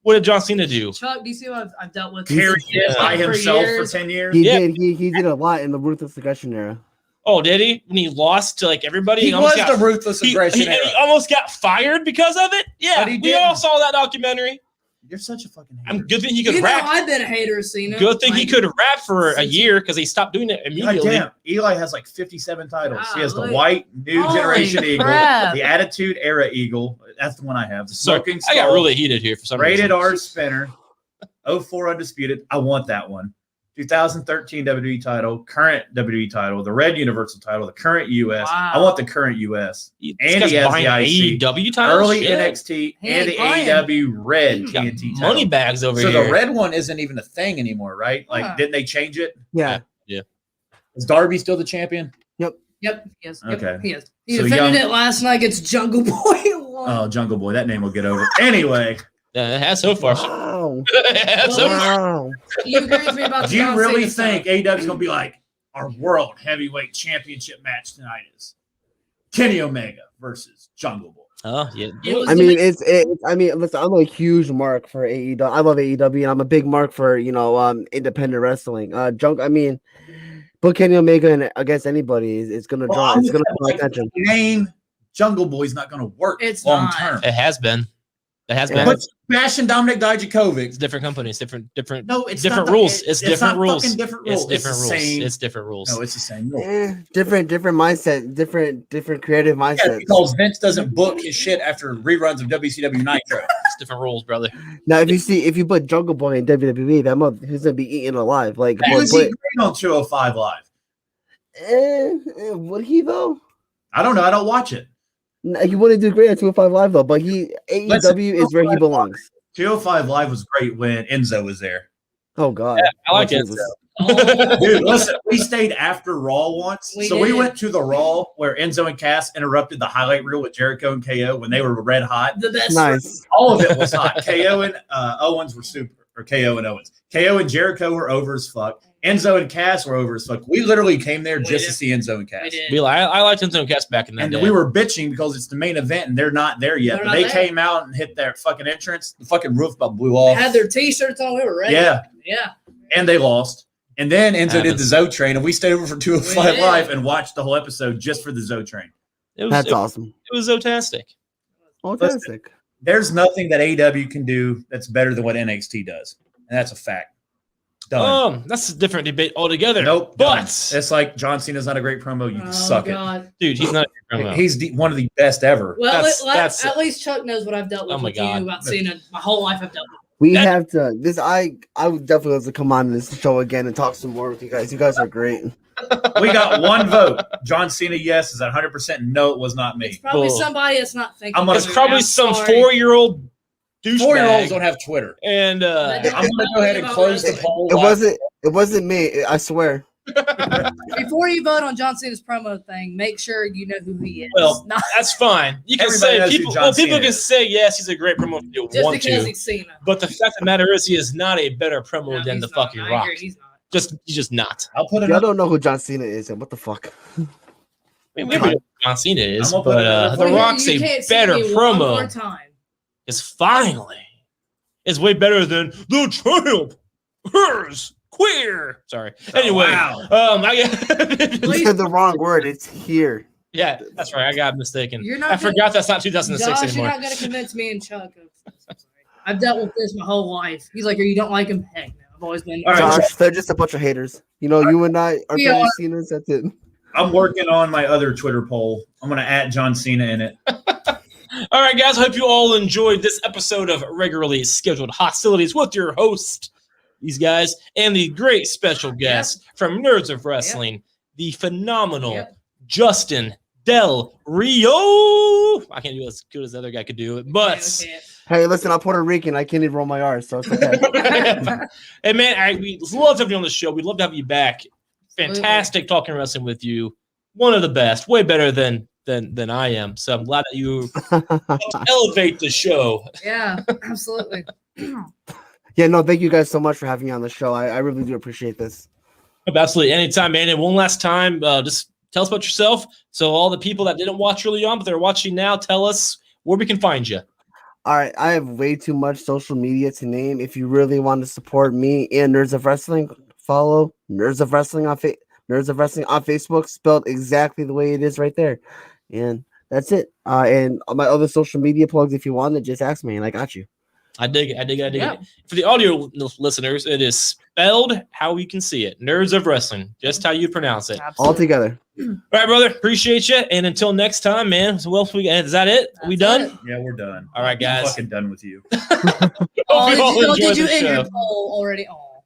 What did John Cena do? Chuck, do you see what I've dealt with? Carried it by himself for 10 years. He did a lot in the Ruthless Aggression era. Oh, did he? When he lost to like everybody? He was the Ruthless Aggression era. He almost got fired because of it? Yeah, we all saw that documentary. You're such a fucking hater. Good thing he could rap. I've been a hater of Cena. Good thing he could rap for a year because he stopped doing it immediately. Damn, Eli has like 57 titles. He has the Holy white new generation crap. eagle, the Attitude Era eagle. That's the one I have. The smoking I got really heated here for some Rated reason. R spinner. 04 undisputed. I want that one. 2013 WWE title, current WWE title, the red Universal title, the current US. Wow. I want the current US. This And guy's he has buying the IC. AEW title. Early Shit. NXT He and ain't the buying. AEW red He's got TNT money title. bags over So here. the red one isn't even a thing anymore, right? Like, didn't they change it? Yeah. Is Darby still the champion? Yep. Yes. Okay. He is. He So defended it last night against Jungle Boy. Oh, Jungle Boy. That name will get over. Anyway. Yeah, it has so far. Wow. It has so far. Wow. You agree with me about Do you John really Cena think AEW's going to be like, our world heavyweight championship match tonight is Kenny Omega versus Jungle Boy? Oh, yeah. It was I mean, listen, I'm a huge mark for AEW. I love AEW, and I'm a big mark for independent wrestling. Book Kenny Omega against anybody is going to draw. It's going to draw attention. Name Jungle Boy's not going to work It's long not. term. It has been. It has Yeah. been. But bashing Dominic Dijakovic. It's different companies, different. No, it's different not rules. It's different not rules. fucking different It's rules. different the rules. same. It's different rules. No, it's the same rule. Different mindset, different creative Yeah, mindsets. because Vince doesn't book his shit after reruns of WCW Nitro. It's different rules, brother. Now, if you put Jungle Boy in WWE, that mother who's gonna be eaten alive. Like, Who's he great on 205 Live? would he though? I don't know. I don't watch it. No, he wouldn't do great at 205 Live though. But AEW is where he belongs. 205 Live was great when Enzo was there. Oh God, I like it. Jesus. Dude, listen, we stayed after Raw once. We We did. went to the Raw where Enzo and Cass interrupted the highlight reel with Jericho and KO when they were red hot. The best. Nice. All of it was hot. KO and Owens were super, or KO and Owens. KO and Jericho were over as fuck. Enzo and Cass were over as fuck. We literally came there just to see Enzo and We Cass. did. I liked Enzo and Cass back in that And day. we were bitching because it's the main event and they're not there yet. They're But not they there. came out and hit their fucking entrance. The fucking roof about blew They off. had their T-shirts on. We were ready. Yeah. Yeah. And they lost. And then Enzo did Happens. the Zoe Train, and we stayed over for 205 We did. Live and watched the whole episode just for the Zoe Train. That's awesome. It was zotastic. Fantastic. There's nothing that AEW can do that's better than what NXT does, and that's a fact. Done. That's a different debate altogether. Nope. But done. It's like John Cena's not a great promo. You can suck God. dude, he's not. it. He's one of the best ever. Well, That's- at least Chuck knows what I've dealt with Oh my with God. you about Cena. My whole life I've dealt with. We have to. This I would definitely have to come on this show again and talk some more with you guys. You guys are great. We got one vote. John Cena, yes. Is that 100%? No, it was not me. It's probably Bull. somebody that's not thinking. I'm gonna- It's probably I'm some sorry. 4-year-old douchebag. 4-year-olds don't have Twitter. And I'm going to go ahead and close the poll. It wasn't me. I swear. Before you vote on John Cena's promo thing, make sure you know who he is. Well, that's fine. You can Everybody say knows who people. John Well, people Cena can is. say yes, he's a great promo if you just want because to. he's Cena. But the fact of the matter is, he is not a better promo No, than he's the not. fucking I Rock. agree, he's not. He's just not. I'll put Y'all another. don't know who John Cena is, and what the fuck? I mean, we know who John Cena is, I'm gonna put but another- the Rock's You a can't see better me one more promo. time. Is finally is way better than the champ. Hers queer. Sorry. Anyway, wow. You said the wrong word. It's here. yeah, that's right. I got mistaken. You're not I gonna- forgot that's not 2006 Josh, anymore. you're not going to convince me and Chuck. I've dealt with this my whole life. He's like, you don't like him? Heck no. I've always been. All right, Josh, they're just a bunch of haters. You know, you and I are We very are. Cena's. That's it. I'm working on my other Twitter poll. I'm gonna add John Cena in it. All right, guys. Hope you all enjoyed this episode of Regularly Scheduled Hostilities with your host, these guys, and the great special guest from Nerds of Wrestling, the phenomenal Justin Del Rio. I can't do it as good as the other guy could do it, but Hey, listen, I'm Puerto Rican. I can't even roll my R's, so it's okay. hey, man, we love having you on the show. We'd love to have you back. Fantastic talking wrestling with you. One of the best, way better than I am. So I'm glad that you elevate the show. Yeah, absolutely. Yeah, no, thank you guys so much for having me on the show. I really do appreciate this. Absolutely. Anytime, man. And one last time, just tell us about yourself. So all the people that didn't watch early on, but they're watching now, tell us where we can find you. All right, I have way too much social media to name. If you really want to support me and Nerds of Wrestling, follow Nerds of Wrestling on Nerds of Wrestling on Facebook, spelled exactly the way it is right there. And that's it. And on my other social media plugs, if you want it, just ask me, and I got you. I dig it. For the audio listeners, it is spelled how you can see it. Nerds of Wrestling, just how you pronounce it. All together. All right, brother. Appreciate you. And until next time, man. So, well, is that it? Are we done? It. Yeah, we're done. All right, I'm guys. fucking done with you. Oh, did you the end your show. poll already? Oh,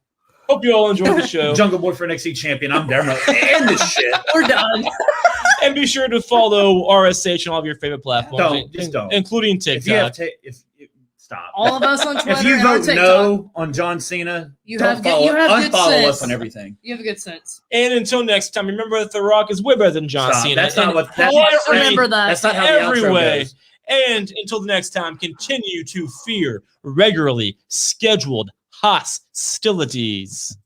Hope you all enjoyed the show. Jungle Boy for NXT champion. I'm there. And this shit. we're done. And be sure to follow RSH on all of your favorite platforms, Don't. including If you have TikTok. stop. All of us on Twitter. If you and vote TikTok, no on John Cena, You don't have good- follow, you have good unfollow sense. us on everything. You have a good sense. And until next time, remember that The Rock is way better than John Stop. Cena. That's not in what. That's I not, don't remember that. That's not how the every outro way. goes. And until the next time, continue to fear regularly scheduled hostilities.